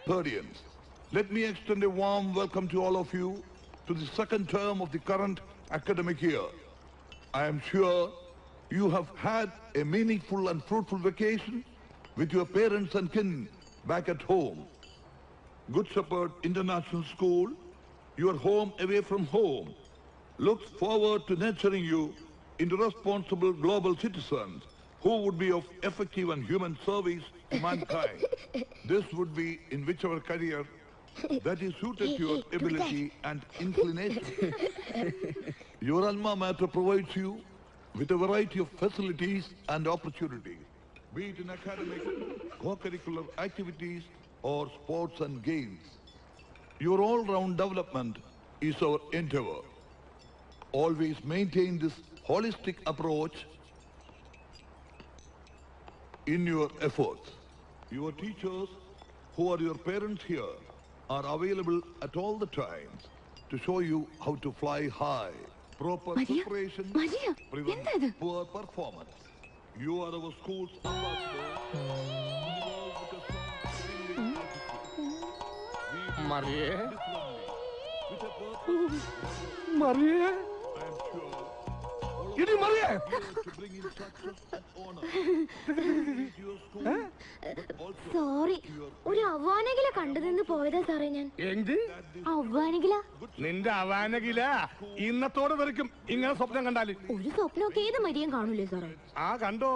thirdians. Let me extend a warm welcome to all of you to the second term of the current academic year. I am sure you have had a meaningful and fruitful vacation with your parents and kin back at home. Good Shepherd International School, your home away from home, looks forward to nurturing you into responsible global citizens who would be of effective and human service to mankind. This would be in whichever career that is suited to your ability and inclination. Your alma mater provides you with a variety of facilities and opportunities, be it in academic, co-curricular activities, or sports and games. Your all-round development is our endeavor. Always maintain this holistic approach in your efforts. Your teachers, who are your parents here, are available at all the times to show you how to fly high. Proper preparation prevents poor performance. You are our school's ambassador. Marie? Marie? I am sure Ini Marie! to bring in success and honor to your school, but also sorry, ഒരു അവ്വാനകില കണ്ടതെന്ന് പോയതാ സാറേ ഞാൻ. എന്ത്? അവ്വാനകില? നിന്റെ അവാനകില ഇന്നത്തോടെ വരയ്ക്കും ഇങ്ങനെ സ്വപ്നം കണ്ടാല്. ഒരു സ്വപ്നമൊക്കെ ഏത് മരിയം കാണൂലേ സാറേ? ആ കണ്ടോ,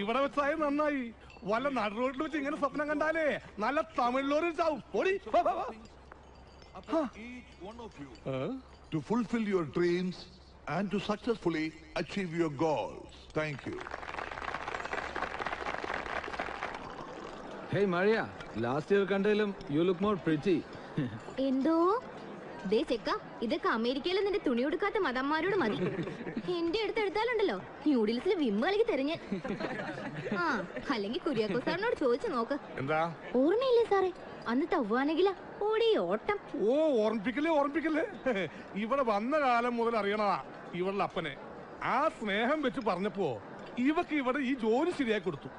ഇവിടെ വെച്ചായ നന്നായി. വല്ല നടുറോട്ടിൽ വെച്ച് ഇങ്ങനെ സ്വപ്നം കണ്ടാലേ നല്ല തമിഴിലോരും ചാവും. ഓടി each one of you to fulfill your dreams and to successfully achieve your goals. Thank you. Hey Maria, last year കണ്ടതിലും you look more pretty. എന്തോ ദേ ചെക്ക, ഇതൊക്കെ അമേരിക്കയിലെ നിന്റെ തുണി കൊടുക്കാത്ത മദന്മാരോട് മതി. എന്റെ അടുത്ത് എടുത്താലുണ്ടല്ലോ ന്യൂഡിൽസിൽ വിമ്മ് കളിക്ക് തെരഞ്ഞ്. ആ, അല്ലെങ്കിൽ കുര്യാക്കോ സാറിനോട് ചോദിച്ചു നോക്ക്. എന്താ ഓർമ്മയില്ലേ സാറേ അന്നത്തെ അവ്വാനകില ഓടി ഓട്ടം? ഓ, ഓർമ്മിപ്പിക്കല്ലേ. ഇവിടെ വന്ന കാലം മുതൽ അറിയണതാ ഇവളുടെ അപ്പനെ. ആ സ്നേഹം വെച്ച് പറഞ്ഞപ്പോ ഇവക്ക് ഇവിടെ ഈ ജോലി ശരിയാക്കി കൊടുത്തു.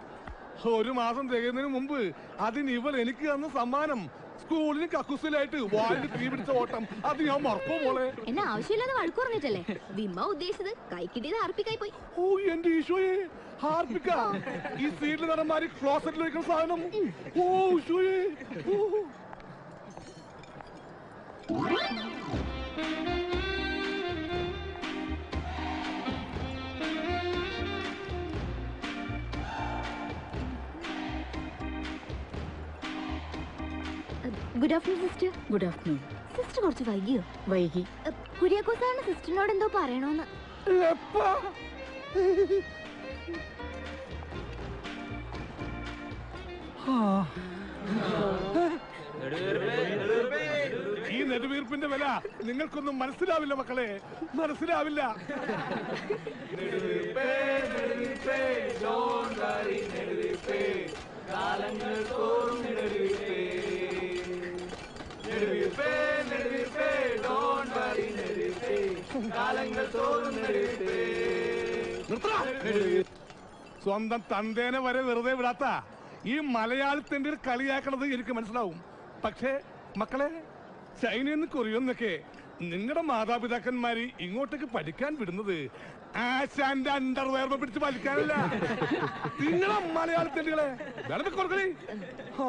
ഒരു മാസം തികയുന്നതിന് മുമ്പ് അതിന് ഇവൾ എനിക്ക് തന്ന സമ്മാനം സ്കൂളിന് കക്കുസിലായിട്ട് വാലിൽ തീ പിടിച്ച ഓട്ടം അത് ഞാൻ മറക്കോ മോളെ? എന്നെ ആവശ്യമില്ലാതെ വഴക്കു പറഞ്ഞിട്ടല്ലേ വിമ്മ ഉദ്ദേശിച്ചത്? കൈ കിട്ടിയത് ഹാർപ്പിക്കായി പോയി. ഓ എന്റെ ഈശോയെ, ഹാർപ്പിക്ക ഈ സീറ്റിൽ നടന്മാര് ക്ലോസറ്റിൽ വെക്കുന്ന സാധനം. ഓ ഈശോയെ. Good afternoon sister. Good afternoon. Sister കുറച്ച് വൈകിയോ? വൈകി. കുര്യാക്കോ സാറിന് സിസ്റ്ററിനോട് എന്തോ പറയണോന്ന്. ഈ നെടുവീർപ്പിന്റെ വില നിങ്ങൾക്കൊന്നും മനസ്സിലാവില്ല മക്കളെ, മനസ്സിലാവില്ല. സ്വന്തം തന്തേനെ വരെ വെറുതെ വിടാത്ത ഈ മലയാളത്തിന്റെ കളിയാക്കണത് എനിക്ക് മനസ്സിലാവും. പക്ഷേ മക്കളെ, ചൈനയിൽ നിന്ന് കൊറിയൊന്നൊക്കെ നിങ്ങളുടെ മാതാപിതാക്കന്മാര് ഇങ്ങോട്ടേക്ക് പഠിക്കാൻ വിടുന്നത് ആശാന്റെ അണ്ടർവെയർ പിടിച്ച് വലിക്കാനല്ല. നിങ്ങളെ മലയാളത്തിന്റെ കൊടുക്കണേ. ആ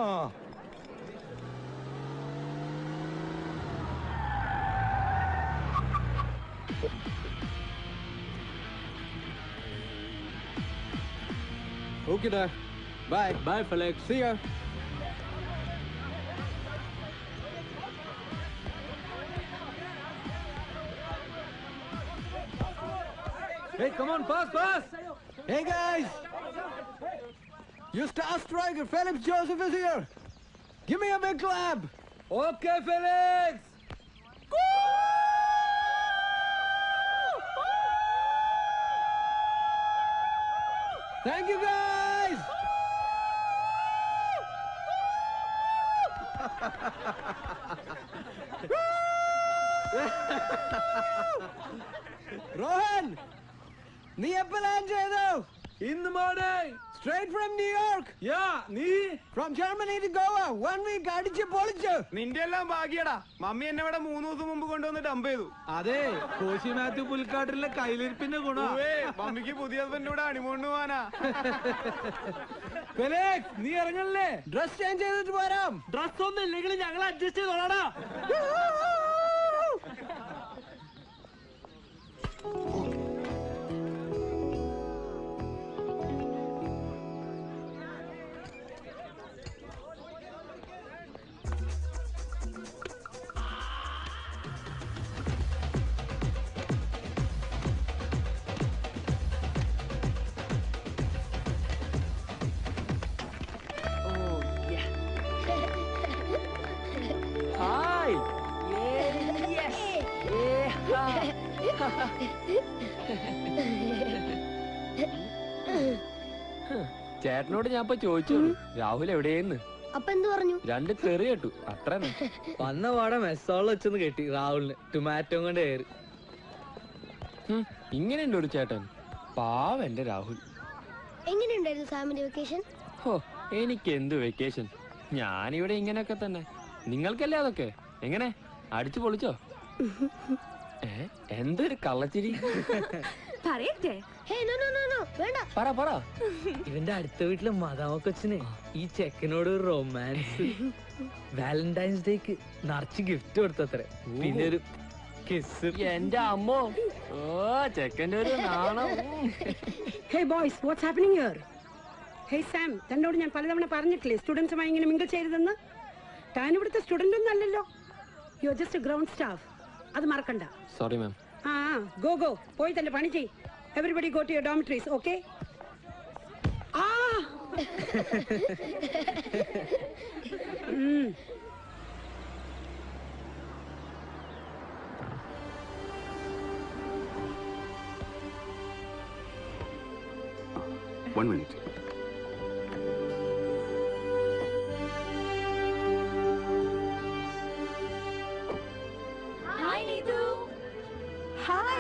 Okay da. Bye. Bye Felix. See ya. Hey, come on, pass. Hey guys. Your star striker Felix Joseph is here. Give me a big clap. Okay, Felix. Thank you guys. Rohan, നീ എപ്പോ land ചെയ്തു? In the morning. Straight from New York. Yeah, നീ From Germany to Goa. 1 week അടിച്ച് പൊളിച്ചു. നിന്റെ എല്ലാം ഭാഗ്യടാ. Mummy എന്നെ ഇവിടെ 3 ദിവസം മുമ്പ് കൊണ്ടുവന്ന് ഡംപ് ചെയ്തു. അതെ കോശി മാത്യു പുൽക്കാട്ടിലെ കയ്യിലിരിപ്പിന്റെ ഗുണം. മമ്മിക്ക് പുതിയ ഹസ്ബൻഡിനോട് ഹണിമൂണിന് പോവാനാ. ഫെലിക്സ്, നീ ഇറങ്ങല്ലേ? ഡ്രസ് ചേഞ്ച് ചെയ്തിട്ട് പോരാം. ഡ്രസ് ഒന്നും ഇല്ലെങ്കിൽ ഞങ്ങൾ അഡ്ജസ്റ്റ് ചെയ്തോളാടാ. Hi! Yes! ചേട്ടനോട് ഞാൻ ഇപ്പൊ ചോദിച്ചോളൂ രാഹുൽ എവിടെയെന്ന്. അപ്പൊ എന്ത് പറഞ്ഞു? 2 തെറി കേട്ടു അത്ര. വന്ന പാടെ മെസ്സോളം വെച്ചൊന്ന് കെട്ടി രാഹുലിന് ടൊമാറ്റോ കൊണ്ട് കയറി. ഇങ്ങനെയുണ്ട് ഒരു ചേട്ടൻ. പാവം എന്റെ രാഹുൽ. എങ്ങനെയുണ്ടായിരുന്നു സാമിന്റെ വെക്കേഷൻ? ഹോ, എനിക്ക് എന്ത് വെക്കേഷൻ. ഞാനിവിടെ ഇങ്ങനെയൊക്കെ തന്നെ. നിങ്ങൾക്കല്ലേ അതൊക്കെ. എങ്ങനെ അടിച്ചു പൊളിച്ചോ? എന്തൊരു കള്ളച്ചിരി. പറയട്ടെ? വേണ്ട. പറ. ഇവന്റെ അടുത്ത വീട്ടിലെ മതാമക്കൊച്ചിന് ഈ ചെക്കനോട് ഒരു റൊമാൻസ്. വാലന്റൈൻസ് ഡേക്ക് നിറച്ച് ഗിഫ്റ്റ് കൊടുത്തത്രേ. പിന്നെ ഒരു കിസ്. എന്റെ അമ്മോ, ഓ ചെക്കൻ്റെ ഒരു നാണം. Hey boys, what's happening here? Hey Sam, തന്നോട് ഞാൻ പലതവണ പറഞ്ഞിട്ടില്ലേ സ്റ്റുഡൻസുമായി ഇങ്ങനെ മിങ്കിൾ ചെയ്തതെന്ന്? താൻ ഇവിടുത്തെ സ്റ്റുഡന്റ് ഒന്നും അല്ലല്ലോ. You are just a ground staff. അത് മറക്കണ്ട. Sorry ma'am. ഗോ പോയി തന്നെ പണി ചെയ്. Everybody go to your dormitories, okay? One minute. Hi, Neetu. Hi.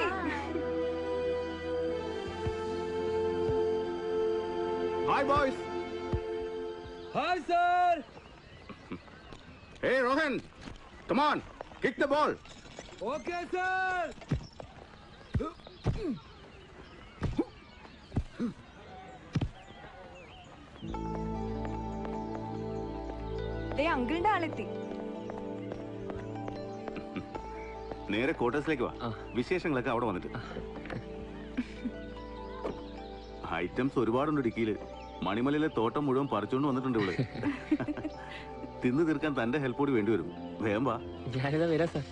Hi, boys. Hi sir. Hey, Rohan. Come on. Kick the ball. Okay sir. അങ്കിളിന്റെ ആളെത്തി. നേരെ ക്വാർട്ടേഴ്സിലേക്ക് വാ. വിശേഷങ്ങളൊക്കെ അവിടെ വന്നിട്ട്. ഐറ്റംസ് ഒരുപാടുണ്ട് ഇടുക്കിയില്. മണിമലയിലെ തോട്ടം മുഴുവൻ പറിച്ചുകൊണ്ട് വന്നിട്ടുണ്ട് ഇവിടെ. തിന്നു തീർക്കാൻ തന്റെ ഹെൽപ്പ് കൂടി വേണ്ടി വരും. വേഗം വാ. ഞാനിതാ വരാം സാർ.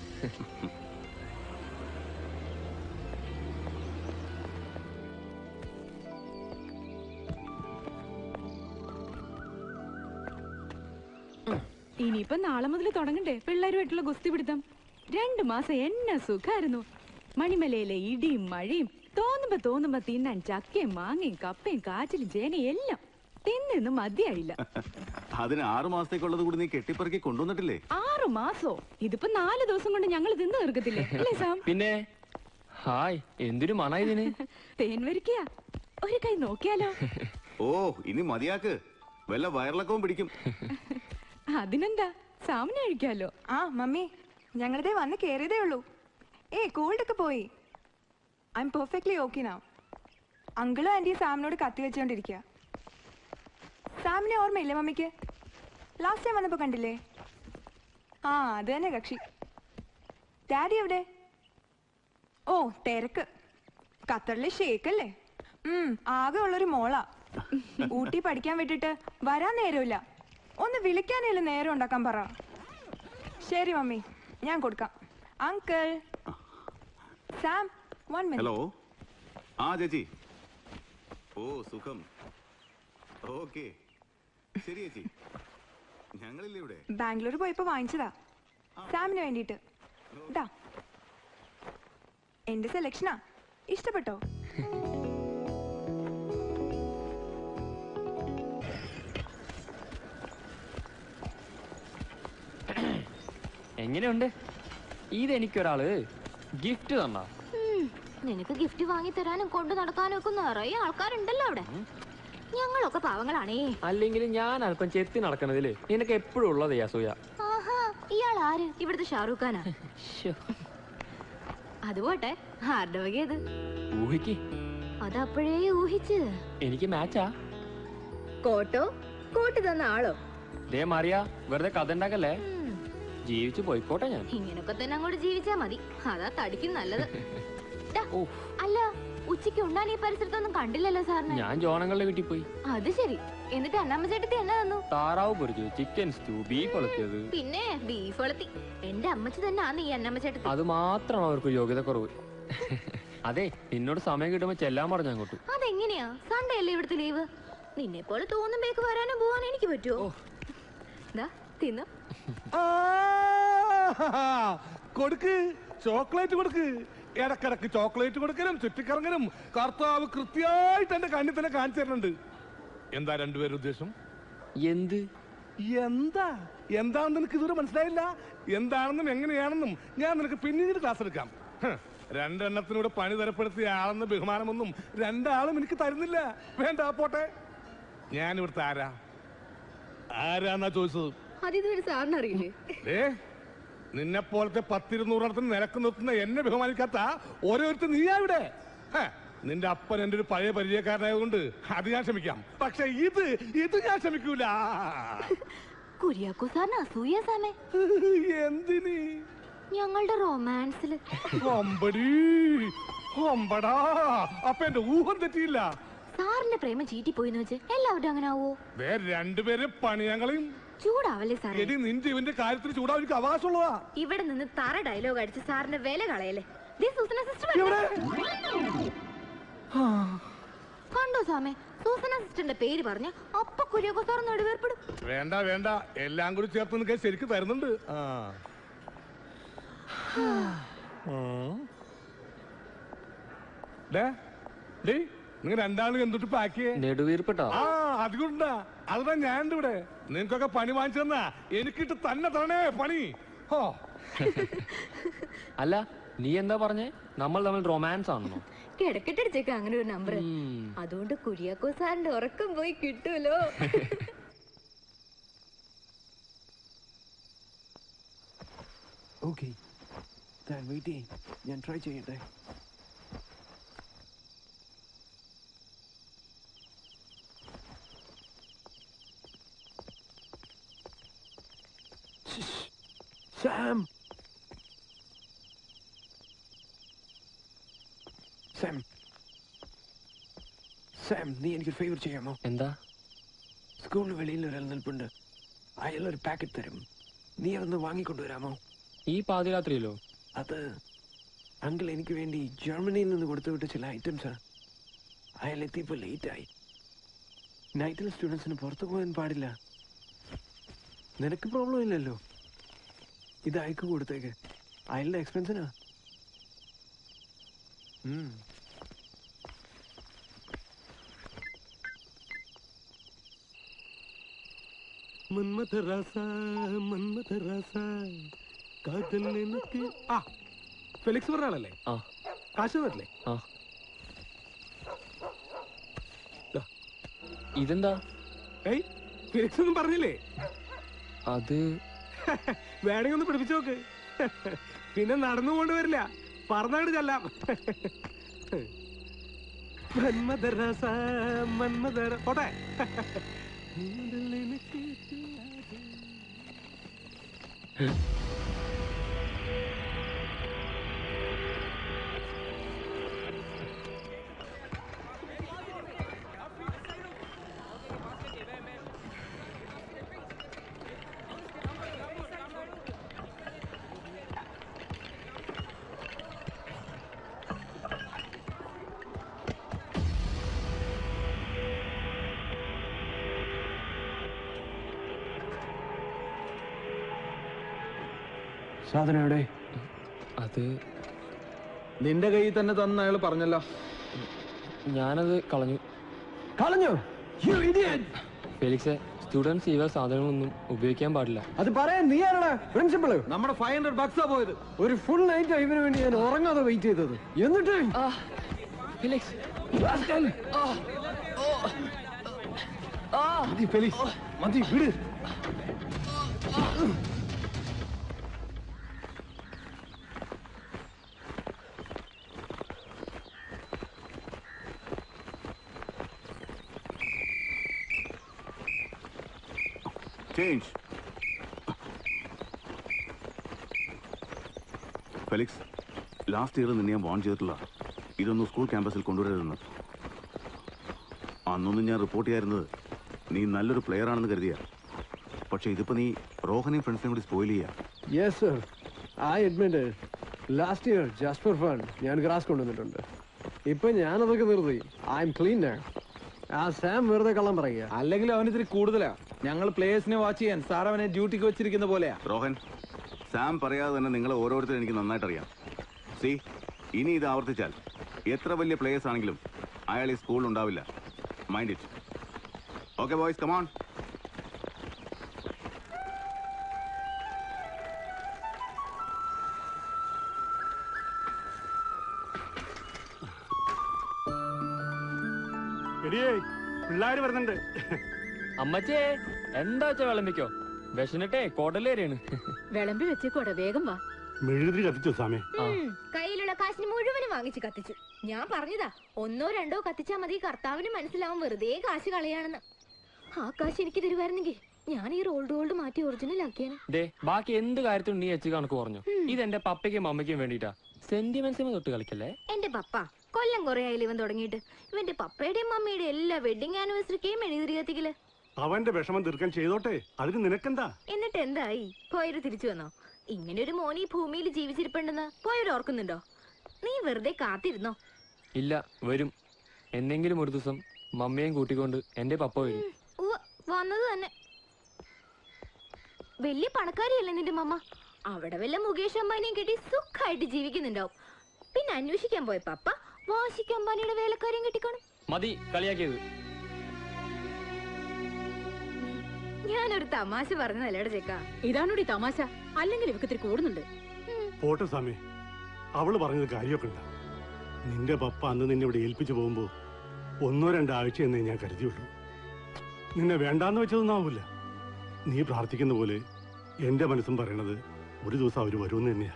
ഇനിയിപ്പൊ നാളെ മുതൽ തുടങ്ങണ്ടേ പിള്ളേരുമായിട്ടുള്ള ഗുസ്തി പിടുത്തം? 2 മാസം എന്നെ സുഖായിരുന്നു. മണിമലയിലെ ഇടിയും മഴയും തോന്നുമ്പോ തിന്നാൻ ചക്കയും മാങ്ങയും കപ്പയും കാച്ചിലും ചേനയും എല്ലാം തിന്നു മതിയായില്ല. അതിന് 6 മാസത്തേക്കുള്ളത് കൂടി നീ കെട്ടിപ്പറക്കി കൊണ്ടുവന്നിട്ടില്ലേ? 6 മാസോ? ഇതിപ്പോ 4 ദിവസം കൊണ്ട് ഞങ്ങൾ തിന്നു തീർക്കത്തില്ലേ അല്ലേ സാം? പിന്നെ ഹായ്, എന്തൊരു മണ ഇതിന്. തേൻ വരിക്കയാ, ഒരു കൈ നോക്കിയാലോ? ഓ, ഇനി മതിയാക്ക്. വല്ല വയറിളക്കവും പിടിക്കും. അതിനെന്താ, സാമിനെ കഴിക്കാലോ. മമ്മി, ഞങ്ങളിതേ വന്ന് കേറിയതേ ഉള്ളൂ. കോൾഡ് ഒക്കെ പോയി. I am perfectly okay now. അങ്കിളും ആന്റിയും സാമിനോട് കത്തി വെച്ചുകൊണ്ടിരിക്കുക. സാമിനെ ഓർമ്മയില്ലേ മമ്മിക്ക്? ലാസ്റ്റ് ടൈം വന്നപ്പോ കണ്ടില്ലേ? അത് തന്നെ കക്ഷി. ഡാഡി എവിടെ? ഓ, തിരക്ക്. ഖത്തറിലെ ഷേക്കല്ലേ? ആകെ ഉള്ളൊരു മോളാ. ഊട്ടി പഠിക്കാൻ വിട്ടിട്ട് വരാൻ നേരമില്ല. ഒന്ന് വിളിക്കാനല്ലേ നേരം ഉണ്ടാക്കാൻ പറ. ശരി മമ്മി, ഞാൻ കൊടുക്കാം. Uncle Sam, 1 minute. ഹലോ. ചേച്ചി. ഓ, സുഖം. ഓക്കെ, ശരി ചേച്ചി. ഞങ്ങളില്ലേ ഇവിടെ. ബാംഗ്ലൂർ പോയപ്പോ വാങ്ങിച്ചതാ സാമിന് വേണ്ടിട്ട്. ഇതാ എന്റെ സെലക്ഷനാ. ഇഷ്ടപ്പെട്ടോ? എങ്ങനെയുണ്ട്? ഇതെനിക്കൊരാള് ഗിഫ്റ്റ് തന്നാ. നിനക്ക് ഗിഫ്റ്റ് വാങ്ങി തരാനും കൊണ്ടു നടക്കാനും ഒക്കെ നിറയെ ആൾക്കാരുണ്ടല്ലോ അവിടെ. ഞങ്ങളൊക്കെ പാവങ്ങളാണേ. അല്ലെങ്കിലും ഞാൻ അല്പം ചെത്തി നടക്കണതില് നിനക്ക് എപ്പോഴും ഉള്ളത് അസൂയ. ആഹാ, ഇയാൾ ആര്? ഇവിടുത്തെ ഷാറൂഖ് ഖാനാ? അത് പോട്ടെ, ആരുടെ വകയത്? ഊഹിക്ക്. അതപ്പോഴേ ഊഹിച്ച്. എനിക്ക് മാച്ചാ. കോട്ടോ കോട്ട് തന്ന ആളോ? ദേ മറിയ, വെറുതെ കഥ ഉണ്ടാക്കല്ലേ. ജീവിച്ചു പോയിക്കോട്ടെ ഞാൻ. ഇങ്ങനൊക്കെ തന്നെ അങ്ങോട്ട് ജീവിച്ചാ മതി. അതാ തടിക്കും നല്ലത്. അല്ല, ഉച്ചയ്ക്ക് ഉണ്ണാൻ ഈ പരിസരത്തൊന്നും കണ്ടില്ലല്ലോ സാറിന്. ഞാൻ ജോണങ്ങളുടെ വീട്ടിൽ പോയി. അത് ശരി. എന്നിട്ട് അന്നമ്മ ചേട്ടത്തി എന്നാ തന്നു? താറാവ് പൊരിച്ചു, ചിക്കൻ സ്റ്റൂ, ബീഫ് വളർത്തിയത്. പിന്നെ ബീഫ് വളർത്തി. എന്റെ അമ്മച്ചി തന്നെ ആന്ന് ഈ അന്നമ്മ ചേട്ടത്തി. അത് മാത്രമാണ് അവർക്ക് യോഗ്യത കുറവ്. അതെ, നിന്നോട് സമയം കിട്ടുമ്പോ ചെല്ലാൻ പറഞ്ഞു അങ്ങോട്ട്. അതെങ്ങനെയാ? സൺഡേ അല്ലേ ഇവിടുത്തെ ലീവ്? നിന്നെ പോലെ തോന്നുമ്പേക്ക് വരാനും പോവാൻ എനിക്ക് പറ്റുമോ? തിന്നു കൊടുക്ക്, ചോക്ലേറ്റ് കൊടുക്ക്. ഇടക്കിടക്ക് ചോക്ലേറ്റ് കൊടുക്കലും ചുറ്റിക്കറങ്ങലും കർത്താവ് കൃത്യമായിട്ട് എന്റെ കണ്ണിൽ തന്നെ കാണിച്ചു തരുന്നുണ്ട്. എന്താ രണ്ടുപേരുടെ ഉദ്ദേശം? എന്ത് എന്താണെന്ന് നിനക്ക് ഇതുവരെ മനസ്സിലായില്ല? എന്താണെന്നും എങ്ങനെയാണെന്നും ഞാൻ നിനക്ക് പിന്നീട് ക്ലാസ് എടുക്കാം. രണ്ടെണ്ണത്തിനൂടെ പണി തരപ്പെടുത്തിയ ആളെന്ന ബഹുമാനമൊന്നും രണ്ടാളും എനിക്ക് തരുന്നില്ല. വേണ്ട, പോട്ടെ. ഞാൻ ഇവിടുത്തെ ആരാന്നാ ചോദിച്ചത്? സാറിനറിയില്ലേ? നിന്നെ പോലത്തെ 10-200 നിരക്ക് നിർത്തുന്ന എന്നെ ബഹുമാനിക്കാത്ത ഓരോരുത്തർ നീയാ ഇവിടെ. നിന്റെ അപ്പൻ എന്റെ ഒരു പഴയ പരിചയക്കാരനായതുകൊണ്ട് അത് ഞാൻ ക്ഷമിക്കാം. പക്ഷെ ഇത് ഞാൻ ക്ഷമിക്കൂല. കുര്യാക്കോ സാറിന് അസൂയ സാമേ. എന്തിന്? ഞങ്ങളുടെ റൊമാൻസില്. അപ്പൊ എന്റെ ഊഹം തെറ്റിയില്ല. സാറിന്റെ പ്രേമം ചീറ്റി പോയിന്ന് വെച്ച് എല്ലാവരും അങ്ങനെ ആവോ? രണ്ടുപേരും പണിയങ്ങളെയും ചൂടാവല്ലേ സാറേ? നിന്റെ ഇവന്റെ കാര്യത്തിൽ ചൂടാൻ എനിക്ക് അവകാശമുള്ളതാ. ഇവിടെ നിന്ന് തറ ഡയലോഗ് അടിച്ച് സാറിന്റെ വില കളയല്ലേ? കണ്ടോ സാമേ, സൂസന സിസ്റ്ററിന്റെ പേര് പറഞ്ഞ അപ്പൊ കുര്യാക്കോ സാർ നടുവേർപ്പെടും. വേണ്ട, എല്ലാം കൂടി ചേർത്ത് നിനക്ക് ശരിക്കും തരുന്നുണ്ട്. നിങ്ങൾ രണ്ടാളും എന്തൊട്ട് പാക്കിയേ? നെടുവീർപ്പെട്ടോ? അതുകൊണ്ടാ. അതാ ഞാൻ ഇവിടെ നിങ്ങൾക്കൊക്കെ പണി വാങ്ങിച്ചു തന്നാ എനിക്കിട്ട് തന്നെ തരണേ പണി. അല്ല, നീ എന്താ പറഞ്ഞേ? നമ്മൾ തമ്മിൽ റൊമാൻസ് ആണെന്നോ? കിടക്കട്ടടിച്ചേക്ക അങ്ങനെ ഒരു നമ്പർ. അതുകൊണ്ട് കുര്യാക്കോ സാറിന്റെ ഉറക്കം പോയി കിട്ടൂലോ. ഓക്കേ, ഞാൻ ട്രൈ ചെയ്യട്ടെ. Sam! Sam, നീ എനിക്കൊരു ഫേവർ ചെയ്യാമോ? എന്താ? സ്കൂളിന് വെളിയിൽ ഒരാൾ നിൽപ്പുണ്ട്. അയാൾ ഒരു പാക്കറ്റ് തരും. നീ അതൊന്ന് വാങ്ങിക്കൊണ്ടുവരാമോ? ഈ പാതിരാത്രിയിലോ? അത് അങ്കിൾ എനിക്ക് വേണ്ടി ജർമ്മനിയിൽ നിന്ന് കൊടുത്തുവിട്ട ചില ഐറ്റംസാ. അയാൾ എത്തിയപ്പോൾ ലേറ്റായി. നൈറ്റിൽ സ്റ്റുഡൻസിന് പുറത്തു പോകാൻ പാടില്ല. നിനക്ക് പ്രോബ്ലം ഇല്ലല്ലോ? ഇത് അയക്ക് കൊടുത്തേക്ക്. അയാളുടെ എക്സ്പെൻസിനാ. ഫെലിക്സ് പറഞ്ഞ ആളല്ലേ? കാശ് തരില്ലേ? ഇതെന്താ? ഫെലിക്സ് ഒന്നും പറഞ്ഞില്ലേ? അത് വേണമെങ്കിൽ ഒന്ന് പിടിപ്പിച്ചു നോക്ക്. പിന്നെ നടന്നു കൊണ്ടുവരില്ല, പറഞ്ഞാട് ചെല്ലാം. പോട്ടെ. സാധനം എവിടെ? അത് നിന്റെ കയ്യിൽ തന്നെ തന്ന അയാൾ പറഞ്ഞല്ലോ. ഞാനത് കളഞ്ഞു. കളഞ്ഞു? ഫെലിക്സ്, സ്റ്റുഡൻസ് ഇവ സാധനങ്ങളൊന്നും ഉപയോഗിക്കാൻ പാടില്ല. അത് പറയാൻ നീ ആരാണ് പ്രിൻസിപ്പള്? നമ്മുടെ $500 പോയത്. ഒരു ഫുൾ നൈറ്റ് ഇവന് വേണ്ടി ഞാൻ ഉറങ്ങാതെ വെയിറ്റ് ചെയ്തത്. എന്നിട്ട് മതി വിട്. Change. ഫെലിക്സ്, ലാസ്റ്റ് ഇയർ നിന്നെ ഞാൻ വാൺ ചെയ്തിട്ടില്ല, ഇതൊന്നും സ്കൂൾ ക്യാമ്പസിൽ കൊണ്ടുവരരുതെന്ന്. അന്നൊന്നും ഞാൻ റിപ്പോർട്ട് ചെയ്യാറുന്നത് നീ നല്ലൊരു പ്ലെയർ ആണെന്ന് കരുതിയ. പക്ഷെ ഇതിപ്പോ നീ റോഹനെയും ഫ്രണ്ട്സിനെയും കൂടി സ്പോയിൽ ചെയ്യാ. Yes sir, I admit last year just for fun ഞാൻ ഗ്രാസ് കൊണ്ടുവന്നിട്ടുണ്ട്. ഇപ്പൊ ഞാനതൊക്കെ നിർത്തി. I M clean now. ആ സാം വെറുതെ കള്ളം പറയുക. അല്ലെങ്കിൽ അവന് ഇത്തിരി കൂടുതലാ. ഞങ്ങൾ പ്ലേയേഴ്സിനെ വാച്ച് ചെയ്യാൻ സാർ അവനെ ഡ്യൂട്ടിക്ക് വെച്ചിരിക്കുന്ന പോലെയാ. റോഹൻ, സാം പറയാതെ തന്നെ നിങ്ങളെ ഓരോരുത്തരും എനിക്ക് നന്നായിട്ട് അറിയാം. സി, ഇനി ഇത് ആവർത്തിച്ചാൽ എത്ര വലിയ പ്ലേയേഴ്സ് ആണെങ്കിലും അയാൾ ഈ സ്കൂളിൽ ഉണ്ടാവില്ല. Mind it. Okay boys, come on. പിള്ളേര് വരുന്നുണ്ട്. അമ്മച്ചേ, എന്താ വെച്ചാ വിളമ്പിക്കോ. വിശന്നിട്ടേ കോട്ടലേറിയാണ്. വിളമ്പി വെച്ചേക്കോടെ, വേഗം വാ. മെഴുകുതിരി കത്തിച്ചോ സാമേ? കയ്യിലുള്ള കാശിന് മുഴുവനും വാങ്ങിച്ച് കത്തിച്ചു. ഞാൻ പറഞ്ഞതാ, 1 2 കത്തിച്ചാ മതി, കർത്താവിന് മനസ്സിലാവും വെറുതെ കാശ് കളയാണെന്ന്. ആ കാശ് എനിക്ക് തരുവായിരുന്നെങ്കിൽ ഞാൻ ഈ റോൾഡ് മാറ്റി ഒറിജിനൽ ആക്കിയാണ്. ദേ, ബാക്കി എന്ത് കാര്യത്തിനും നീ വെച്ച് കണക്ക് പറഞ്ഞു. ഇതെന്റെ പപ്പയ്ക്കും മമ്മയ്ക്കും വേണ്ടിട്ടാ. സെന്റിമെന്റ്സിനെ തൊട്ട് കളിക്കല്ലേ. എന്റെ പപ്പ കൊല്ലം കുറെ ആയാലും ഇവൻ തുടങ്ങിയിട്ട്. ഇവന്റെ പപ്പയുടെയും മമ്മിയുടെയും എല്ലാ വെഡിങ് ആനിവേഴ്സറിക്കും മെഴുകുതിരി കത്തിക്കല്. അവന്റെ വിഷമം തീർക്കാൻ ചെയ്തോട്ടെ, അതിന് നിനക്കെന്താ? എന്നിട്ട് എന്തായി? പോയൊരു തിരിച്ചു വന്നോ? ഇങ്ങനെ ഒരു മോനി ഭൂമിയിൽ ജീവിച്ചിരിപ്പുണ്ടെന്ന് പോയൊരു ഓർക്കുന്നുണ്ടോ? നീ വെറുതെ കാത്തിരുന്നോ? ഇല്ല, വരും. എന്നെങ്കിലും ഒരു ദിവസം മമ്മിയെയും കൂട്ടിക്കൊണ്ട് എന്റെ പപ്പ വരും. വന്നത് തന്നെ. വലിയ പണക്കാരിയല്ലേ നിന്റെ മമ്മ? അവിടെ വല്ല മുകേഷ് അംബാനിയും കിട്ടി സുഖമായിട്ട് ജീവിക്കുന്നുണ്ടാവും. പിന്നെ അന്വേഷിക്കാൻ പോയ പപ്പ വാശിക്ക് അംബാനിയുടെ വേലക്കാരിയും കിട്ടിക്കാണും. മതി കളിയാക്കിയത്. ഞാനൊരു തമാശ പറഞ്ഞതല്ലേടെ ചേക്ക. ഇതാണോടി തമാശ? അല്ലെങ്കിൽ ഇവക്ക് ഇത്തിരി കൂടുന്നുണ്ട്. പോട്ടെ സാമേ, അവള് പറഞ്ഞത് കാര്യമൊക്കെ ഉണ്ട്. നിന്റെ പപ്പ അന്ന് നിന്നെ ഇവിടെ ഏൽപ്പിച്ചു പോകുമ്പോ 1 2 ആഴ്ച എന്നേ ഞാൻ കരുതിയുള്ളൂ. നിന്നെ വേണ്ടാന്ന് വെച്ചതൊന്നാവൂല. നീ പ്രാർത്ഥിക്കുന്ന പോലെ എന്റെ മനസ്സും പറയണത് ഒരു ദിവസം അവര് വരുമെന്ന് തന്നെയാ.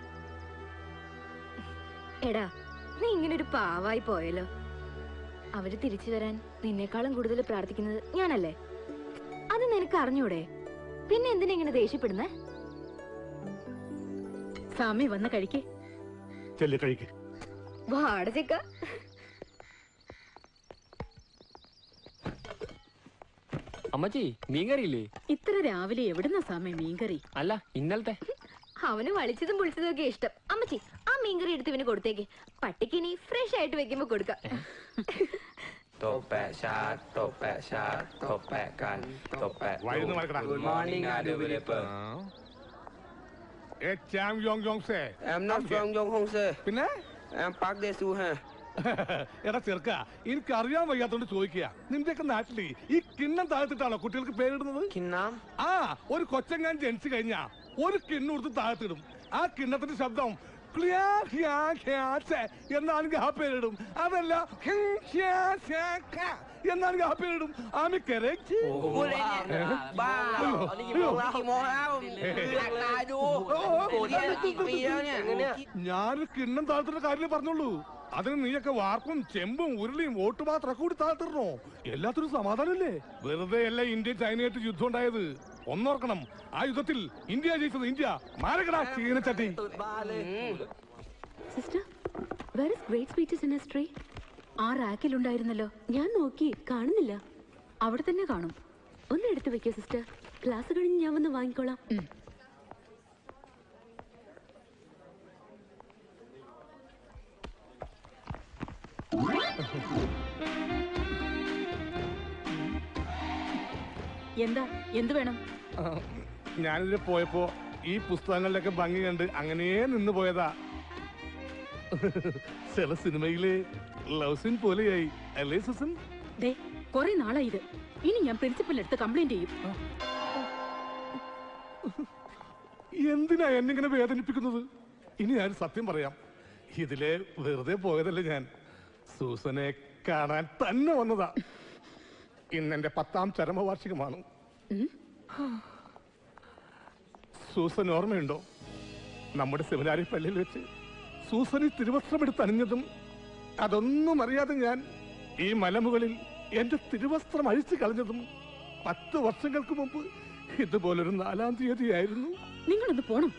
എടാ, നീ ഇങ്ങനെ ഒരു പാവായി പോയല്ലോ. അവര് തിരിച്ചു വരാൻ നിന്നേക്കാളും കൂടുതൽ പ്രാർത്ഥിക്കുന്നത് ഞാനല്ലേ? അത് നിനക്ക് അറിഞ്ഞൂടെ? പിന്നെ എന്തിനാ ഇങ്ങനെ ദേഷ്യപ്പെടുന്നേ? സാമി വന്ന് കഴിക്കേ. ചെല്ല് കഴിക്ക്. വാട ചെക്ക. അമ്മച്ചി, മീൻകറിയില്ലേ? ഇത്ര രാവിലെ എവിടുന്ന സാമി മീൻകറി? അല്ല, ഇന്നലത്തെ. അവന് വളിച്ചതും പൊളിച്ചതും ഒക്കെ ഇഷ്ടം. അമ്മച്ചി, ആ മീൻകറി എടുത്ത് ഇവന് കൊടുത്തേക്ക്. പട്ടിക്ക് ഇനി ഫ്രഷ് ആയിട്ട് വെക്കുമ്പോ കൊടുക്കാം. പിന്നെ എടാ ചെറുക്ക, എനിക്കറിയാൻ വയ്യാത്തോണ്ട് ചോദിക്കുക. നിന്റെയൊക്കെ നാട്ടില് ഈ കിണ്ണം താഴ്ത്തിട്ടാണോ കുട്ടികൾക്ക് പേരിടുന്നത്? ആ, ഒരു കൊച്ചങ്ങാൻ ജനിച്ചു കഴിഞ്ഞാ ഒരു കിണ്ണം എടുത്ത് താഴ്ത്തിടും. ആ കിണ്ണത്തിന്റെ ശബ്ദം എന്നാണെങ്കിൽ ആ പേരിടും. അതല്ല എന്നാണെങ്കിൽ ആ പേരിടും. ആമി കരക്ക് ഞാനൊരു കിണ്ണം താഴ്ത്തുന്ന കാര്യം പറഞ്ഞോളൂ. അതിന് നീയൊക്കെ വാർപ്പും ചെമ്പും ഉരുളിയും ഓട്ടുപാത്രം കൂടി താഴ്ത്തിടണോ? എല്ലാത്തിനും സമാധാനല്ലേ? വെറുതെ അല്ല ഇന്ത്യ ചൈനയായിട്ട് യുദ്ധം ഉണ്ടായത്. ഒന്നോർക്കണം, ആ യുദ്ധത്തിൽ ഇന്ത്യ ജയിച്ചത്. ഇന്ത്യ മാരകടാ ചീനച്ചട്ടി. Sister, where is great speeches in history? ആ റാക്കിലുണ്ടായിരുന്നല്ലോ, ഞാൻ നോക്കി കാണുന്നില്ല. അവിടെ തന്നെ കാണും. ഒന്ന് എടുത്തു വെക്കോ സിസ്റ്റർ. ക്ലാസ് കഴിഞ്ഞ് ഞാൻ വന്ന് വാങ്ങിക്കോളാം. എന്താ, എന്ത് വേണം? ഞാനിതിൽ പോയപ്പോ ഈ പുസ്തകങ്ങളിലൊക്കെ ഭംഗി കണ്ട് അങ്ങനെ നിന്ന് പോയതാ. ചില സിനിമയിലെ ലവ് സീൻ പോലെയായി അല്ലേ സുസൻ? കുറെ നാളായി ഇത്. ഇനി ഞാൻ പ്രിൻസിപ്പലിന്റെ അടുത്ത് കംപ്ലൈന്റ് ചെയ്യും. എന്തിനാ എന്നിങ്ങനെ വേദനിപ്പിക്കുന്നത്? ഇനി ഞാൻ സത്യം പറയാം, ഇതിലെ വെറുതെ പോയതല്ലേ. ഞാൻ സൂസനെ കാണാൻ തന്നെ വന്നതാ. ഇന്നെന്റെ 10ാം ചരമവാർഷികമാണ്. സൂസൻ ഓർമ്മയുണ്ടോ? നമ്മുടെ സെമിനാരി പള്ളിയിൽ വെച്ച് സൂസന് തിരുവസ്ത്രമെടുത്ത് അണിഞ്ഞതും അതൊന്നും അറിയാതെ ഞാൻ ഈ മലമുകളിൽ എന്റെ തിരുവസ്ത്രം അഴിച്ചു കളഞ്ഞതും 10 വർഷങ്ങൾക്ക് മുമ്പ് ഇതുപോലൊരു 4-ാം തീയതിയായിരുന്നു. നിങ്ങളൊന്ന് പോണം.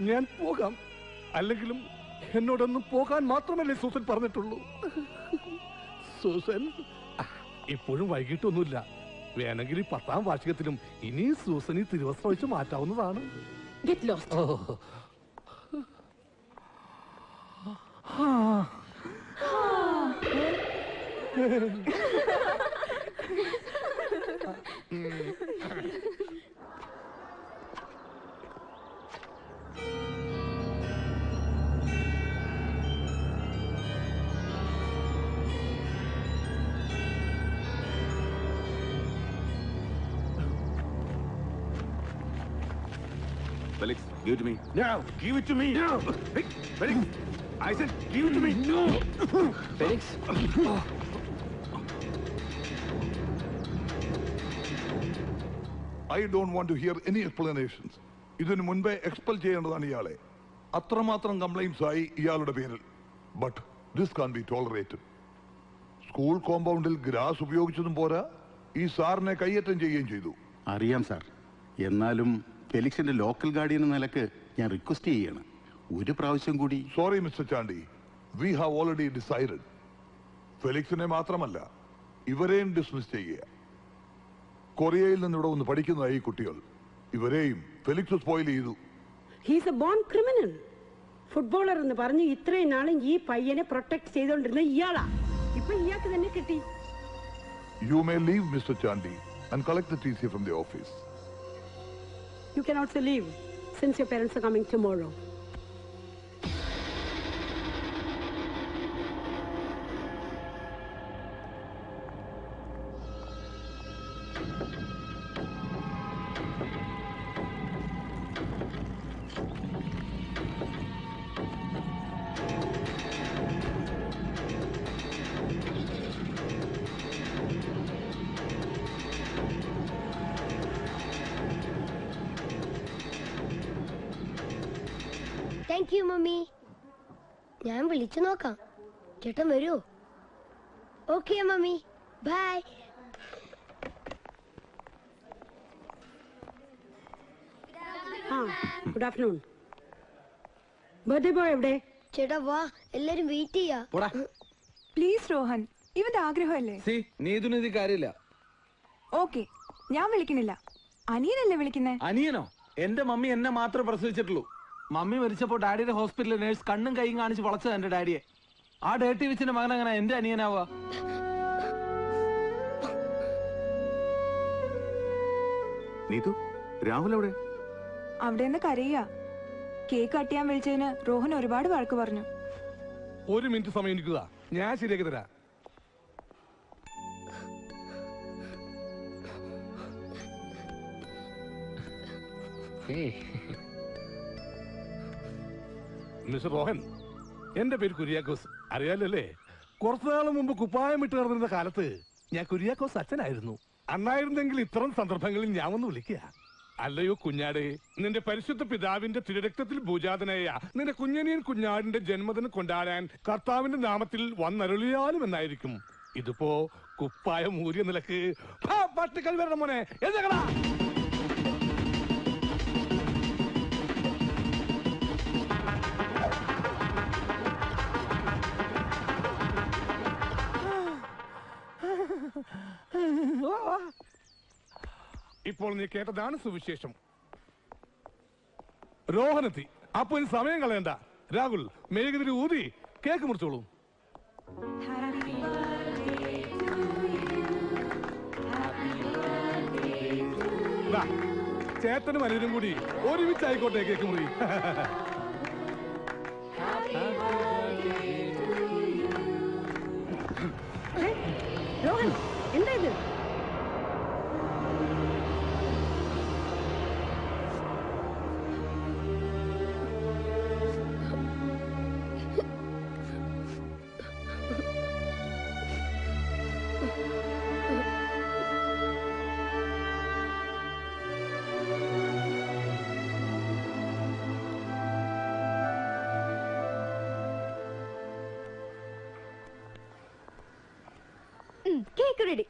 ഞാൻ പോകാം. അല്ലെങ്കിലും എന്നോടൊന്നും പോകാൻ മാത്രമല്ലേ സൂസൻ പറഞ്ഞിട്ടുള്ളൂ. സൂസൻ ഇപ്പോഴും വൈകിട്ടൊന്നുമില്ല. വേണമെങ്കിൽ 10ാം വാർഷികത്തിലും ഇനി സൂസൻ ഈ തിരുവസ്ത്രം വെച്ച് മാറ്റാവുന്നതാണ്. Get lost. Felix, give it to me. No, give it to me. No. Hey, Felix, I said give it to me. No. Felix. I don't want to hear any explanations. ഇതിനു മുൻപേ expel ചെയ്യേണ്ടതാണ് ഇയാളെ. അത്രമാത്രം complaints ആയി ഇയാളുടെ പേരിൽ. But this can be tolerated. School കോമ്പൗണ്ടിൽ grass ഉപയോഗിച്ചതും പോരാ, ഈ സാറിനെ കയ്യേറ്റം ചെയ്യുകയും ചെയ്തു. അറിയാം സാർ. എന്നാലും ഫെലിക്സിന്റെ ലോക്കൽ ഗാർഡിയൻ എന്ന നിലക്ക് ഞാൻ റിക്വസ്റ്റ് ചെയ്യണം, ഒരു പ്രാവശ്യം കൂടി. Sorry mister Chandy, we have already decided. ഫെലിക്സിനെ മാത്രമല്ല ഇവരെയും ഡിസ്മിസ് ചെയ്യുക. കൊറിയയിൽ നിന്ന് ഇവിടെ ഒന്ന് പഠിക്കുന്നതായി കുട്ടികൾ. ഇവരെയും ഫെലിക്സ് സ്പോയിൽ ചെയ്തു. He's a born criminal. Footballer എന്ന് പറഞ്ഞ് ഇത്രയും നാളും ഈ പയ്യനെ പ്രൊട്ടക്ട് ചെയ്തുകൊണ്ടിരുന്ന ഇയാളാ. ഇപ്പൊ ഇയാൾക്ക് തന്നെ കിട്ടി. You may leave mister Chandy and collect the TC from the office. You can also leave since your parents are coming tomorrow. Thank you mummy. ഞാൻ വിളിച്ചു നോക്കാം. ചേട്ടൻ വരുമോ? Okay mummy, bye. Good afternoon. Birthday boy എവിടെ? ചേട്ടാ വാ, എല്ലാരും wait ചെയ്യാ. പ്ലീസ് രോഹൻ, ഇവന്റെ ആഗ്രഹമല്ലേ. നീതുനിധി കാര്യമില്ല. ഓക്കെ, ഞാൻ വിളിക്കണില്ല. അനിയനല്ലേ വിളിക്കുന്നേ? അനിയനോ? എന്റെ മമ്മി എന്നെ മാത്രമേ പ്രസവിച്ചിട്ടുള്ളൂ. മമ്മി മരിച്ചപ്പോ ഡാഡിയുടെ ഹോസ്പിറ്റലിൽ നേഴ്സ് കണ്ണും കൈയും കാണിച്ച് വളച്ചത് എന്റെ ഡാഡിയെ. ആ ഡേട്ടി വെച്ചിന്റെ മകൻ അങ്ങനെ എന്റെ അനിയനാവുക? നീതു, രാഹുൽ എവിടെ? അവിടെ നിന്ന് കരയുക. കേക്ക് കട്ട് ചെയ്യാൻ വിളിച്ചതിന് രോഹൻ ഒരുപാട് വഴക്ക് പറഞ്ഞു. 1 മിനിറ്റ് സമയം നിൽക്കുക, ഞാൻ ശരിയാക്കി തരാം. മിസ്റ്റർ റോഹൻ, എന്റെ പേര് കുര്യാക്കോസ്, അറിയാലല്ലേ? കുറച്ചു നാൾ മുമ്പ് കുപ്പായം ഇട്ട് നടന്നിരുന്ന കാലത്ത് ഞാൻ കുര്യാക്കോസ് അച്ഛനായിരുന്നു. അന്നായിരുന്നെങ്കിൽ ഇത്തരം സന്ദർഭങ്ങളിൽ ഞാൻ ഒന്ന് വിളിക്കുക. അല്ലയോ കുഞ്ഞാടേ, നിന്റെ പരിശുദ്ധ പിതാവിന്റെ തിരുരക്തത്തിൽ ഭൂജാതനായ നിന്റെ കുഞ്ഞനിയൻ കുഞ്ഞാടിന്റെ ജന്മദിനം കൊണ്ടാടാൻ കർത്താവിന്റെ നാമത്തിൽ വന്നരുളിയാലും എന്നായിരിക്കും. ഇതിപ്പോ കുപ്പായം ഊരിയ നിലക്ക് പട്ടികൾ വരണം മോനെ, എഴുതകളാ. ഇപ്പോൾ നീ കേട്ടതാണ് സുവിശേഷം. രോഹനെത്തി. അപ്പൊ ഇനി സമയം കളയണ്ട. രാഹുൽ, മേഘതിരി ഊതി കേക്ക് മുറിച്ചോളൂ. ചേട്ടനും അനിയനും കൂടി ഒരുമിച്ചായിക്കോട്ടെ കേക്ക് മുറി. രോഹൻ, എന്താ ഇത്? Cake ready.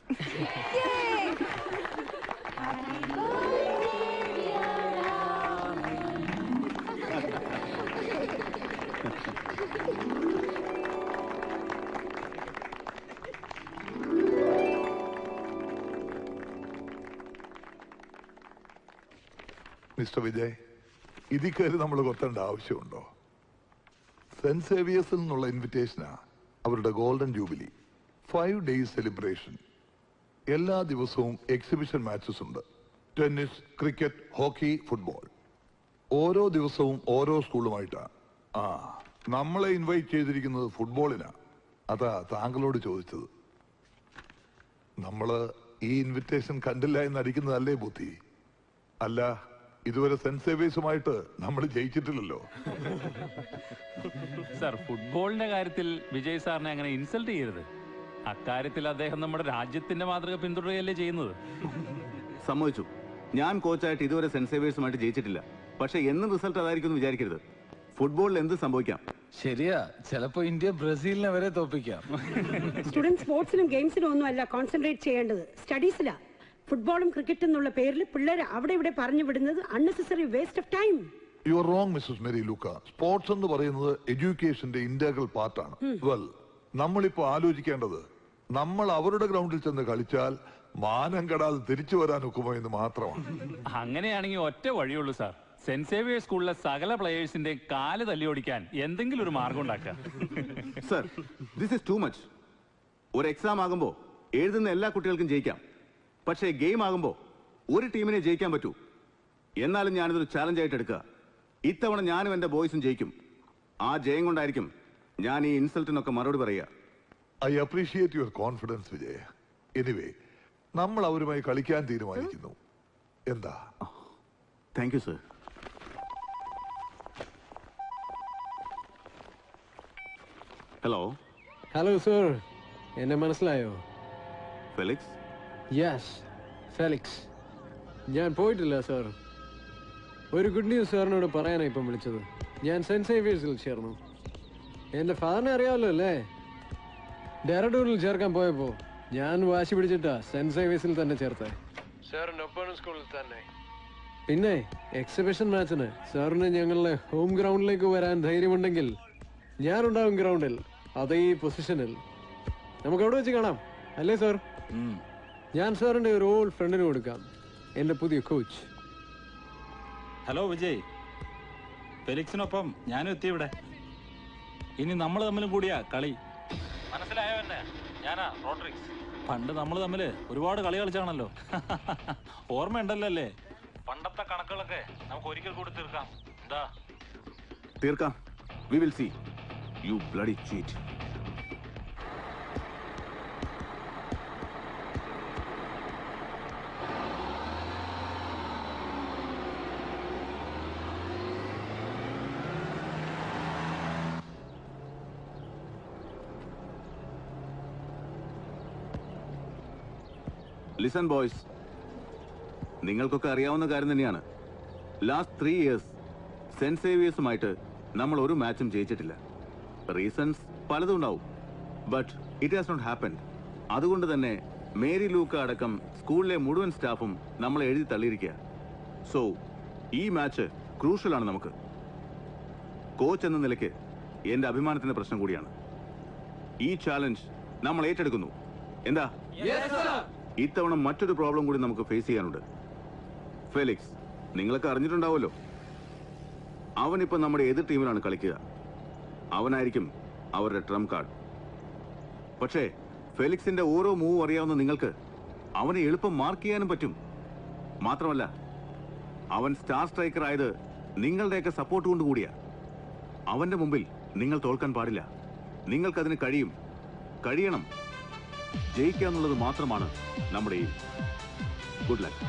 മിസ്റ്റർ വിജയ്, ഇതിൽ കയറി നമ്മൾ കൊത്തേണ്ട ആവശ്യമുണ്ടോ? സെന്റ് സേവിയേഴ്സിൽ നിന്നുള്ള ഇൻവിറ്റേഷനാ അവരുടെ ഗോൾഡൻ ജൂബിലി. 5 days celebration. എല്ലാ ദിവസവും എക്സിബിഷൻ മാച്ചസ് ഉണ്ട്. Tennis, cricket, hockey, football. ഓരോ ദിവസവും ഓരോ സ്കൂളുമായിട്ടാ. നമ്മളെ ഇൻവൈറ്റ് ചെയ്തിരിക്കുന്നത് ഫുട്ബോളിനാ. അതാ താങ്കളോട് ചോദിച്ചത്. നമ്മള് ഈ ഇൻവിറ്റേഷൻ കണ്ടില്ല എന്നടിക്കുന്നതല്ലേ ബുദ്ധി? അല്ല, ഇതുവരെ സെന്റ് സേവിയേഴ്സുമായിട്ട് നമ്മൾ ജയിച്ചിട്ടില്ലല്ലോ. സർ, ഫുട്ബോളിന്റെ കാര്യത്തിൽ വിജയ് സാറിനെ അങ്ങനെ ഇൻസൾട്ട് ചെയ്യരുത്. അക്കാര്യത്തിൽ അദ്ദേഹം നമ്മുടെ രാജ്യത്തിന്റെ മാതൃക പിന്തുടരുകയല്ലേ ചെയ്യുന്നത്. സമ്മതിച്ചു, ഞാൻ കോച്ചായിട്ട് ഇതുവരെ സെന്റ് സേവിയേഴ്സുമായിട്ട് ജയിച്ചിട്ടില്ല. പക്ഷെ എന്നും റിസൾട്ട് അതായിരിക്കും വിചാരിക്കരുത്. ഫുട്ബോളിൽ എന്ത് സംഭവിക്കാം. ശരിയാ, ചിലപ്പോ ഇന്ത്യ ബ്രസീലിനെ വരെ തോപ്പിക്കാം. സ്റ്റുഡന്റ് സ്പോർട്സിലും ഗെയിംസിലും ഒന്നും അല്ല കോൺസെൻട്രേറ്റ് ചെയ്യേണ്ടത്, സ്റ്റഡീസിലാ. ഫുട്ബോളും ക്രിക്കറ്റും എന്നുള്ള പേരിൽ പിള്ളേരെ അവിടെ ഇവിടെ പറഞ്ഞു വിടുന്നത് unnecessary waste of time. You are wrong missus Mary Luka. Sports എന്ന് പറയുന്നത് എഡ്യൂക്കേഷന്റെ ഇന്റഗ്രൽ പാർട്ടാണ്. വെൽ, നമ്മളിപ്പോ ആലോചിക്കേണ്ടത് നമ്മൾ അവരുടെ ഗ്രൗണ്ടിൽ ചെന്ന് കളിച്ചാൽ മാനം കെടാതെ തിരിച്ചു വരാൻ ഒക്കുമോ എന്ന് മാത്രമാണ്. അങ്ങനെയാണെങ്കിൽ ഒറ്റ വഴിയുള്ളൂ സാർ. സെന്റ് സേവിയേഴ്സ് സ്കൂളിലെ സകല പ്ലേയേഴ്സിന്റെ കാല് തല്ലിയോടിക്കാൻ എന്തെങ്കിലും ഒരു മാർഗം ഉണ്ടാക്കാം. Sir, this is too much. ഒരു എക്സാം ആകുമ്പോ എഴുതുന്ന എല്ലാ കുട്ടികൾക്കും ജയിക്കാം. പക്ഷേ ഗെയിം ആകുമ്പോ ഒരു ടീമിനെ ജയിക്കാൻ പറ്റൂ. എന്നാലും ഞാനിതൊരു ചാലഞ്ച് ആയിട്ട് എടുക്കുക. ഇത്തവണ ഞാനും എന്റെ ബോയ്സും ജയിക്കും. ആ ജയം കൊണ്ടായിരിക്കും ഞാൻ ഈ ഇൻസൾട്ടിനൊക്കെ മറുപടി പറയുക. I appreciate your confidence Vijay. Anyway, നമ്മൾ അവരുമായി കളിക്കാൻ തീരുമാനിക്കുന്നു. എന്താ? Thank you sir. Hello. Hello sir, എന്നെ മനസ്സിലായോ? ഫെലിക്സ്? Yes, Felix. ഞാൻ പോയിട്ടില്ല സർ. ഒരു ഗുഡ് ന്യൂസ് സാറിനോട് പറയാനാണ് ഇപ്പം വിളിച്ചത്. ഞാൻ സെന്റ് സേവിയേഴ്സിൽ ചേർന്നു. എൻ്റെ ഫാദറിനെ അറിയാമല്ലോ അല്ലേ? ഡെറാഡൂണിൽ ചേർക്കാൻ പോയപ്പോൾ ഞാൻ വാശി പിടിച്ചിട്ടാ സെന്റ് സേവിയേഴ്സിൽ തന്നെ ചേർത്തേ. സാറിൻ്റെ ഒപ്പം സ്കൂളിൽ തന്നെ. പിന്നെ എക്സിബിഷൻ മാച്ചിന് സാറിന് ഞങ്ങളുടെ ഹോം ഗ്രൗണ്ടിലേക്ക് വരാൻ ധൈര്യമുണ്ടെങ്കിൽ ഞാനുണ്ടാവും ഗ്രൗണ്ടിൽ, അതേ പൊസിഷനിൽ. നമുക്ക് അവിടെ വെച്ച് കാണാം, അല്ലേ സാർ? ഞാൻ സാറിൻ്റെ ഒരു ഓൾഡ് ഫ്രണ്ടിന് കൊടുക്കാം, എൻ്റെ പുതിയ കോച്ച്. ഹലോ വിജയ്, ഫെലിക്സിനൊപ്പം ഞാനും എത്തി ഇവിടെ. ഇനി നമ്മൾ തമ്മിലും കൂടിയാ കളി. മനസ്സിലായോ എന്നെ? ഞാനാ റോഡ്രിക്സ്. പണ്ട് നമ്മൾ തമ്മിൽ ഒരുപാട് കളി കളിച്ചാണല്ലോ. ഓർമ്മയുണ്ടല്ലോ അല്ലേ? പണ്ടത്തെ കണക്കുകളൊക്കെ നമുക്ക് ഒരിക്കൽ കൂടി തീർക്കാം. എന്താ? തീർക്കാം. We will see. You bloody cheat. Listen boys, നിങ്ങൾക്കൊക്കെ അറിയാവുന്ന കാര്യം തന്നെയാണ്. ലാസ്റ്റ് 3 years സെന്റ് സേവിയേഴ്സുമായിട്ട് നമ്മൾ ഒരു മാച്ചും ജയിച്ചിട്ടില്ല. റീസൺസ് പലതും ഉണ്ടാവും, but it has not happened. അതുകൊണ്ട് തന്നെ മേരി ലൂക്ക അടക്കം സ്കൂളിലെ മുഴുവൻ സ്റ്റാഫും നമ്മളെ എഴുതി തള്ളിയിരിക്കുക. സോ ഈ മാച്ച് ക്രൂഷ്യലാണ് നമുക്ക്. കോച്ച് എന്ന നിലയ്ക്ക് എൻ്റെ അഭിമാനത്തിൻ്റെ പ്രശ്നം കൂടിയാണ്. ഈ ചാലഞ്ച് നമ്മൾ ഏറ്റെടുക്കുന്നു. എന്താ? ഇത്തവണ മറ്റൊരു പ്രോബ്ലം കൂടി നമുക്ക് ഫേസ് ചെയ്യാനുണ്ട്. ഫെലിക്സ്, നിങ്ങളൊക്കെ അറിഞ്ഞിട്ടുണ്ടാവുമല്ലോ, അവനിപ്പോൾ നമ്മുടെ എതിർ ടീമിലാണ് കളിക്കുക. അവനായിരിക്കും അവരുടെ ട്രംപ് കാർഡ്. പക്ഷേ ഫെലിക്സിന്റെ ഓരോ മൂവ് അറിയാവുന്ന നിങ്ങൾക്ക് അവനെ എളുപ്പം മാർക്ക് ചെയ്യാനും പറ്റും. മാത്രമല്ല, അവൻ സ്റ്റാർ സ്ട്രൈക്കർ ആയത് നിങ്ങളുടെയൊക്കെ സപ്പോർട്ട് കൊണ്ട് കൂടിയാ. അവന്റെ മുമ്പിൽ നിങ്ങൾ തോൽക്കാൻ പാടില്ല. നിങ്ങൾക്കതിന് കഴിയണം. ജയിക്കുക എന്നുള്ളത് മാത്രമാണ് നമ്മുടെ ഈ good luck.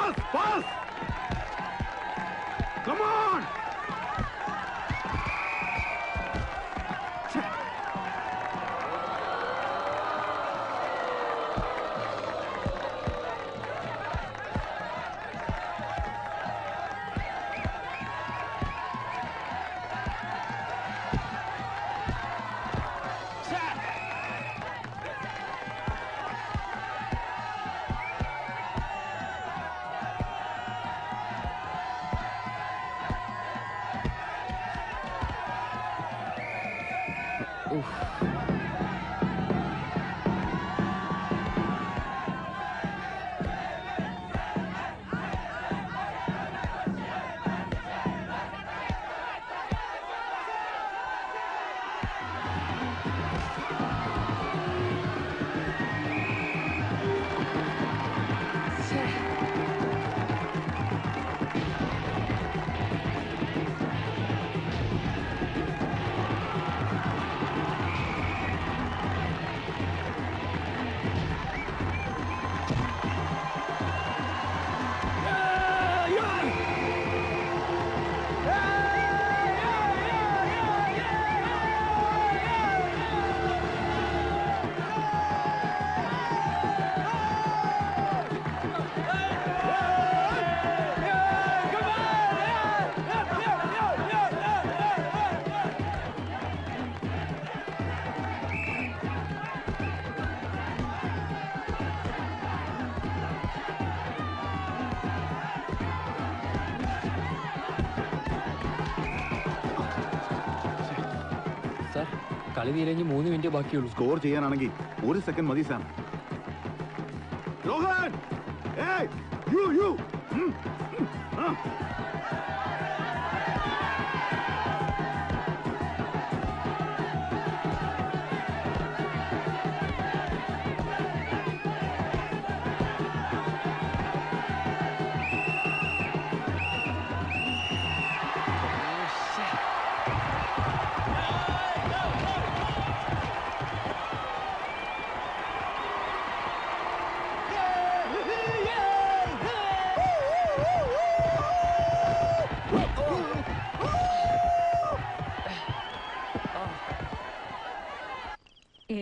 Pass! Pass! Come on! കളി തീരെങ്കിൽ 3 മിനിറ്റ് ബാക്കിയുള്ളൂ. സ്കോർ ചെയ്യാനാണെങ്കിൽ 1 സെക്കൻഡ് മതി സാം. Rohan! Hey! You!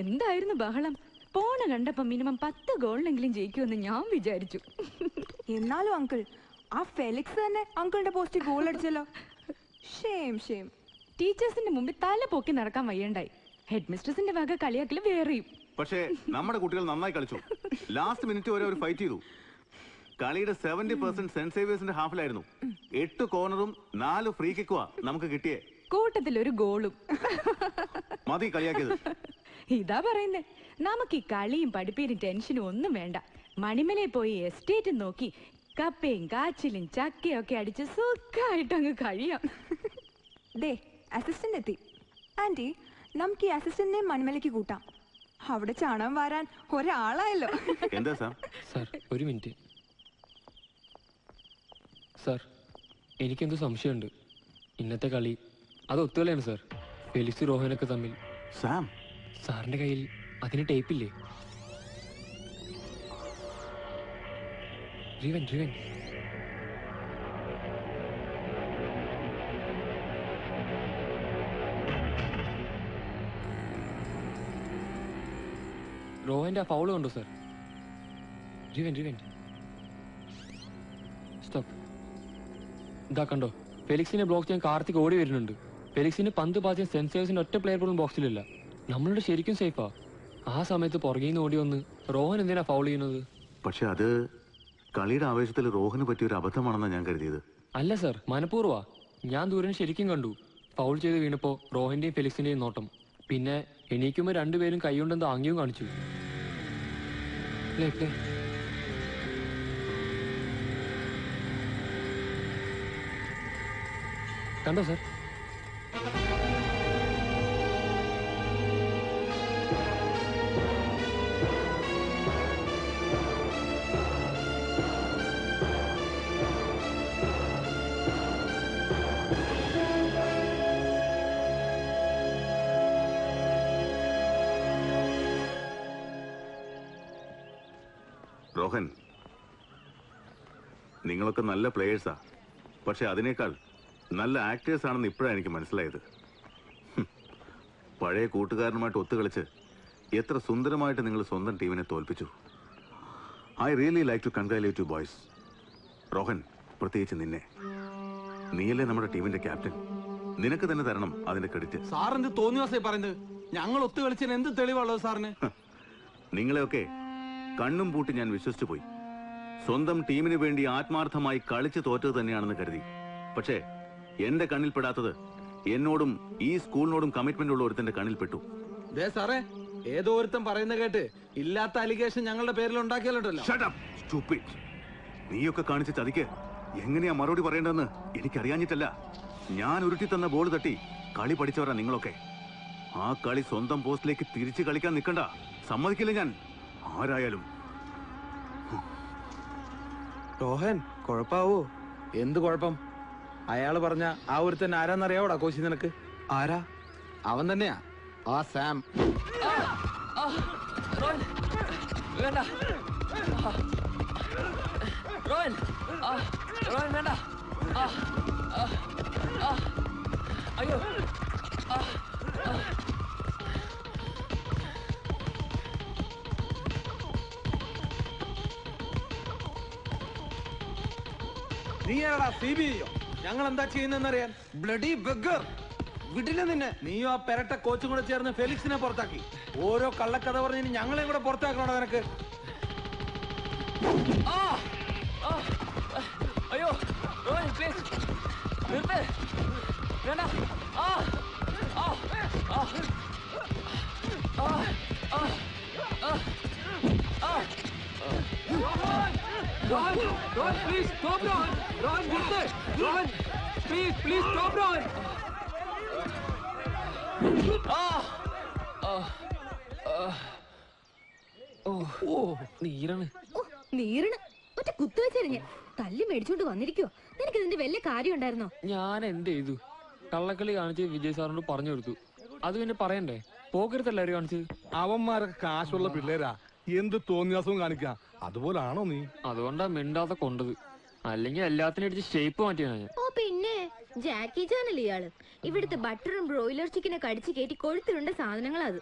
എന്തായിരുന്നു ബഹളം? പോണ കണ്ടപ്പോ മിനിമം 10 ഗോളിനെങ്കിലും ജയിക്കുമെന്ന് ഞാൻ വിചാരിച്ചു. എന്നാലും അങ്കിൾ, ആ ഫെലിക്സ് തന്നെ അങ്കിളിന്റെ പോസ്റ്റിൽ ഗോൾ അടിച്ചല്ലോ. ഷെയിം. ടീച്ചേഴ്സിന്റെ മുമ്പിൽ തല പൊക്കി നടക്കാൻ വയ്യണ്ടായി. ഹെഡ് മിസ്ട്രസിന്റെ വക കളിയാക്കല് വേറെയും. പക്ഷേ നമ്മുടെ കുട്ടികൾ നന്നായി കളിച്ചു. ലാസ്റ്റ് മിനിറ്റ് വരെ ഒരു ഫൈറ്റ് ചെയ്തു. കളിയുടെ 70% സെന്റ് സേവിയേഴ്സിന്റെ ഹാഫിലായിരുന്നു. 8 കോർണറും 4 ഫ്രീ കിക്കുവാ നമുക്ക് കിട്ടിയേ. കൂട്ടത്തിൽ ഒരു ഗോളും. മതി കളിയാക്കിയത്. ഇതാ പറയുന്നേ, നമുക്ക് ഈ കളിയും പഠിപ്പീരും ടെൻഷനും ഒന്നും വേണ്ട. മണിമലയിൽ പോയി എസ്റ്റേറ്റ് നോക്കി കപ്പയും കാച്ചിലും ചക്കയും ഒക്കെ അടിച്ച് സുഖമായിട്ട് അങ്ങ് കഴിയാം. ദേ അസിസ്റ്റന്റ് എത്തി. ആന്റി, നമുക്ക് ഈ അസിസ്റ്റന്റിനെ മണിമലയ്ക്ക് കൂട്ടാം. അവിടെ ചാണകം വാരാൻ ഒരാളായല്ലോ. എന്താ സാർ? സാർ ഒരു മിനിറ്റ്. സാർ എനിക്കെന്തോ സംശയമുണ്ട്. ഇന്നത്തെ കളി അത് ഒത്തുകളിയാണ് സാർ. ഫെലിക്സ് റോഹനൊക്കെ തമ്മിൽ. സാം, സാറിന്റെ കയ്യിൽ അതിന് ടേപ്പില്ലേ? റിവൻ റോഹന്റെ ആ ഫൗള് കണ്ടോ സാർ? റിവൻ സ്റ്റോപ്പ്. ഇതാ കണ്ടോ, ഫെലിക്സിനെ ബ്ലോക്ക് ചെയ്യാൻ കാർത്തിക് ഓടി വരുന്നുണ്ട്. ഫെലിക്സിന് പന്ത് പാസ് സെൻസേഴ്സിന് ഒറ്റ പ്ലെയർ പോലും ബോക്സിലില്ല. നമ്മളുടെ ശരിക്കും സേഫാ. ആ സമയത്ത് പുറകെ നിന്ന് ഓടി വന്ന് റോഹൻ എന്തിനാ ഫൗൾ ചെയ്യുന്നത്? പക്ഷെ അത് കളിയുടെ ആവേശത്തിൽ റോഹന് പറ്റിയ ഒരു അബദ്ധമാണെന്നാണ് ഞാൻ കരുതിയത്. അല്ല സാർ, മനഃപൂർവ്വ. ഞാൻ ദൂരം ശരിക്കും കണ്ടു. ഫൗൾ ചെയ്ത് വീണപ്പോ റോഹന്റെയും ഫെലിക്സിന്റെയും നോട്ടം. പിന്നെ എണീക്കുമ്പോൾ രണ്ടുപേരും കൈകൊണ്ടെന്തോ ആംഗ്യവും കാണിച്ചു. കണ്ടോ സാർ? റോഹൻ, നിങ്ങളൊക്കെ നല്ല പ്ലേയേഴ്സാ, പക്ഷെ അതിനേക്കാൾ നല്ല ആക്ടേഴ്സ് ആണെന്ന് ഇപ്പോഴാണ് എനിക്ക് മനസ്സിലായത്. പഴയ കൂട്ടുകാരനുമായിട്ട് ഒത്തുകളിച്ച് എത്ര സുന്ദരമായിട്ട് നിങ്ങൾ സ്വന്തം ടീമിനെ തോൽപ്പിച്ചു. I really like to congratulate you boys. Rohan, പ്രത്യേകിച്ച് നിന്നെ. നീയല്ലേ നമ്മുടെ ടീമിന്റെ ക്യാപ്റ്റൻ. നിനക്ക് തന്നെ തരണം അതിന്റെ ക്രെഡിറ്റ്. സാറിന് തോന്നിയ പറയുന്നത് ഞങ്ങൾ ഒത്തുകളിച്ചതിന് എന്ത് തെളിവുള്ളത് സാറിന്? നിങ്ങളെയൊക്കെ കണ്ണും പൂട്ടി ഞാൻ വിശ്വസിച്ചു പോയി. സ്വന്തം ടീമിന് വേണ്ടി ആത്മാർത്ഥമായി കളിച്ച് തോറ്റത് തന്നെയാണെന്ന് കരുതി. പക്ഷേ എന്റെ കണ്ണിൽപ്പെടാത്തത് എന്നോടും ഈ സ്കൂളിനോടും കമ്മിറ്റ്മെന്റ് ഉള്ള ഒരുത്തന്റെ കണ്ണിൽപ്പെട്ടു. സാറേ, ഏതോ ഒരുത്തൻ പറയുന്ന കേട്ട് ഇല്ലാത്ത അലിഗേഷൻ ഞങ്ങളുടെ പേരിൽ ഉണ്ടാക്കിയാലുണ്ടല്ലോ. നീയൊക്കെ കാണിച്ച ചതിക്ക് എങ്ങനെയാ മറുപടി പറയേണ്ടതെന്ന് എനിക്കറിയാഞ്ഞിട്ടല്ല. ഞാൻ ഉരുട്ടി തന്ന ബോൾ തട്ടി കളി പഠിച്ചവരാ നിങ്ങളൊക്കെ. ആ കളി സ്വന്തം പോസ്റ്റിലേക്ക് തിരിച്ചു കളിക്കാൻ നിൽക്കണ്ട. സമ്മതിക്കില്ല ഞാൻ, ആരായാലും. റോഹൻ, കുഴപ്പാവോ? എന്ത് കുഴപ്പം? അയാള് പറഞ്ഞ ആ ഒരുത്തൻ ആരാന്നറിയാവോടാ കോശി നിനക്ക്? ആരാ? അവൻ തന്നെയാ, ആ സാം. വേണ്ട റോയൻ, റോയൻ വേണ്ട. അയ്യോ, നീ ആടാ CBI-യോ? ഞങ്ങൾ എന്താ ചെയ്യുന്നറിയാൻ? ബ്ലഡി ബഗർ, വിടില്ല നിന്നെ. നീയോ ആ പെരട്ട കോച്ചും കൂടെ ചേർന്ന് ഫെലിക്സിനെ പുറത്താക്കി. ഓരോ കള്ളക്കഥ പറഞ്ഞ് ഞങ്ങളെയും കൂടെ പുറത്താക്കണോ നിനക്ക്? അയ്യോ റോയൻ, പ്ലീസ് നിർത്ത്. വേണ്ട. Rohan, please stop, Rohan. Rohan, നിർത്ത്. Rohan, please stop, Rohan. നീരാണ്. നീരണ് ഒറ്റ കുത്തുവെച്ചെറിഞ്ഞ് തല്ലി മേടിച്ചോണ്ട് വന്നിരിക്കോ? നിനക്ക് ഇതിന്റെ വലിയ കാര്യം ഉണ്ടായിരുന്നോ? ഞാൻ എന്ത് ചെയ്തു? കള്ളക്കളി കാണിച്ച് വിജയ് സാറിനോട് പറഞ്ഞു കൊടുത്തു. അത് പിന്നെ പറയണ്ടേ? പോകരുത്തല്ലാരും കാണിച്ചത്. അവന്മാരൊക്കെ കാശുള്ള പിള്ളേരാ, എന്ത് തോന്നിയാസവും കാണിക്കാം. അതുപോലാണോ നീ? അതുകൊണ്ടാ മിണ്ടാതെ കൊണ്ടത്. അല്ലെങ്കിൽ എല്ലാത്തിനും അടിച്ച് ഷേപ്പ് മാറ്റിയാണ് ഞാൻ. ഓ പിന്നെ ജാക്കി ചാനല്ലേ ഇയാള്. ഇവിടുത്തെ ബട്ടറും ബ്രോയിലർ ചിക്കനെ കടിച്ചു കയറ്റി കൊഴുത്തിരുണ്ട സാധനങ്ങളാ അത്.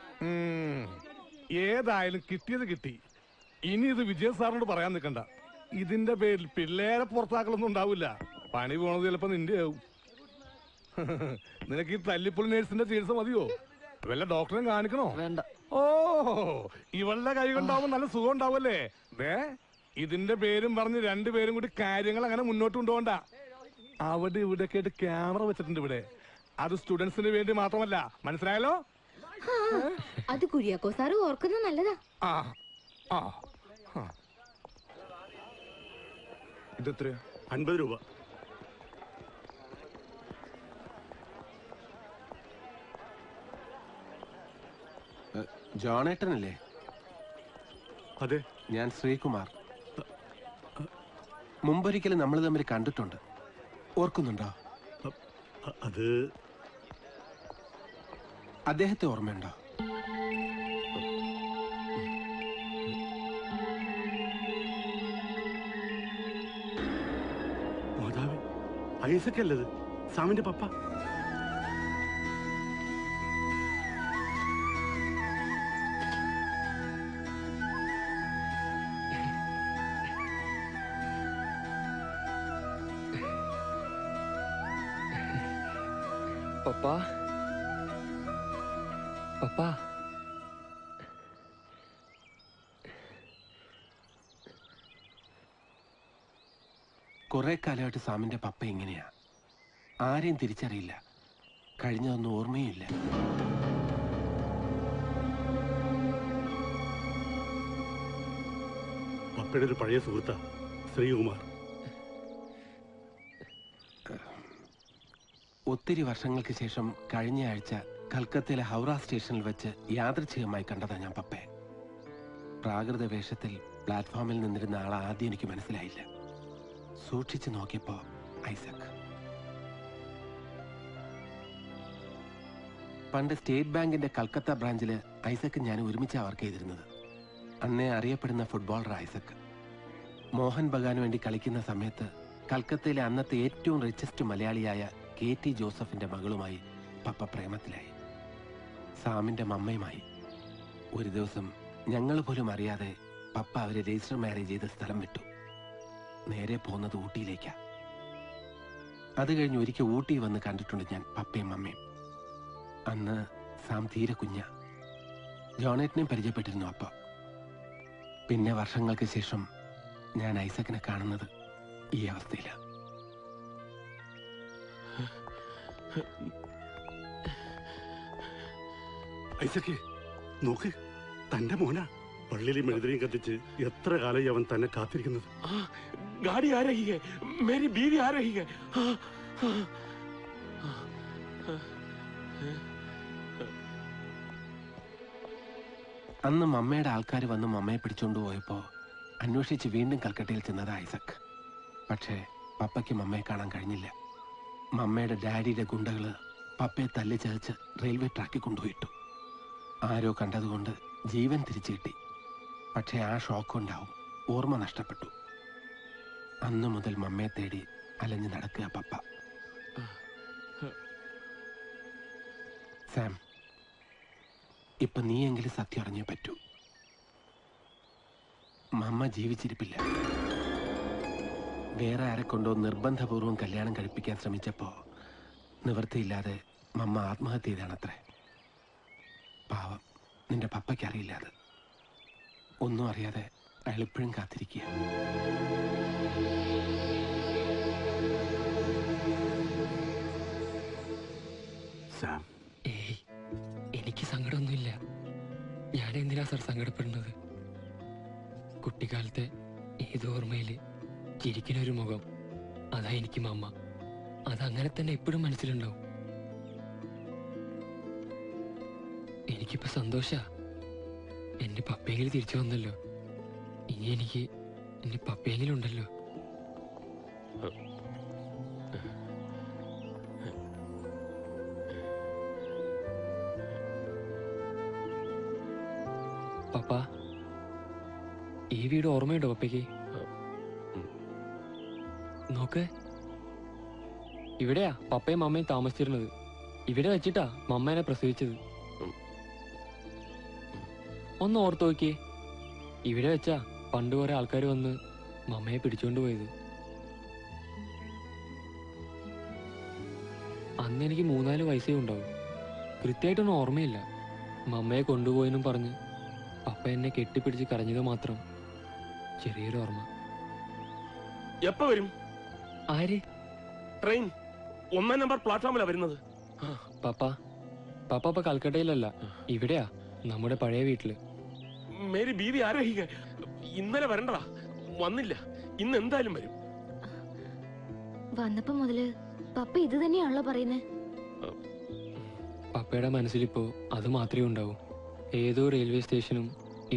ഏതായാലും കിട്ടിയത് കിട്ടി. ഇനി ഇത് വിജയ് സാറിനോട് പറയാൻ നിൽക്കണ്ട. ഇതിന്റെ പേരിൽ പിള്ളേരെ പുറത്താക്കലൊന്നും ഉണ്ടാവില്ല. പണി പോണത് ചിലപ്പോ നിന്റെ ആവും. നിനക്ക് ഈ തല്ലിപ്പൊളി നേഴ്സിന്റെ ചികിത്സ മതിയോ? വല്ല ഡോക്ടറെ കാണിക്കണോ? വേണ്ട. ഓ, ഇവളുടെ കൈ കൊണ്ടാവുമ്പോ നല്ല സുഖം ഉണ്ടാവല്ലേ? ഇതിന്റെ പേരും പറഞ്ഞ് രണ്ടുപേരും കൂടി കാര്യങ്ങൾ അങ്ങനെ മുന്നോട്ട് കൊണ്ടുപോകണ്ട. അവിടെ ഇവിടെ ആയിട്ട് ക്യാമറ വെച്ചിട്ടുണ്ട് ഇവിടെ. അത് സ്റ്റുഡൻസിന് വേണ്ടി മാത്രമല്ല, മനസ്സിലായല്ലോ? അത് കുര്യാക്കോ സാറ് ഓർക്കുന്നത് നല്ലതാ. ഇതെത്രയാ? 50 രൂപ. ജോണേട്ടനല്ലേ? അതെ, ഞാൻ ശ്രീകുമാർ. മുമ്പൊരിക്കലും നമ്മൾ തമ്മിൽ കണ്ടിട്ടുണ്ട്, ഓർക്കുന്നുണ്ടോ? അത് അദ്ദേഹത്തെ ഓർമ്മയുണ്ടോ? മാതാവ്, ഐസക് അല്ലത്? സാമിന്റെ പപ്പ. പപ്പാ, പപ്പാ. കുറെ കാലമായിട്ട് സാമിന്റെ പപ്പ ഇങ്ങനെയാ. ആരെയും തിരിച്ചറിയില്ല, കഴിഞ്ഞതൊന്നും ഓർമ്മയില്ല. പപ്പയുടെ ഒരു പഴയ സുഹൃത്താ ശ്രീകുമാർ. ഒത്തിരി വർഷങ്ങൾക്ക് ശേഷം കഴിഞ്ഞ ആഴ്ച കൽക്കത്തയിലെ ഹൗറ സ്റ്റേഷനിൽ വെച്ച് യാദൃച്ഛികമായി കണ്ടതാ ഞാൻ പപ്പയെ. പ്രാകൃത വേഷത്തിൽ പ്ലാറ്റ്ഫോമിൽ നിന്നിരുന്ന ആളെ ആദ്യം എനിക്ക് മനസ്സിലായില്ല. സൂക്ഷിച്ചു നോക്കിയപ്പോ ഐസക്. പണ്ട് സ്റ്റേറ്റ് ബാങ്കിന്റെ കൽക്കത്ത ബ്രാഞ്ചില് ഐസക് ഞാൻ ഒരുമിച്ചാണ് വർക്ക് ചെയ്തിരുന്നത്. അന്നേ അറിയപ്പെടുന്ന ഫുട്ബോളർ ഐസക്. മോഹൻ ബഗാന് വേണ്ടി കളിക്കുന്ന സമയത്ത് കൽക്കത്തയിലെ അന്നത്തെ ഏറ്റവും റിച്ചസ്റ്റ് മലയാളിയായ KT ജോസഫിന്റെ മകളുമായി പപ്പ പ്രേമത്തിലായി. സാമിന്റെ മമ്മയുമായി. ഒരു ദിവസം ഞങ്ങൾ പോലും അറിയാതെ പപ്പ അവരെ രജിസ്റ്റർ മാരേജ് ചെയ്ത് സ്ഥലം വിട്ടു. നേരെ പോകുന്നത് ഊട്ടിയിലേക്കാ. അത് കഴിഞ്ഞ് ഒരിക്കൽ ഊട്ടി വന്ന് കണ്ടിട്ടുണ്ട് ഞാൻ പപ്പയും മമ്മയും. അന്ന് സാം തീരെ കുഞ്ഞ. ജോണേറ്റിനെയും പരിചയപ്പെട്ടിരുന്നു അപ്പ. പിന്നെ വർഷങ്ങൾക്ക് ശേഷം ഞാൻ ഐസക്കിനെ കാണുന്നത് ഈ അവസ്ഥയിലാണ്. ഐസക്ക് നോക്ക്, തന്റെ മോനാ. പള്ളിയിലെ മെഴുതിരിയും കത്തിച്ച് എത്ര കാലമായി അവൻ തന്നെ കാത്തിരിക്കുന്നത്. गाड़ी आ रही है, मेरी बीवी आ रही है. അന്ന് മമ്മയുടെ ആൾക്കാർ വന്ന് മമ്മയെ പിടിച്ചുകൊണ്ട് പോയപ്പോ അന്വേഷിച്ച് വീണ്ടും കൽക്കട്ടയിൽ ചെന്നത് ഐസക്. പക്ഷേ പപ്പയ്ക്ക് മമ്മയെ കാണാൻ കഴിഞ്ഞില്ല. മമ്മയുടെ ഡാഡിയുടെ ഗുണ്ടകള് പപ്പയെ തല്ലി ചതച്ച് റെയിൽവേ ട്രാക്കിൽ കൊണ്ടുപോയിട്ടു. ആരോ കണ്ടതുകൊണ്ട് ജീവൻ തിരിച്ചു കിട്ടി. പക്ഷേ ആ ഷോക്ക് ഉണ്ടാവും, ഓർമ്മ നഷ്ടപ്പെട്ടു. അന്നു മുതൽ മമ്മയെ തേടി അലഞ്ഞു നടക്കുക പപ്പ. സാം, ഇപ്പൊ നീയെങ്കിലും സത്യം അറിഞ്ഞേ പറ്റൂ. മമ്മ ജീവിച്ചിരിപ്പില്ല. വേറെ ആരെ കൊണ്ടോ നിർബന്ധപൂർവ്വം കല്യാണം കഴിപ്പിക്കാൻ ശ്രമിച്ചപ്പോ നിവൃത്തിയില്ലാതെ മമ്മ ആത്മഹത്യ ചെയ്താണത്രേ. പാവം, നിന്റെ പപ്പയ്ക്ക് അറിയില്ല അത്. ഒന്നും അറിയാതെ അയാൾ ഇപ്പോഴും കാത്തിരിക്കുക. ഏയ്, എനിക്ക് സങ്കടമൊന്നുമില്ല. ഞാൻ എന്തിനാ സാർ സങ്കടപ്പെടുന്നത്? കുട്ടിക്കാലത്തെ ഏതോ ഓർമ്മയില് ചിരിക്കുന്നൊരു മുഖം, അതാ എനിക്ക് മമ്മ. അതങ്ങനെ തന്നെ എപ്പോഴും മനസ്സിലുണ്ടാവും. എനിക്കിപ്പോ സന്തോഷാ. എന്റെ പപ്പയെങ്കിലും തിരിച്ചു വന്നല്ലോ. ഇനി എനിക്ക് എന്റെ പപ്പയെങ്കിലും ഉണ്ടല്ലോ. പപ്പ, ഈ വീട് ഓർമ്മയുണ്ടോ പപ്പയ്ക്ക്? നോക്ക്, ഇവിടെയാ പപ്പയും മമ്മയും താമസിച്ചിരുന്നത്. ഇവിടെ വെച്ചിട്ടാ മമ്മേനെ പ്രസവിച്ചത്. ഒന്ന് ഓർത്തു നോക്കിയേ, ഇവിടെ വെച്ചാ പണ്ട് കുറെ ആൾക്കാർ വന്ന് മമ്മയെ പിടിച്ചുകൊണ്ട് പോയത്. അന്ന് എനിക്ക് 3-4 വയസ്സേ ഉണ്ടാവും. കൃത്യമായിട്ടൊന്നും ഓർമ്മയില്ല. മമ്മയെ കൊണ്ടുപോയെന്നും പറഞ്ഞ് പപ്പ എന്നെ കെട്ടിപ്പിടിച്ച് കരഞ്ഞത് മാത്രം ചെറിയൊരു ഓർമ്മ. എപ്പോ വരും? ആര്? ട്രെയിൻ 1 നമ്പർ പ്ലാറ്റ്ഫോമിലാ വരുന്നത്. പപ്പ പപ്പ കൽക്കട്ടയിലല്ല, ഇവിടെയാ, നമ്മുടെ പഴയ വീട്ടില്. മേരി ബീവി ആരോഹിക ഇന്നലെ വരണ്ടടാ, വന്നില്ല. ഇന്ന് എന്തായാലും വരും. വന്നപ്പോ മുതല് പപ്പ ഇത് തന്നെയാണല്ലോ പറയുന്നേ. പപ്പയുടെ മനസ്സിലിപ്പോ അത് മാത്രമേ ഉണ്ടാവൂ. ഏതോ റെയിൽവേ സ്റ്റേഷനും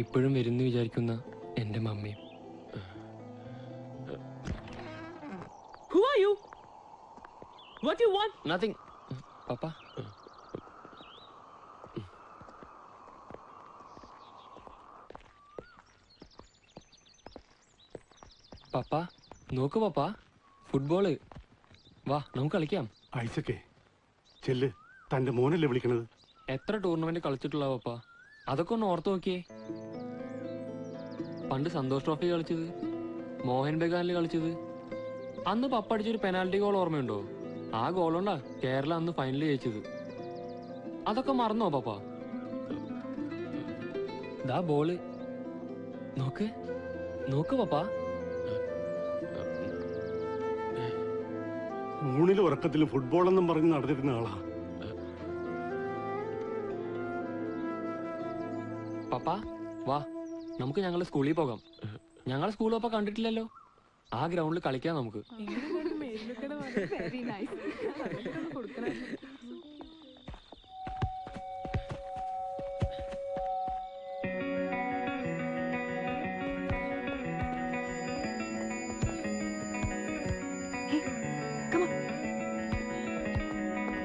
ഇപ്പോഴും വരുന്നു വിചാരിക്കുന്ന എന്റെ മമ്മയും. Who are you? What do you want? Nothing. പപ്പ, പപ്പ നോക്ക് പപ്പ, ഫുട്ബോള്. വാ, നമുക്ക് കളിക്കാം. ഐസക്കേ, ചെല്ല്, തന്റെ മോനല്ലേ വിളിക്കണത്. എത്ര ടൂർണമെന്റ് കളിച്ചിട്ടുള്ള പപ്പ? അതൊക്കെ ഒന്ന് ഓർത്ത് നോക്കിയേ. പണ്ട് സന്തോഷ് ട്രോഫി കളിച്ചത്, മോഹൻ ബഗാനിൽ കളിച്ചത്. അന്ന് പപ്പ അടിച്ചൊരു പെനാൽറ്റി ഗോൾ ഓർമ്മയുണ്ടോ? ആ ഗോളുണ്ടാ കേരള അന്ന് ഫൈനൽ ജയിച്ചത്. അതൊക്കെ മറന്നോ പപ്പ? ദാ ബോള്, നോക്ക് നോക്ക് പപ്പ. ഊണിലും ഉറക്കത്തിലും ഫുട്ബോൾ എന്നും പറഞ്ഞ് നടന്നിരുന്ന ആളാ പപ്പ. വാ, നമുക്ക് ഞങ്ങളുടെ സ്കൂളിൽ പോകാം. ഞങ്ങളെ സ്കൂൾ പപ്പ കണ്ടിട്ടില്ലല്ലോ. ആ ഗ്രൗണ്ടിൽ കളിക്കാം നമുക്ക്. Very nice.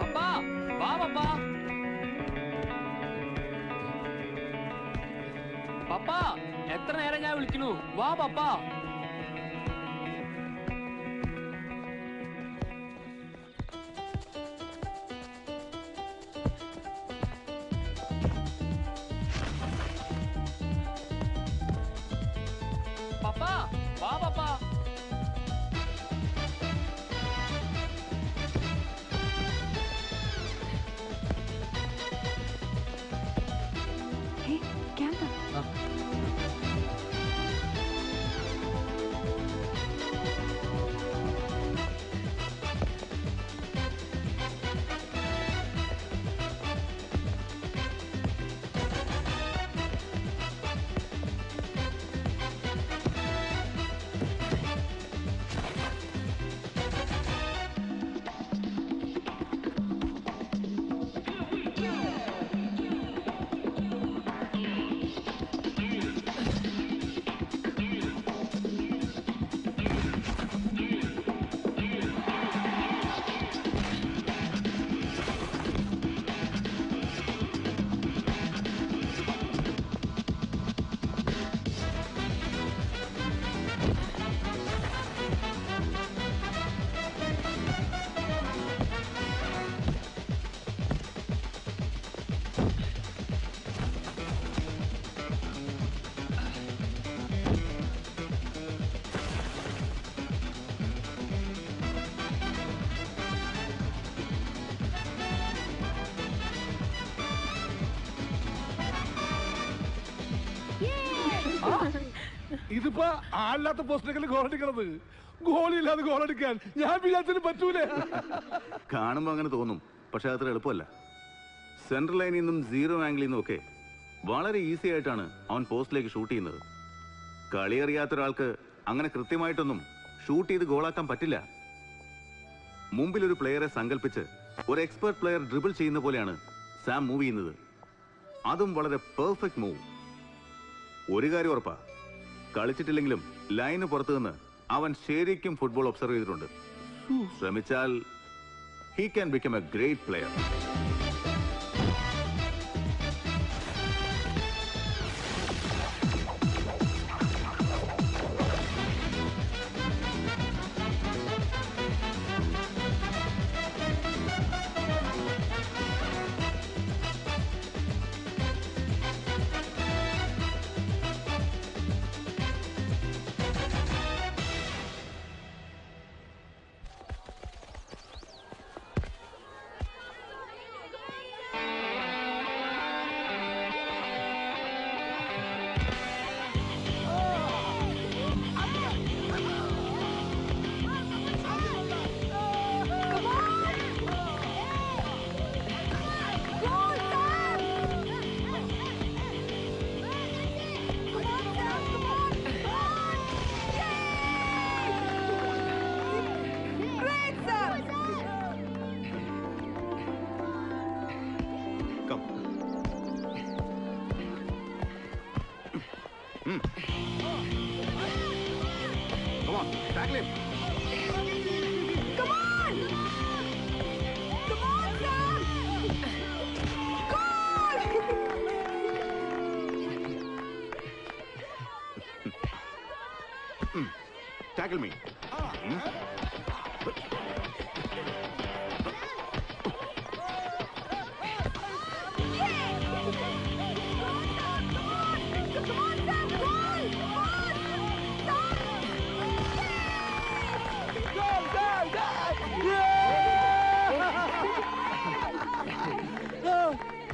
പപ്പാ, വാ പപ്പാ. പപ്പാ, എത്ര നേരം ഞാൻ വിളിക്കുന്നു. വാ പപ്പാ. പപ്പാ വാ പപ്പാ. ഇതിപ്പോ ആളില്ലാത്ത പോസ്റ്റിനേക്കാൾ ഗോളടിക്കണത്. ഗോളില്ലാതെ ഗോളടിക്കാൻ ഞാൻ വിചാരിച്ചാലും പറ്റൂലേ. കാണുമ്പോ അങ്ങനെ തോന്നും, പക്ഷെ അത്ര എളുപ്പമല്ല. സെൻട്രൽ ലൈനിൽ നിന്നും സീറോ ആംഗിളിൽ നിന്നും ഒക്കെ വളരെ ഈസി ആയിട്ടാണ് അവൻ പോസ്റ്റിലേക്ക് ഷൂട്ട് ചെയ്യുന്നത്. കളി അറിയാത്ത ഒരാൾക്ക് അങ്ങനെ കൃത്യമായിട്ടൊന്നും ഷൂട്ട് ചെയ്ത് ഗോളാക്കാൻ പറ്റില്ല. മുമ്പിൽ ഒരു പ്ലെയറെ സങ്കല്പിച്ച് ഒരു എക്സ്പെർട്ട് പ്ലെയർ ഡ്രിബിൾ ചെയ്യുന്ന പോലെയാണ് സാം മൂവ് ചെയ്യുന്നത്. അതും വളരെ പെർഫെക്റ്റ് മൂവ്. ഒരു കാര്യം ഉറപ്പാ, കളിച്ചിട്ടില്ലെങ്കിലും ലൈന് പുറത്തു നിന്ന് അവൻ ശരിക്കും ഫുട്ബോൾ ഒബ്സർവ് ചെയ്തിട്ടുണ്ട്. ശ്രമിച്ചാൽ he can become a great player. Come on, tackle him. Come on! Come on, Sam! Goal! Tackle me.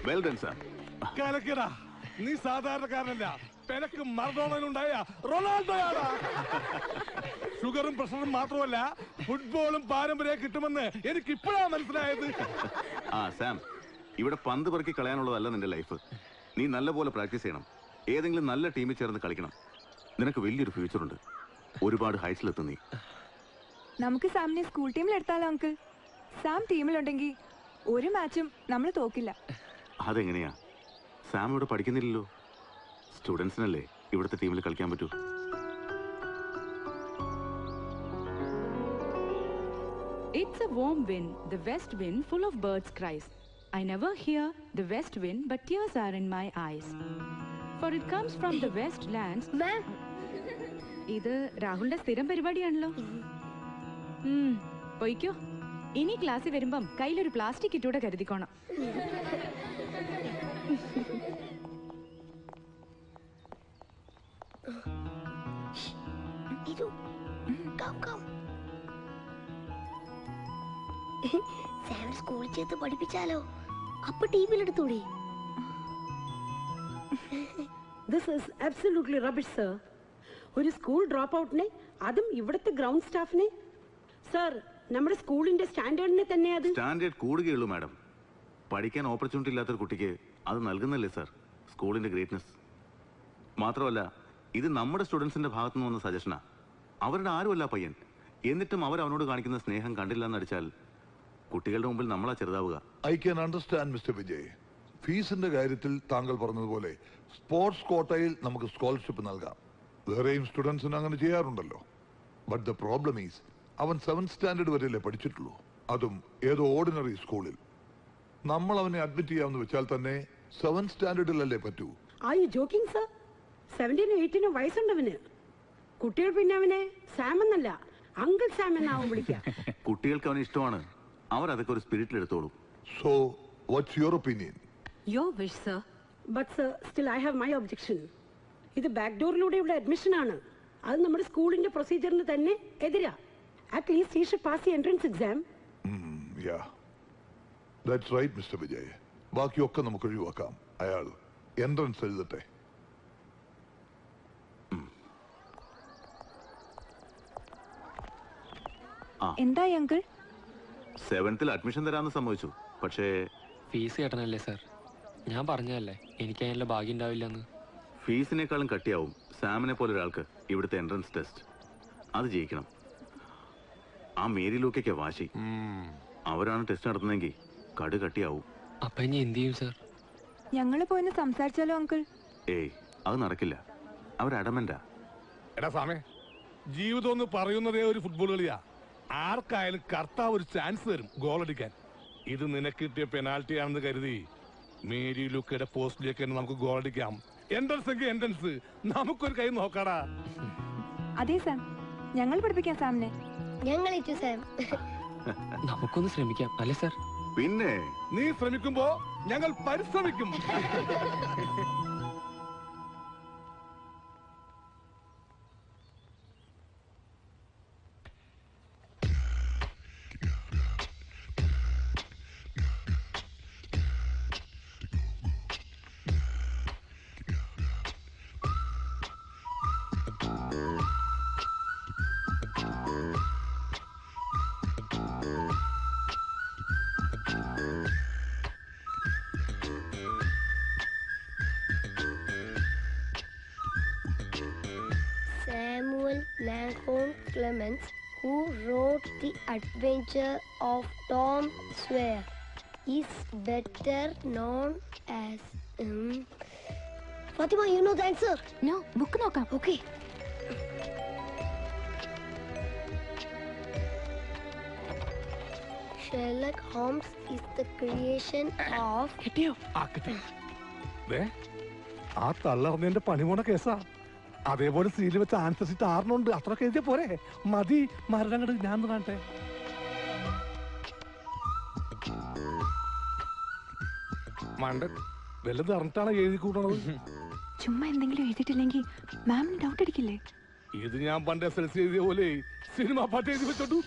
Well done, sir. കലക്കടാ, നീ സാധാരണക്കാരനല്ല. പെനക്ക് മറഡോണയിലുണ്ടായ റൊണാൾഡോയാണ്. ഷുഗറും പ്രഷറും മാത്രമല്ല, ഫുട്ബോളും പാരമ്പര്യം കിട്ടുമെന്ന് എനിക്ക് ഇപ്പോഴാണ് മനസ്സിലായത്. സാം, ഇവിടെ പന്ത് പെറുക്കി കളയാനുള്ളതല്ല നിന്റെ ലൈഫ്. നീ നല്ലപോലെ പ്രാക്ടീസ് ചെയ്യണം. ഏതെങ്കിലും നല്ല ടീമിൽ ചേർന്ന് കളിക്കണം. നിനക്ക് വലിയൊരു ഫ്യൂച്ചറുണ്ട്. ഒരുപാട് ഹൈറ്റ്സിലെത്തും നീ. നമുക്ക് സാമിനെ സ്കൂൾ ടീമിൽ എടുത്താലോ അങ്കിൾ? സാം ടീമിലുണ്ടെങ്കിൽ ഒരു മാച്ചും നമ്മൾ തോക്കില്ല. അതെങ്ങനെയാ? സാം ഇവിടെ പഠിക്കുന്നില്ലല്ലോ. സ്റ്റുഡൻസിനല്ലേ ഇവിടുത്തെ ടീമിൽ കളിക്കാൻ പറ്റൂ. It's a warm wind, the west wind full of birds' cries. I never hear the west wind, but tears are in my eyes. For it comes from the west lands. ഇത് രാഹുലിന്റെ സ്ഥിരം പരിപാടിയാണല്ലോ. പോയിക്കോ. ഇനി ക്ലാസ്സിൽ വരുമ്പം കയ്യിലൊരു പ്ലാസ്റ്റിക് കിറ്റൂടെ കരുതിക്കോണം. Iru. Come. സാം സ്കൂളിൽ ചേർത്ത് പഠിപ്പിച്ചാലോ? അപ്പൊ ടീമിലെടുത്തൂടെ? This is absolutely rubbish, sir. ഒരു സ്കൂൾ ഡ്രോപ്പ് ഔട്ടിനെ, അതും ഇവിടുത്തെ ഗ്രൗണ്ട് സ്റ്റാഫിനെ. സർ, നമ്മുടെ സ്കൂളിന്റെ സ്റ്റാൻഡേർഡിനെ തന്നെ അത്. സ്റ്റാൻഡേർഡ് കൂടുകയുള്ളൂ മാഡം. പഠിക്കാൻ ഓപ്പർച്യൂണിറ്റി ഇല്ലാത്തൊരു കുട്ടിക്ക് അത് നൽകുന്നല്ലേ സാർ സ്കൂളിന്റെ ഗ്രേറ്റ്നസ്. മാത്രമല്ല, ഇത് നമ്മുടെ സ്റ്റുഡൻസിന്റെ ഭാഗത്തുനിന്ന് വന്ന സജഷനാ. അവരുടെ ആരുമല്ല പയ്യൻ. എന്നിട്ടും അവർ അവനോട് കാണിക്കുന്ന സ്നേഹം കണ്ടില്ല എന്നടിച്ചാൽ കുട്ടികളുടെ മുമ്പിൽ നമ്മളാ ചെറുതാവുക. I can understand mister Vijay. ഫീസിന്റെ കാര്യത്തിൽ താങ്കൾ പറഞ്ഞതുപോലെ സ്പോർട്സ് കോട്ടയിൽ നമുക്ക് സ്കോളർഷിപ്പ് നൽകാം. വേറെയും സ്റ്റുഡൻസിന് അങ്ങനെ ചെയ്യാറുണ്ടല്ലോ. ബട്ട് ദ പ്രോബ്ലം ഈസ്, അവൻ 7th സ്റ്റാൻഡേർഡ് വരെയല്ലേ പഠിച്ചിട്ടുള്ളൂ, അതും ഏതോ ഓർഡിനറി സ്കൂളിൽ. നമ്മൾ അവനെ അഡ്മിറ്റ് ചെയ്യാമെന്ന് വെച്ചാൽ തന്നെ 7th സ്റ്റാൻഡേർഡിലല്ലേ പറ്റൂ. Are you joking, sir? 17 18 വയസ്സുണ്ടവന്. കുട്ടികൾ പിന്നെ അവനെ സാം എന്നല്ല, അങ്കിൾ സാം എന്നാവും വിളിക്കുക. കുട്ടികൾക്ക് അവന് ഇഷ്ടമാണ്. അവർ അതൊക്കെ ഒരു സ്പിരിറ്റിൽ എടുത്തോളൂ. So, what's your opinion? Your wish, sir. But sir, still I have my objection. ഇത് ബാക്ക് ഡോറിലൂടെയുള്ള അഡ്മിഷൻ ആണ്. അത് നമ്മുടെ സ്കൂളിന്റെ പ്രൊസീജിയറിന് തന്നെ എതിരാ. At least he should pass the entrance exam. Yeah. That's right, Mr. Vijay. ബാക്കിയൊക്കെ നമുക്ക് ഒഴിവാക്കാം. അയാൾ എൻട്രൻസ് എഴുതട്ടെ. എന്തായി അങ്കിൾ? 7th അഡ്മിഷൻ തരാമെന്ന് സമ്മതിച്ചു. പക്ഷേ ഫീസ് കെട്ടണല്ലേ സാർ? ഞാൻ പറഞ്ഞതല്ലേ എനിക്ക് അതിനുള്ള ഭാഗ്യം ഉണ്ടാവില്ലെന്ന്. ഫീസിനേക്കാളും കട്ടിയാവും സാമിനെ പോലെ ഒരാൾക്ക് ഇവിടുത്തെ എൻട്രൻസ് ടെസ്റ്റ്. അത് ജയിക്കണം. ആ മേരി ലൂക്കയ്ക്ക് വാശി. അവരാണ് ടെസ്റ്റ് നടത്തുന്നതെങ്കിൽ കടു കട്ടിയാവും. അപ്പൊ ഇനി എന്ത് ചെയ്യും സാർ? ഞങ്ങള് പോയിന്ന് സംസാരിച്ചാലോ അങ്കിൾ? ഏയ്, അത് നടക്കില്ല. അവർ അടമന്റാ. എടാ സാമേ, ജീവിതം എന്ന് പറയുന്നതേ ഒരു ഫുട്ബോൾ കളിയാ. ആർക്കായാലും കർത്താവ് ഒരു ചാൻസ് തരും ഗോളടിക്കാൻ. ഇത് നിനക്ക് കിട്ടിയ പെനാൽറ്റി ആണെന്ന് കരുതി മേരി ലൂക്കയുടെ പോസ്റ്റിലേക്ക് തന്നെ നമുക്ക് ഗോളടിക്കാം. എൻട്രൻസ് എങ്കിൽ എൻട്രൻസ്, നമുക്കൊരു കൈ നോക്കാടാ. അതെ സാം, ഞങ്ങൾ പഠിപ്പിക്കാം സാമിനെ. ഞങ്ങൾ സാം നമുക്കൊന്ന് ശ്രമിക്കാം അല്ലേ സാർ? പിന്നെ നീ ശ്രമിക്കുമ്പോ ഞങ്ങൾ പരിശ്രമിക്കും. Samuel Langhorne Clemens, who wrote The Adventure of Tom Sawyer, is better known as Fatima, you know the answer? No, book നോക്കാം. Okay. Sherlock Holmes is the creation of... ആ തള്ളറിഞ്ഞെന്റെ പണിപോണ കേസാ. അതേപോലെ സീലിൽ വെച്ച ആൻസർ ഷീറ്റ് 6 അത്രയൊക്കെ എഴുതിയ പോരെ? മതി, മരണങ്ങട് ഞാൻ കാണട്ടെ. മണ്ടൻ വല്ലത് അറിഞ്ഞിട്ടാണ് എഴുതി കൂട്ടണത്. ചുമ്മാ എന്തെങ്കിലും എഴുതിയിട്ടില്ലെങ്കിൽ മാമിന് ഡൗട്ട് അടിക്കില്ലേ? ഇത് ഞാൻ പണ്ട് SLC എഴുതിയ പോലെ സിനിമ പാട്ട് എഴുതി വെച്ചോട്ടു.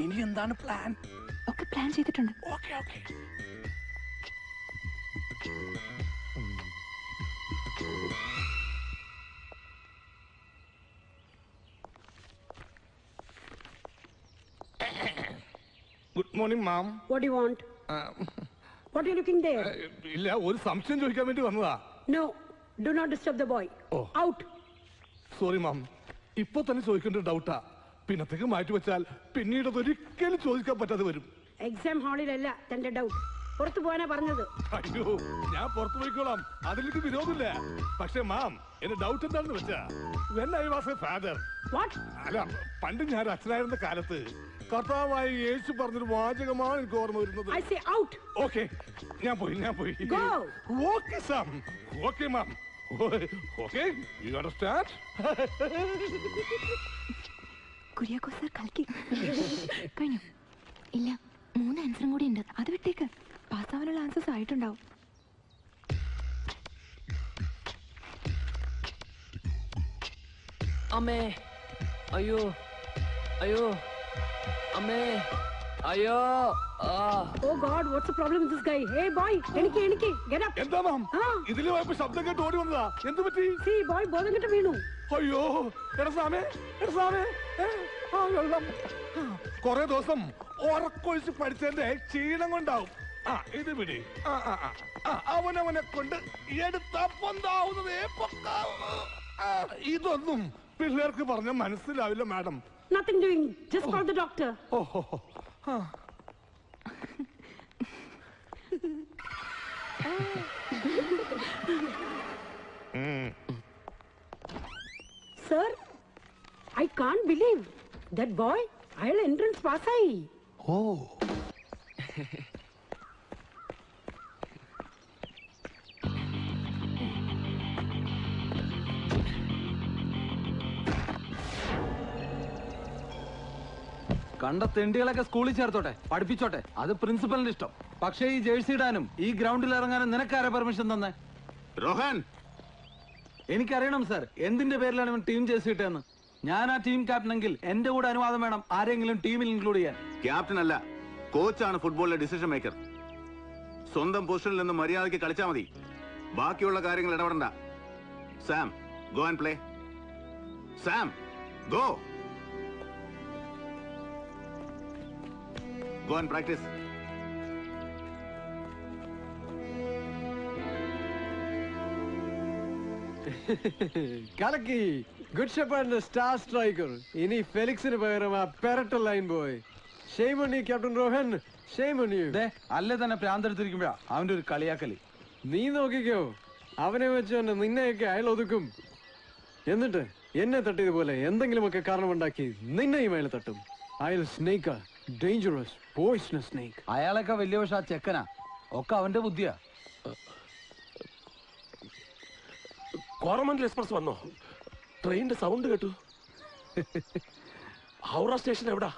ഇനി എന്താണ് പ്ലാൻ? ഒക്കെ പ്ലാൻ ചെയ്തിട്ടുണ്ട്. Okay okay. Good morning ma'am. What do you want? What are you looking there? ഇല്ല, ഒരു സംശയം ചോദിക്കാൻ വേണ്ടി വന്നതാ. No, do not disturb the boy. Out. Sorry ma'am, ഇപ്പൊ തന്നെ ചോദിക്കേണ്ട ഡൗട്ടാ. പിന്നത്തേക്ക് മാറ്റി വെച്ചാൽ പിന്നീട് അതൊരിക്കലും ചോദിക്കാൻ പറ്റാതെ വരും. എക്സാം ഹാളിലല്ല തന്റെ ഡൗട്ട്, പുറത്തു പോകാനാ പറഞ്ഞത്. അയ്യോ, ഞാൻ പുറത്തു പോയിക്കോളാം, അതിലേക്ക് വിരോധമില്ല. പക്ഷെ മാം, എന്റെ ഡൗട്ട് എന്താണെന്ന് വെച്ചാ, when I was a father, അല്ല പണ്ട് ഞാൻ അച്ഛനായിരുന്ന കാലത്ത് കർത്താവായ യേശു പറഞ്ഞൊരു വാചകമാണ് എനിക്ക് ഓർമ്മ വരുന്നത്. ഓക്കെ, ഞാൻ പോയി. Okay Sam, okay ma'am, okay, you understand? Kuriakose sir കൽക്കി കഴിഞ്ഞു. ഇല്ല, 3 ആൻസറും കൂടി ഉണ്ട്. അത് വിട്ടേക്ക്, പാസ്സാവാനുള്ള ആൻസേഴ്സ് ആയിട്ടുണ്ടാവും. അമ്മേ അയ്യോ അയ്യോ അമ്മേ അയ്യോ Oh God, what's the problem with this guy? Hey boy, എനിക്ക് get up. എന്താ മാം ഇതില് പോയപ്പോ ശബ്ദം കേട്ട് ഓടി വന്നതാ. എന്ത് പറ്റി? See boy, ബോധം കെട്ട് വീണു. അയ്യോ എടാ സാമേ വെള്ളം. കൊറേ ദിവസം ഉറക്കൊഴിച്ച് പഠിച്ചതിന്റെ ക്ഷീണം കൊണ്ടാവും. ഇത് പിടി. അവനവനെ കൊണ്ട് എടുത്താവുന്നതേ ഇതൊന്നും പിള്ളേർക്ക് പറഞ്ഞ മനസ്സിലാവില്ല madam. Nothing doing, just call the doctor. Sir, I can't believe that boy അയാൾ എൻട്രൻസ് പാസ്സായി. കണ്ട തെണ്ടികളൊക്കെ സ്കൂളിൽ ചേർത്തോട്ടെ, പഠിപ്പിച്ചോട്ടെ, അത് പ്രിൻസിപ്പലിന്റെ ഇഷ്ടം. പക്ഷേ ഈ ജേഴ്സി ഇടാനും ഈ ഗ്രൗണ്ടിൽ ഇറങ്ങാനും നിനക്കാരെ പെർമിഷൻ തന്നെ? റോഹൻ, എനിക്കറിയണം സാർ, എന്തിന്റെ പേരിലാണ് ഇവൻ ടീം ജേഴ്സി ഇട്ടതെന്ന്. ഞാൻ ആ ടീം ക്യാപ്റ്റനെങ്കിൽ എന്റെ കൂടെ അനുവാദം വേണം ആരെങ്കിലും ടീമിൽ ഇൻക്ലൂഡ് ചെയ്യാൻ. ക്യാപ്റ്റൻ അല്ല, കോച്ചാണ് ഫുട്ബോളിലെ ഡിസിഷൻ മേക്കർ. സ്വന്തം പൊസിഷനിൽ നിന്ന് മര്യാദയ്ക്ക് കളിച്ചാൽ മതി, ബാക്കിയുള്ള കാര്യങ്ങൾ ഇടപെടണ്ട. Sam, go and play. Sam, go. Go and practice. കലക്കി. ഗുഡ് ഷെപ്പേർഡിന്റെ സ്റ്റാർ സ്ട്രൈക്കർ. ഇനി ഫെലിക്സിന് പകരം ആ പെരട്ട line boy. Shame on you captain Rohan, shame on you. അല്ലേ തന്നെ പ്രാന്തെടുത്തിരിക്കുമ്പോഴാ അവന്റെ ഒരു കളിയാക്കലി. നീ നോക്കിക്കോ, അവനെ വെച്ച് തന്നെ നിന്നെയൊക്കെ അയാൾ ഒതുക്കും. എന്നിട്ട് എന്നെ തട്ടിയതുപോലെ എന്തെങ്കിലുമൊക്കെ കാരണമുണ്ടാക്കി നിന്നെയും അയാൾ തട്ടും. അയാൾ സ്നേക്കാ, ഡേഞ്ചറസ് പോയിസണസ് സ്നേക്ക്. അയാളൊക്കെ വലിയ പക്ഷെ ആ ചെക്കനാ, ഒക്കെ അവന്റെ ബുദ്ധിയാ. കോറമന്റൽ എക്സ്പ്രസ് വന്നോ? ട്രെയിനിന്റെ സൗണ്ട് കേട്ടു. ഹൗറ സ്റ്റേഷൻ എവിടാ?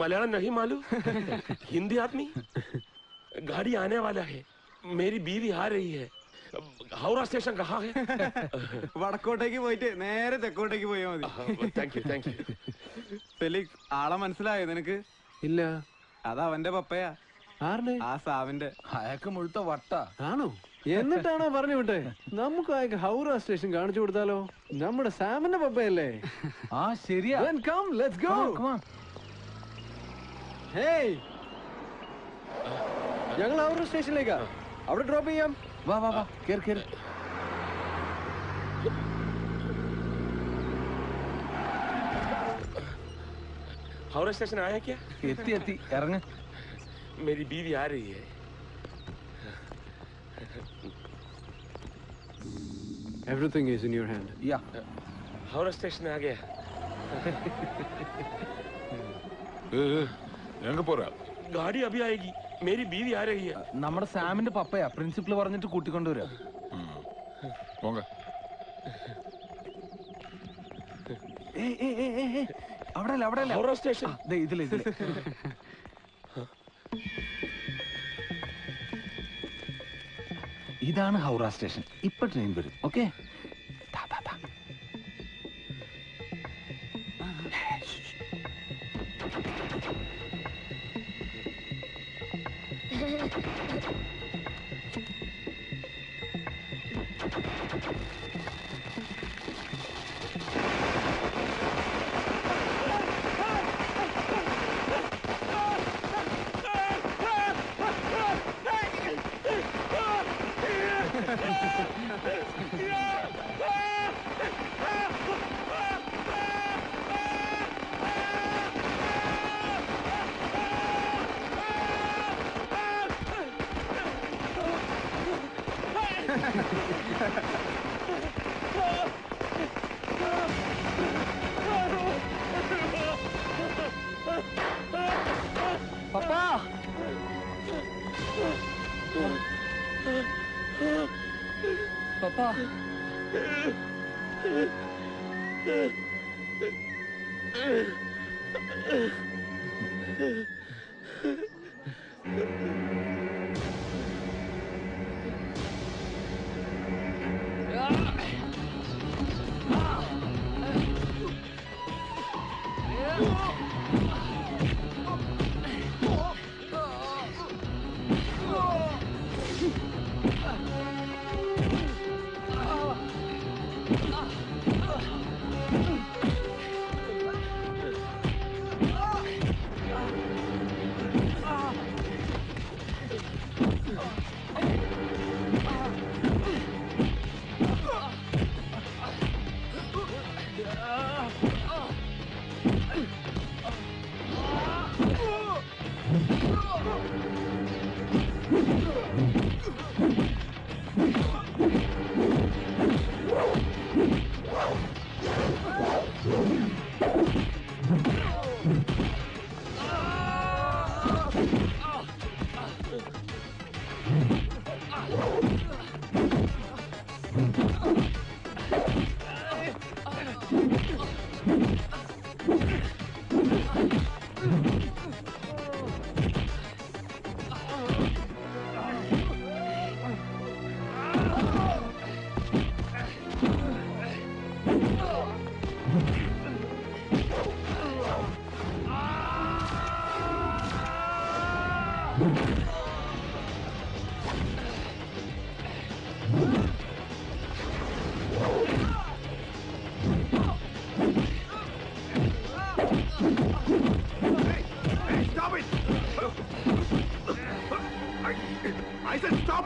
മലയാളം नहीं मालूम, हिंदी आदमी? गाड़ी आने वाला है, मेरी बीवी आ रही है. ഹൗറ സ്റ്റേഷൻ കഹാ ഹെ? വടക്കോട്ടേക്ക് പോയിട്ട് നേരെ തെക്കോട്ടേക്ക് പോയാ മതി. Thank you, thank you. Felix, ആളെ മനസ്സിലായോ നിനക്ക്? ഇല്ല. അത് അവന്റെ പപ്പയാ. ആരുടെ? ആ സാവിന്റെ. അയാൾക്ക് മുഴുത്ത വട്ട ആണോ? എന്നിട്ടാണോ പറഞ്ഞു വിട്ടെ? നമുക്ക് അയാൾക്ക് ഹൗറ സ്റ്റേഷൻ കാണിച്ചു കൊടുത്താലോ? നമ്മുടെ സാമിന്റെ പപ്പയല്ലേ? ആ ശരിയാ. Come, let's go. ഹേയ്, ഞങ്ങൾ ഹൗറ സ്റ്റേഷനിലേക്കാ. അവിടെ ഡ്രോപ്പ് ചെയ്യാം. വാ വാ വാ, കേറ് കേറ്. ഹൗറ സ്റ്റേഷൻ ആയാ ക്യാ? എത്തി എത്തി, ഇറങ്ങ്. मेरी बीवी आ रही है. Everything is in your hand. Yeah. Howrah station आ गया. എങ്ങ പോരാ? गाड़ी अभी आएगी. मेरी बीवी आ रही है. നമ്മുടെ സാമിന്റെ പപ്പയാ, പ്രിൻസിപ്പൽ പറഞ്ഞിട്ട് കൂട്ടിക്കൊണ്ടുവരാ. പോങ്ക. അവിടെ അല്ല, അവിടെ അല്ല. ഹൗറ സ്റ്റേഷൻ. ഇതില് ഇതില്. ഇതാണ് ഹൗറ സ്റ്റേഷൻ. ഇപ്പൊ ട്രെയിൻ വരും. Okay. Papa, Papa,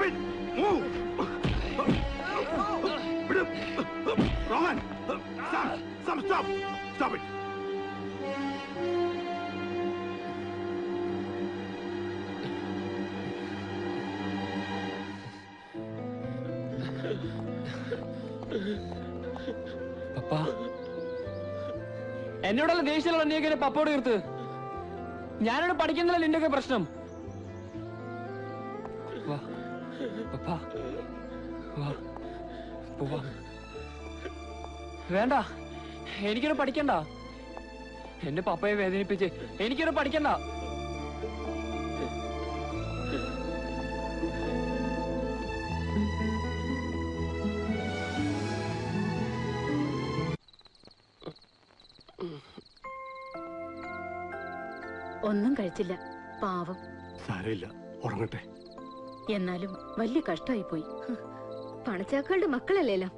Stop it! Move! Rohan! Sam, stop! Stop it! പപ്പ എന്നോടുള്ള ദേഷ്യമുള്ള നീയൊക്കെ പപ്പോട് തീർത്ത്. ഞാനോട് പഠിക്കുന്നില്ല നിന്റെയൊക്കെ പ്രശ്നം. വാ പപ്പ വാ പോവാ. വേണ്ട, എനിക്കൊന്നും പഠിക്കണ്ട. എന്റെ പപ്പയെ വേദനിപ്പിച്ച് എനിക്കൊന്നും പഠിക്കണ്ട. ഒന്നും കഴിച്ചില്ല, പാവം. സാരമില്ല, ഉറങ്ങട്ടെ. എന്നാലും വലിയ കഷ്ടമായി പോയി. പണച്ചാക്കളുടെ മക്കളല്ലേല്ലോ,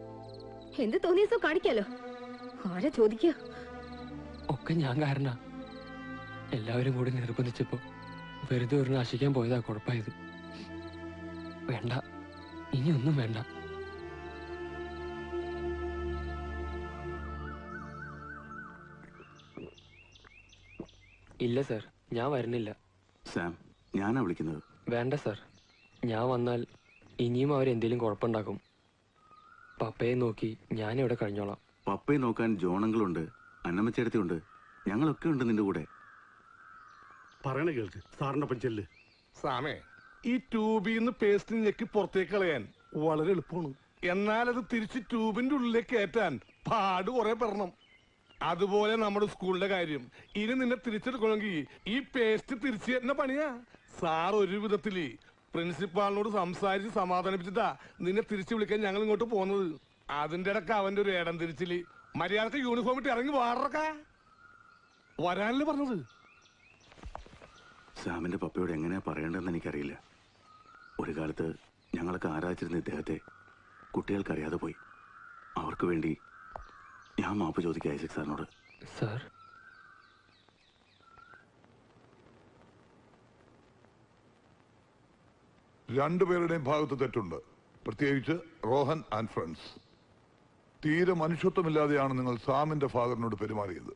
എന്ത് തോന്നിയസോ കാണിക്കാലോ. ആരാ ചോദിക്കുക? ഒക്കെ ഞാൻ കാരണ. എല്ലാവരും കൂടി നിർബന്ധിച്ചപ്പോ വെറുതെ ഒരു നശിക്കാൻ പോയതാ കുഴപ്പമായത്. വേണ്ട, ഇനിയൊന്നും വേണ്ട. ഇല്ല സർ, ഞാൻ വരുന്നില്ല. സാം, ഞാനാ വിളിക്കുന്നത്. വേണ്ട സർ, ഞാൻ വന്നാൽ ഇനിയും അവരെന്തേലും കുഴപ്പമുണ്ടാക്കും. പപ്പയെ നോക്കി ഞാനിവിടെ കഴിഞ്ഞോളാം. പപ്പയെ നോക്കാൻ ജോണങ്ങളുണ്ട്, അന്നമ്മച്ചേടത്തിയുണ്ട്, ഞങ്ങളൊക്കെ ഉണ്ട് നിന്റെ കൂടെ. പറയണ കേൾക്ക്, സാറിന്റെ ഒപ്പം ചെല്ല്. സാമേ, ഈ ട്യൂബിൽ നിന്ന് പേസ്റ്റ് ഞെക്കി പുറത്തേക്ക് കളയാൻ വളരെ എളുപ്പമാണ്. എന്നാൽ അത് തിരിച്ച് ട്യൂബിന്റെ ഉള്ളിലേക്ക് കയറ്റാൻ പാട് കുറെ പെടണം. അതുപോലെ നമ്മുടെ സ്കൂളിന്റെ കാര്യം. ഇനി നിന്നെ തിരിച്ചെടുക്കണമെങ്കിൽ ഈ പേസ്റ്റ് തിരിച്ചു തരുന്ന പണിയാ. സാർ ഒരു വിധത്തില് പ്രിൻസിപ്പാളിനോട് സംസാരിച്ച് സമാധാനിപ്പിച്ചിട്ടാ നിന്നെ തിരിച്ചു വിളിക്കാൻ ഞങ്ങൾ ഇങ്ങോട്ട് പോകുന്നത്. അതിന്റെ ഇടക്ക് അവന്റെ ഒരു ഏടം തിരിച്ചില് മര്യാദക്ക് യൂണിഫോം ഇട്ട് ഇറങ്ങി വാറൊക്കെ വരാനല്ലേ പറഞ്ഞത്. സാമിന്റെ പപ്പയോട് എങ്ങനെയാ പറയേണ്ടതെന്ന് എനിക്കറിയില്ല. ഒരു കാലത്ത് ഞങ്ങളൊക്കെ ആരാധിച്ചിരുന്ന ഇദ്ദേഹത്തെ കുട്ടികൾക്കറിയാതെ പോയി. അവർക്ക് വേണ്ടി ഞാൻ മാപ്പ് ചോദിക്കുക ഐസക് സാറിനോട്. സാർ, രണ്ടുപേരുടെയും ഭാഗത്ത് തെറ്റുണ്ട്, പ്രത്യേകിച്ച് റോഹൻ ആൻഡ് ഫ്രണ്ട്സ്. തീരെ മനുഷ്യത്വമില്ലാതെയാണ് നിങ്ങൾ സാമിന്റെ ഫാദറിനോട് പെരുമാറിയത്.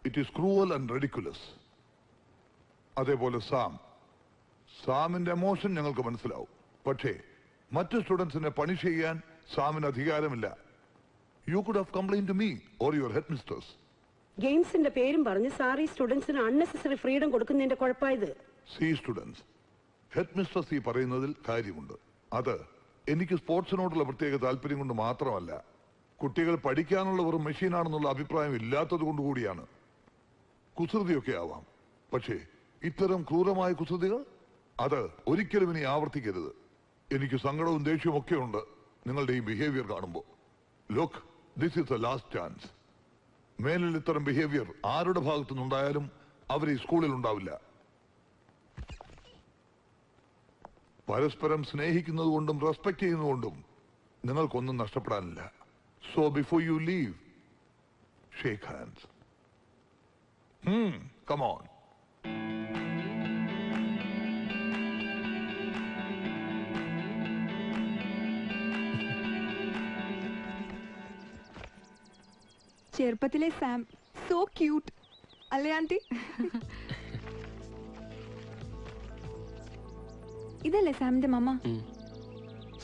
It is cruel and ridiculous. അതേപോലെ സാമിന്റെ എമോഷൻ ഞങ്ങൾക്ക് മനസ്സിലാവും. പക്ഷേ മറ്റു സ്റ്റുഡൻസിനെ പണിഷ് ചെയ്യാൻ സാമിന് അധികാരമില്ല. You could have complaint to me or your head mistress. ഗെയിംസിന്റെ പേരും പറഞ്ഞ് സാറി സ്റ്റുഡൻസിന് അൺനെസസറി ഫ്രീഡം കൊടുക്കുന്നതിന്റെ കുഴപ്പമായത്. സി സ്റ്റുഡൻസ്, ഹെഡ് മിസ്റ്റേഴ്സ് ഈ പറയുന്നതിൽ കാര്യമുണ്ട്. അത് എനിക്ക് സ്പോർട്സിനോടുള്ള പ്രത്യേക താല്പര്യം കൊണ്ട് മാത്രമല്ല, കുട്ടികൾ പഠിക്കാനുള്ള ഒരു മെഷീനാണെന്നുള്ള അഭിപ്രായം ഇല്ലാത്തത് കൊണ്ടുകൂടിയാണ്. കുസൃതിയൊക്കെ ആവാം, പക്ഷേ ഇത്തരം ക്രൂരമായ കുസൃതികൾ അത് ഒരിക്കലും ഇനി ആവർത്തിക്കരുത്. എനിക്ക് സങ്കടവും ദേഷ്യവും ഒക്കെ ഉണ്ട് നിങ്ങളുടെ ഈ ബിഹേവിയർ കാണുമ്പോൾ. Look, this is A last chance. മേലിൽ ഇത്തരം ബിഹേവിയർ ആരുടെ ഭാഗത്തു നിന്നുണ്ടായാലും അവർ ഈ സ്കൂളിൽ ഉണ്ടാവില്ല. പരസ്പരം സ്നേഹിക്കുന്നത് കൊണ്ടും റെസ്പെക്ട് ചെയ്യുന്നതുകൊണ്ടും നിങ്ങൾക്കൊന്നും നഷ്ടപ്പെടാനില്ല. So before you leave, shake hands. Come on. ചെറുപ്പത്തിലെ സാം സോ ക്യൂട്ട് അല്ലേ ആന്റി? ഇതല്ലേ സാമിന്റെ മമ്മ?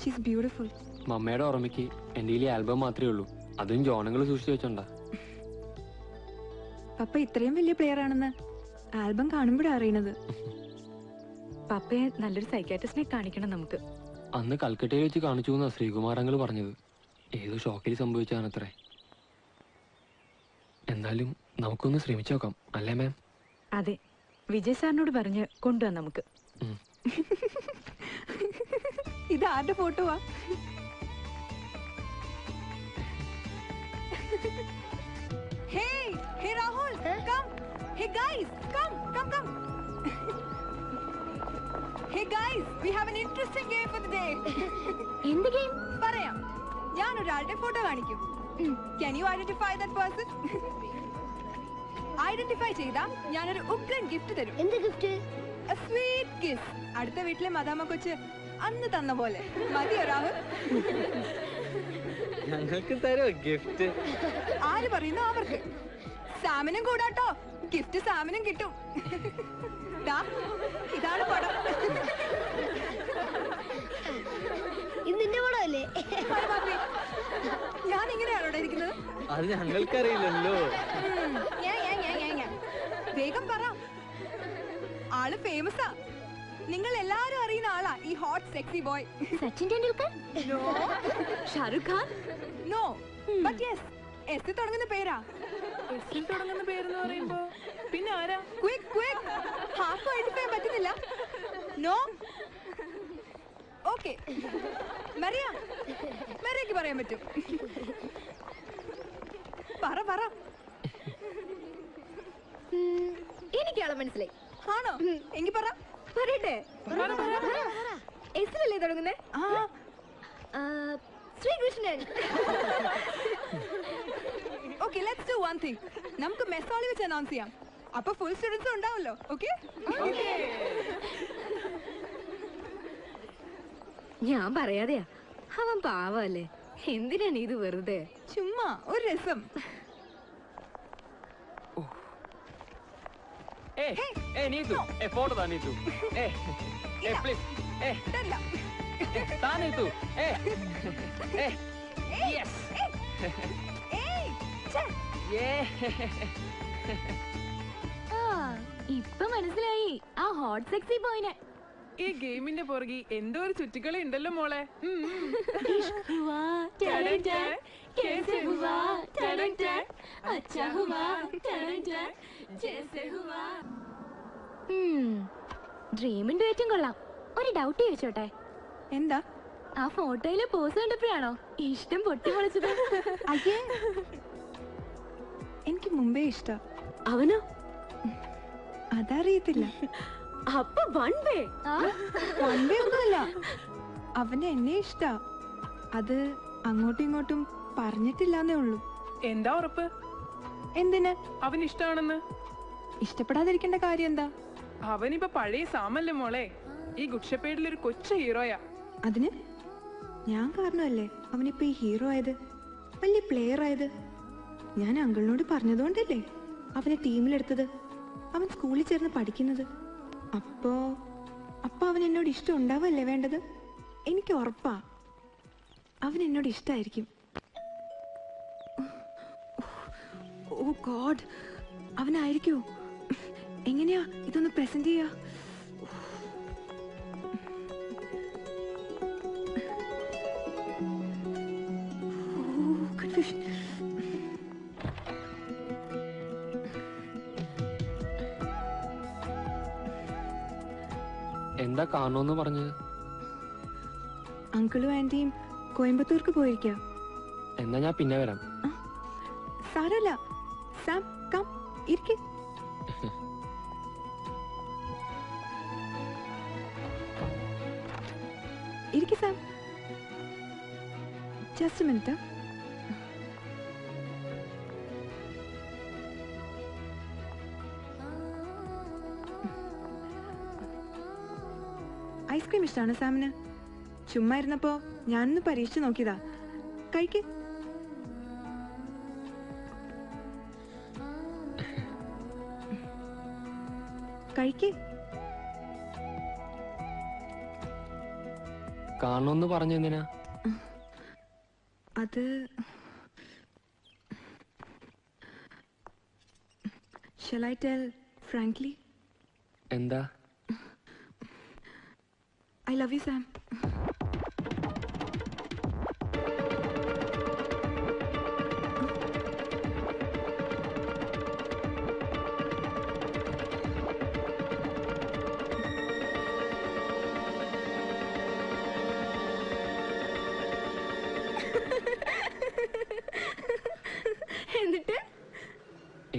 She's beautiful. മമ്മയുടെ ഓർമ്മയ്ക്ക് എന്റെ ഈ ആൽബം മാത്രമേ ഉള്ളൂ, അതും ജോണങ്ങൾ സൂക്ഷിച്ചു വെച്ചോണ്ടാ. പപ്പ ഇത്രയും വലിയ പ്ലെയർ ആണെന്ന് ആൽബം കാണുമ്പോഴാണ് അറിയണത്. പപ്പയെ നല്ലൊരു സൈക്കാട്രിസ്റ്റിനെ കാണിക്കണം നമുക്ക്. അന്ന് കൽക്കട്ടയിൽ വെച്ച് കാണിച്ചു എന്നാ ശ്രീകുമാരങ്ങൾ പറഞ്ഞത്. ഏതോ ഷോക്കിൽ സംഭവിച്ചാണത്രേ. എന്നാലും നമുക്കൊന്ന് ശ്രമിച്ചു നോക്കാം, അല്ലേ മാം? അതെ, വിജയ് സാറിനോട് പറഞ്ഞ് കൊണ്ടുവന്ന് നമുക്ക്. ഇത് ആരുടെ ഫോട്ടോവാ? Hey, hey Rahul, come. Hey guys, come. Hey guys, we have an interesting game for the day. എന്ത് ഗെയിം? പറയാം. ഞാൻ ഒരാളുടെ ഫോട്ടോ കാണിക്കും. Can you identify that person? Identify ചെയ്താ ഞാനൊരു ഉഗ്രൻ ഗിഫ്റ്റ് തരും. എന്ത് ഗിഫ്റ്റ്? A sweet kiss. അടുത്ത വീട്ടിലെ മദാമ കൊച്ച് അന്ന് തന്ന പോലെ മതിയോ രാഹുൽ? ഞങ്ങൾക്ക് തരോ ഗിഫ്റ്റ്? ആര് പറയുന്നു അവർക്ക്? സാമിനും കൂടാട്ടോ, ഗിഫ്റ്റ് സാമിനും കിട്ടും. ഇതാണ് പടം. ഇതിന്റെ പടമല്ലേ? ഞാൻ ഇങ്ങനെയാണോ ഇരിക്കുന്നത്? അത് ഞങ്ങൾക്കറിയില്ലല്ലോ. വേഗം പറ. ആള് ഫേമസാ. നിങ്ങൾ എല്ലാരും അറിയുന്ന ആളാ ഈ hot sexy boy. Sachin Tendulkar? No. Shahrukh Khan? No. But yes, S തുടങ്ങുന്ന പേരാ. എസ്സിൽ തുടങ്ങുന്ന പേരെന്ന് പറയുമ്പോ പിന്നെ ആരാ? Quick quick. ഹാഫ് ഐഡന്റിഫൈ പറ്റുന്നില്ല. നോ. ഓക്കെ, മരിയക്ക് പറയാൻ പറ്റും. പറ. എനിക്കാളെ മനസ്സിലായി. ആണോ? എങ്കിൽ പറയട്ടെ. എസിലല്ലേ തുടങ്ങുന്നേ? Sreekrishnan. Okay, let's do one thing. നമുക്ക് മെസ്സോളി വെച്ച് അനൗൺസ് ചെയ്യാം. അപ്പൊ ഫുൾ സ്റ്റുഡൻസ് ഉണ്ടാവല്ലോ. ഓക്കെ? ഞാൻ പറയാതെയാ, അവൻ പാവല്ലേ. എന്തിനാണ് ഇത് വെറുതെ? ചുമ്മാ ഒരു രസം. നീതു, ഫോട്ടോ താ നീതു. പ്ലീസ്. താ നീതു. യെസ്. ഇപ്പൊ മനസ്സിലായി ആ ഹോട്ട് സെക്സി ബോയിനെ. ഈ ഗെയിമിന്റെ പുറകെ എന്തോ ഒരു ചുറ്റിക്കളി ഉണ്ടല്ലോ മോളെ. ഡ്രീമിന്റെ ഏറ്റവും കൊള്ളാം. ഒരു ഡൗട്ട് ചോദിച്ചോട്ടെ? എന്താ? ആ ഫോട്ടോയിലെ പോസ് കണ്ടപ്പോഴാണോ ഇഷ്ടം പൊട്ടിപ്പൊളിച്ചത്? അയ്യേ, എനിക്ക് മുമ്പേ ഇഷ്ടം. അവനോ? അതറിയത്തില്ല. അപ്പൊ വൺ വേ ഒന്നുമല്ല, അവന് എന്നെ ഇഷ്ടാ. അത് അങ്ങോട്ടും ഇങ്ങോട്ടും പറഞ്ഞിട്ടില്ലാന്നേ ഉള്ളൂ. എന്താ ഉറപ്പ്? എന്തിന്? അവൻ ഇഷ്ടാണെന്ന്. ഇഷ്ടപ്പെടാതിരിക്കേണ്ട കാര്യം എന്താ? അവനിപ്പോ പഴയ സാമല്ലേ മോളെ. ഈ ഗുഡ്ഷപ്പേഡിൽ ഒരു കൊച്ചു ഹീറോയാ. അതിന് ഞാൻ കാരണമല്ലേ അവനിപ്പോ ഈ ഹീറോ ആയത്, വലിയ പ്ലെയർ ആയത്? ഞാൻ അങ്കിളിനോട് പറഞ്ഞതുകൊണ്ടല്ലേ അവനെ ടീമിലെടുത്തത്, അവൻ സ്കൂളിൽ ചേർന്ന് പഠിക്കുന്നത്. അപ്പോ അവൻ എന്നോട് ഇഷ്ടം ഉണ്ടാവല്ലേ വേണ്ടത്? എനിക്ക് ഉറപ്പാ അവൻ എന്നോട് ഇഷ്ടായിരിക്കും. ഓ ഗോഡ്, അവനായിരിക്കോ? എങ്ങനെയാ ഇതൊന്ന് പ്രസന്റ് ചെയ്യാ? എന്താ കാണോന്ന് പറഞ്ഞത്? അങ്കിളും ആന്റിയും കോയമ്പത്തൂർക്ക് പോയിരിക്കാം. എന്നാ ഞാൻ പിന്നെ വരാം. സാരല്ല, സാം കം ഇരിക്ക്. ഇരിക്ക് സാം. Just minute. ഐസ്ക്രീം ഇഷ്ടമാണ് സാമിന്? ചുമ്മാ ഇരുന്നപ്പോ ഞാനൊന്ന് പരീക്ഷിച്ചു നോക്കിയതാ. കഴിക്ക്. കഴിക്ക്. കാണോന്ന് പറഞ്ഞെന്തിനാ? അത് shall I tell frankly? എന്താ? I love you, Sam.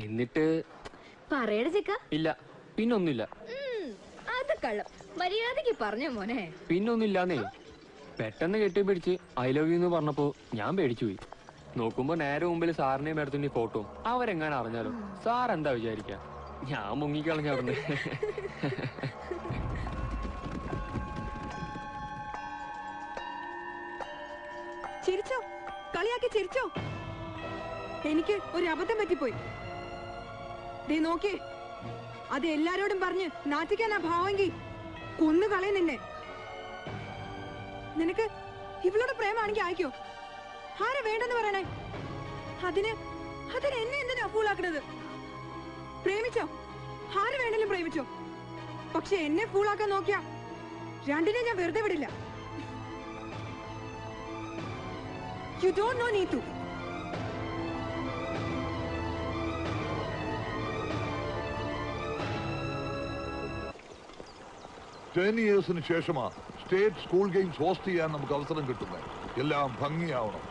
എന്നിട്ട് പറയട ചെക്ക. ഇല്ല, പിന്നൊന്നുമില്ല. അത് കള്ളം. മര്യാദക്ക് പറഞ്ഞ മോനെ. പിന്നൊന്നുമില്ലാന്നേ. പെട്ടെന്ന് കെട്ടിപ്പിടിച്ച് ഐ ലവ് യു എന്ന് പറഞ്ഞപ്പോ ഞാൻ പേടിച്ചു പോയി. നോക്കുമ്പോ നേരെ മുമ്പിൽ സാറിനെയും മേടത്തിന്റെ ഫോട്ടോ. അവരെങ്ങനെ അറിഞ്ഞാലോ? സാർ എന്താ വിചാരിക്ക? ഞാൻ മുങ്ങിക്കളഞ്ഞ അവിടുന്ന്. എനിക്ക് ഒരു അബദ്ധം പറ്റിപ്പോയി. ദേ നോക്കിയേ, അത് എല്ലാരോടും പറഞ്ഞ് നാട്ടിക്കാനാ ഭാവമെങ്കിൽ കൊന്നു കളയും നിന്നെ. നിനക്ക് ഇവളോട് പ്രേമാണെങ്കിൽ അയക്കോ? ആരാ വേണ്ടെന്ന് പറയണേ? അതിന് എന്നെ എന്തിനാ ഫൂളാക്കണത്? പ്രേമിച്ചോ? ആര് വേണേലും പ്രേമിച്ചോ. പക്ഷെ എന്നെ ഫൂളാക്കാൻ നോക്കിയാ രണ്ടിനെ ഞാൻ വെറുതെ വിടില്ല. You don't know Neetu. yearsന് ശേഷമാ സ്റ്റേറ്റ് സ്കൂൾ ഗെയിംസ് ഹോസ്റ്റ് ചെയ്യാൻ നമുക്ക് അവസരം കിട്ടുന്നത്. എല്ലാം ഭംഗിയാവണം.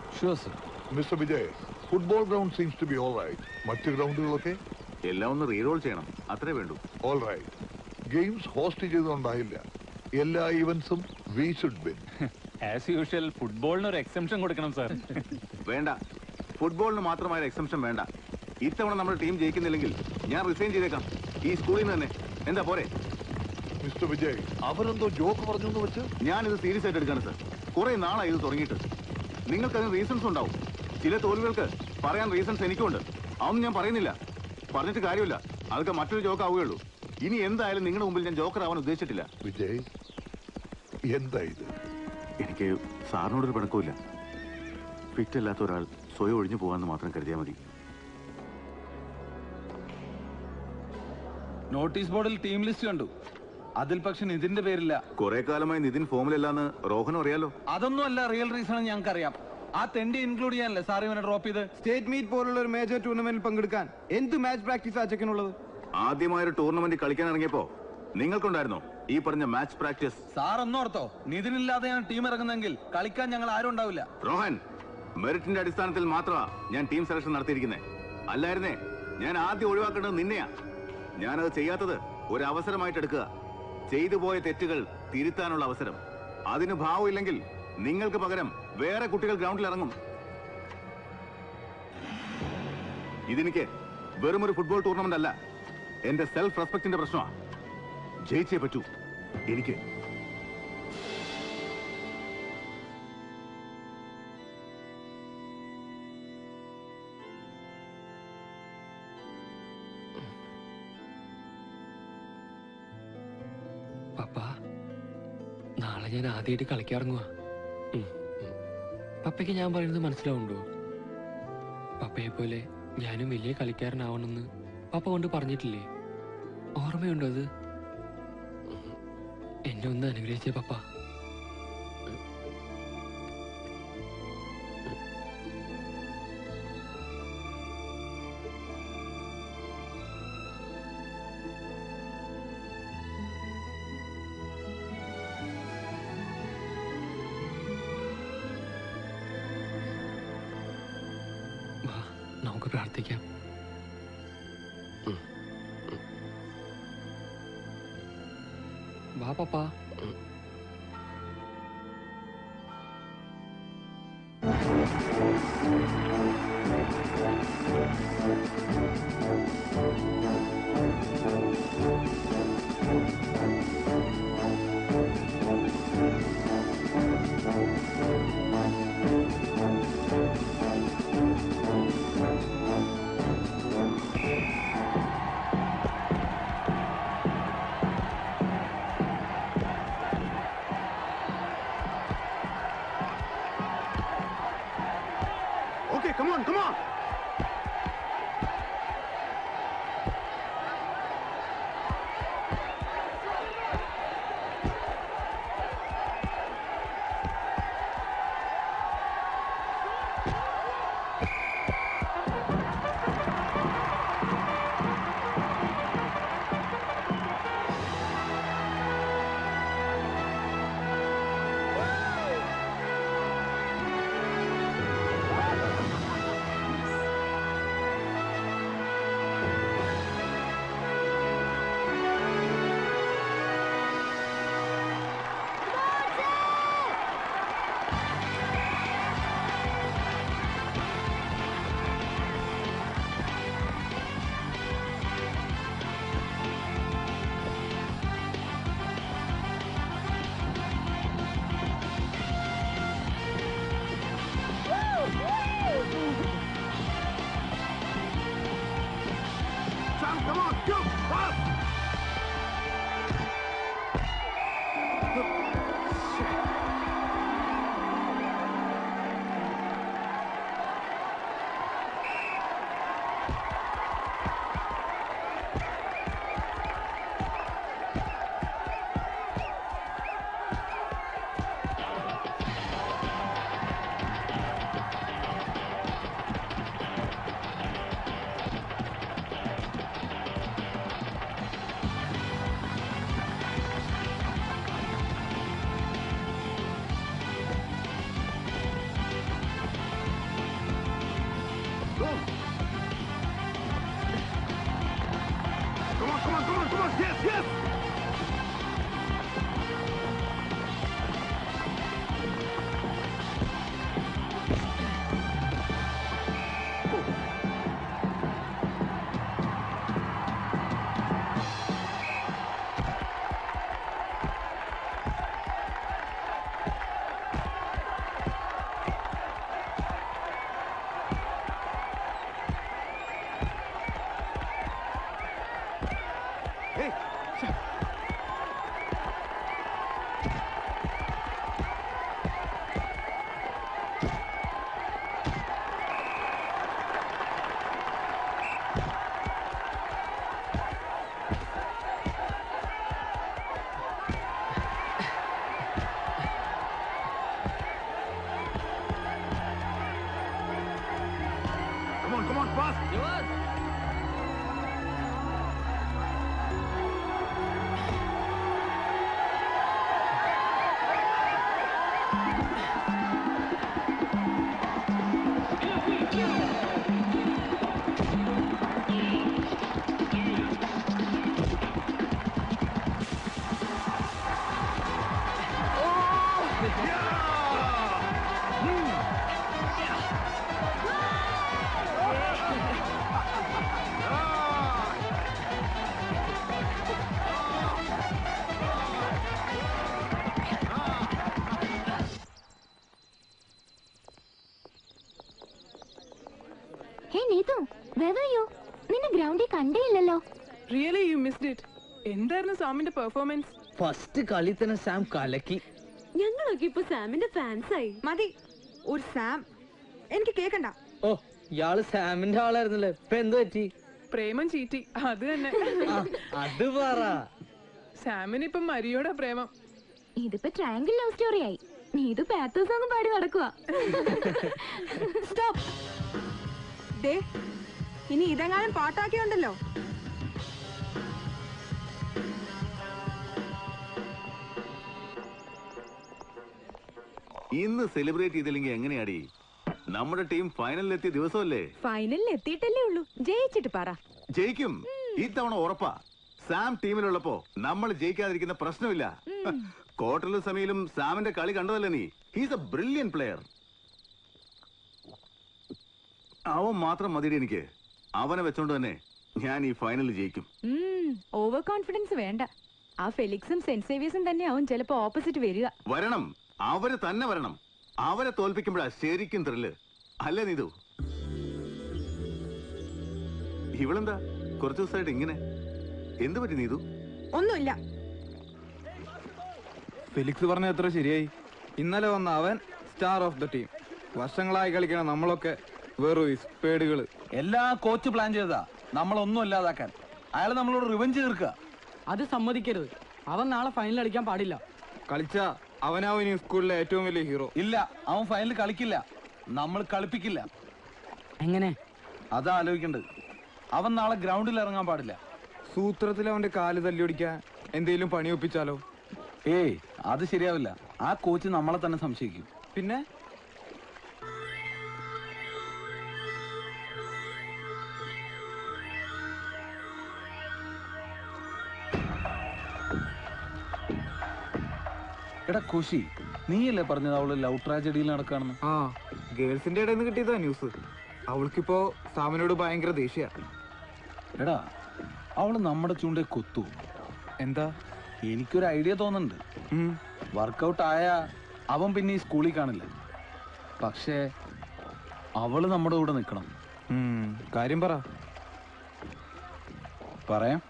Mister Vijay, football ground seems to be all right. മറ്റു ഗ്രൗണ്ടുകളൊക്കെ എല്ലാം ഒന്ന് റീറോൾ ചെയ്യണം, അത്രേ വേണ്ടൂ. All right. ഗെയിംസ് ഹോസ്റ്റ് ചെയ്തുകൊണ്ടായില്ല, എല്ലാ ഈവന്റ്സും we should win. As usual ഫുട്ബോളിന് ഒരു എക്സംഷൻ കൊടുക്കണം സാർ. വേണ്ട, ഫുട്ബോളിന് മാത്രമായ എക്സംഷൻ വേണ്ട. ഇത്തവണ നമ്മുടെ ടീം ജയിക്കുന്നില്ലെങ്കിൽ ഞാൻ റിസൈൻ ചെയ്തേക്കാം ഈ സ്കൂളിൽ നിന്ന് തന്നെ. എന്താ പോരെ? മിസ്റ്റർ വിജയ്, അവരെന്തോ ജോക്ക് പറഞ്ഞു എന്ന് വെച്ച് ഞാനിത് സീരിയസ് ആയിട്ട് എടുക്കാണ് സാർ. കുറെ നാളായി ഇത് തുടങ്ങിയിട്ട്. നിങ്ങൾക്കതിന് റീസൺസ് ഉണ്ടാവും. ചില തോൽവികൾക്ക് പറയാൻ റീസൺസ് എനിക്കുണ്ട്. അതൊന്നും ഞാൻ പറയുന്നില്ല, പറഞ്ഞിട്ട് കാര്യമില്ല. അതൊക്കെ മറ്റൊരു ജോക്ക് ആവുകയുള്ളൂ. ഇനി എന്തായാലും നിങ്ങളുടെ മുമ്പിൽ ഞാൻ ജോക്കർ ആവാൻ ഉദ്ദേശിച്ചിട്ടില്ല. വിജയ്, എന്താ ഇത്? എനിക്ക് സാറിനോടൊരു പിണക്കമില്ല. ഫിറ്റ് അല്ലാത്ത ഒരാൾ സ്വയം ഒഴിഞ്ഞു പോകാമെന്ന് മാത്രം കരുതിയാൽ മതി. നോട്ടീസ് ബോർഡിൽ ടീം ലിസ്റ്റ് കണ്ടു. അതിൽ പക്ഷെ നിതിന്റെ പേരില്ല. കുറെ കാലമായി നിതിൻ ഫോമിലല്ലാന്ന് റോഹനും അറിയാലോ. അതൊന്നും അല്ല റിയൽ റീസൺ ഞങ്ങൾക്കറിയാം. ആ തെണ്ടി ഇൻക്ലൂഡ് ചെയ്യാനല്ലേ സാർ ഇവനെ ഡ്രോപ്പ് ചെയ്ത്? സ്റ്റേറ്റ് മീറ്റ് പോലുള്ള ഒരു മേജർ ടൂർണമെന്റിൽ പങ്കെടുക്കാൻ എന്ത് മാച്ച് പ്രാക്ടീസ് ആ ചെക്കനുള്ളത്? ആദ്യമായൊരു ടൂർണമെന്റ് കളിക്കാൻ ഇറങ്ങിയപ്പോ നിങ്ങൾക്കുണ്ടായിരുന്നോ ഈ പറഞ്ഞ മാച്ച് പ്രാക്ടീസ്? സാർ ഒന്നോർത്തോ, നിതിനില്ലാതെയാണ് ടീം ഇറങ്ങുന്നെങ്കിൽ കളിക്കാൻ ഞങ്ങൾ ആരും ഉണ്ടാവില്ല. റോഹൻ, മെറിറ്റിന്റെ അടിസ്ഥാനത്തിൽ മാത്രമാ ഞാൻ ടീം സെലക്ഷൻ നടത്തിയിരിക്കുന്നത്. അല്ലായിരുന്നേ ഞാൻ ആദ്യം ഒഴിവാക്കേണ്ടത് നിന്നെയാ. ഞാനത് ചെയ്യാത്തത് ഒരു അവസരമായിട്ട് എടുക്കുക. ചെയ്തു പോയ തെറ്റുകൾ തിരുത്താനുള്ള അവസരം. അതിന് ഭാവമില്ലെങ്കിൽ നിങ്ങൾക്ക് പകരം വേറെ കുട്ടികൾ ഗ്രൗണ്ടിൽ ഇറങ്ങും. ഇതെനിക്ക് വെറുമൊരു ഫുട്ബോൾ ടൂർണമെന്റ് അല്ല, എന്റെ സെൽഫ് റെസ്പെക്ടിന്റെ പ്രശ്നമാണ്. ജയിച്ചേ പറ്റൂ എനിക്ക്. പപ്പ, നാളെ ഞാൻ ആദ്യമായിട്ട് കളിക്കാറങ്ങുക. പപ്പയ്ക്ക് ഞാൻ പറയുന്നത് മനസ്സിലാവുണ്ടോ? പപ്പയെ പോലെ ഞാനും വലിയ കളിക്കാരനാവണമെന്ന് പപ്പ കൊണ്ട് പറഞ്ഞിട്ടില്ലേ? ഓർമ്മയുണ്ടോ അത്? എന്നെ ഒന്ന് അനുഗ്രഹിച്ചേ പപ്പ. നമുക്ക് പ്രാർത്ഥിക്കാം. വാ പപ്പാ. Come on, shoot! Pass! Come on, yes, yes! Come on, pass! Hey Neetu, where were you? നിന്നെ ഗ്രൗണ്ടിൽ കണ്ടേയില്ലല്ലോ. Really, you missed it. എന്തായിരുന്നു സാമിന്റെ പെർഫോമൻസ്? ഫസ്റ്റ് കളി തന്നെ സാം കലക്കി. ഞങ്ങളൊക്കെ ഇപ്പൊ സാമിന്റെ ഫാൻസ് ആയി. മതി ഒരു സാം, എനിക്ക് കേക്കണ്ട. ഓ, ഇയാള് സാമിന്റെ ആളായിരുന്നല്ലേ, ഇപ്പൊ എന്ത് പറ്റി? പ്രേമം ചീറ്റി, അത് തന്നെ. അത് പറ. സാമിന് ഇപ്പൊ മരിയോടെ പ്രേമം. ഇതിപ്പോ ട്രയാങ്കിൾ ലവ് സ്റ്റോറി ആയി. നീ ഇത് പാത്തോ സോങ് പാടി നടക്കുക. സ്റ്റോപ്പ്. ദേ, ഇനി ഇതെങ്ങാനും പാട്ടാക്കിയുണ്ടല്ലോ. ഇന്ന് സെലിബ്രേറ്റ് ചെയ്തില്ലെങ്കിൽ എങ്ങനെയാടി? നമ്മുടെ ടീം ഫൈനലിൽ എത്തിയ ദിവസമല്ലേ? ഫൈനലിൽ എത്തിയിട്ടല്ലേ ഉള്ളൂ, ജയിച്ചിട്ട് പറ. ജയിക്കും, ഇത്തവണ ഉറപ്പാ. സാം ടീമിലുള്ളപ്പോ നമ്മൾ ജയിക്കാതിരിക്കുന്ന പ്രശ്നമില്ല. ക്വാർട്ടറിലും സെമിയിലും സാമിന്റെ കളി കണ്ടതല്ലേ നീ? He's A brilliant player. അവൻ മാത്രം മതിയുടെ എനിക്ക്. അവനെ വെച്ചോണ്ട് തന്നെ ഞാൻ ഈ ഫൈനലിൽ ജയിക്കും. ഓവർ കോൺഫിഡൻസ് വേണ്ട. ആ ഫെലിക്സും സെന്റ് സേവിയേഴ്സും തന്നെ ആവും ചിലപ്പോ ഓപ്പോസിറ്റ് വരിക. വരണം, അവര് തന്നെ വരണം. അവരെ തോൽപ്പിക്കുമ്പോഴാ ശരിക്കും ത്രില്ല് അല്ലേ നീതു? ഇവളെന്താ കുറച്ചു ദിവസമായിട്ട് ഇങ്ങനെ? എന്ത് പറ്റി നീതു? ഒന്നുമില്ല. ഫെലിക്സ് പറഞ്ഞ എത്ര ശരിയായി. ഇന്നലെ വന്ന അവൻ സ്റ്റാർ ഓഫ് ദ ടീം. വർഷങ്ങളായി കളിക്കണം നമ്മളൊക്കെ വെറും സ്പേഡുകള്. എല്ലാ കോച്ച് പ്ലാൻ ചെയ്തതാ നമ്മളൊന്നും ഇല്ലാതാക്കാൻ. അയാൾ നമ്മളോട് റിവഞ്ച് തീർക്കുക. അത് സമ്മതിക്കരുത്. അവൻ നാളെ ഫൈനൽ കളിക്കാൻ പാടില്ല. കളിച്ച അവനാവും ഇനി സ്കൂളിലെ ഏറ്റവും വലിയ ഹീറോ. ഇല്ല, അവൻ ഫൈനൽ കളിക്കില്ല. നമ്മൾ കളിപ്പിക്കില്ല. എങ്ങനെ? അതാ ആലോചിക്കേണ്ടത്. അവൻ നാളെ ഗ്രൗണ്ടിൽ ഇറങ്ങാൻ പാടില്ല. സൂത്രത്തിൽ അവന്റെ കാല് തല്ലിയൊടിക്കാൻ എന്തെങ്കിലും പണി ഒപ്പിച്ചാലോ? ഏയ്, അത് ശരിയാവില്ല. ആ കോച്ച് നമ്മളെ തന്നെ സംശയിക്കും. പിന്നെ എടാ കോശി, നീയല്ലേ പറഞ്ഞത് അവള് ലവ് ട്രാജഡിയിൽ നടക്കാണെന്ന്? ആ, ഗേൾസിന്റെ ഇടയിൽ നിന്ന് കിട്ടിയതാ ന്യൂസ്. അവൾക്കിപ്പോ സാമിനോട് ഭയങ്കര ദേഷ്യ. എടാ, അവള് നമ്മുടെ ചൂണ്ടേ കൊത്തു. എന്താ? എനിക്കൊരു ഐഡിയ തോന്നുന്നുണ്ട്. വർക്കൗട്ട് ആയ അവൻ പിന്നെ ഈ സ്കൂളിൽ കാണില്ല. പക്ഷേ അവള് നമ്മുടെ കൂടെ നിൽക്കണം. കാര്യം പറ. പറയാം.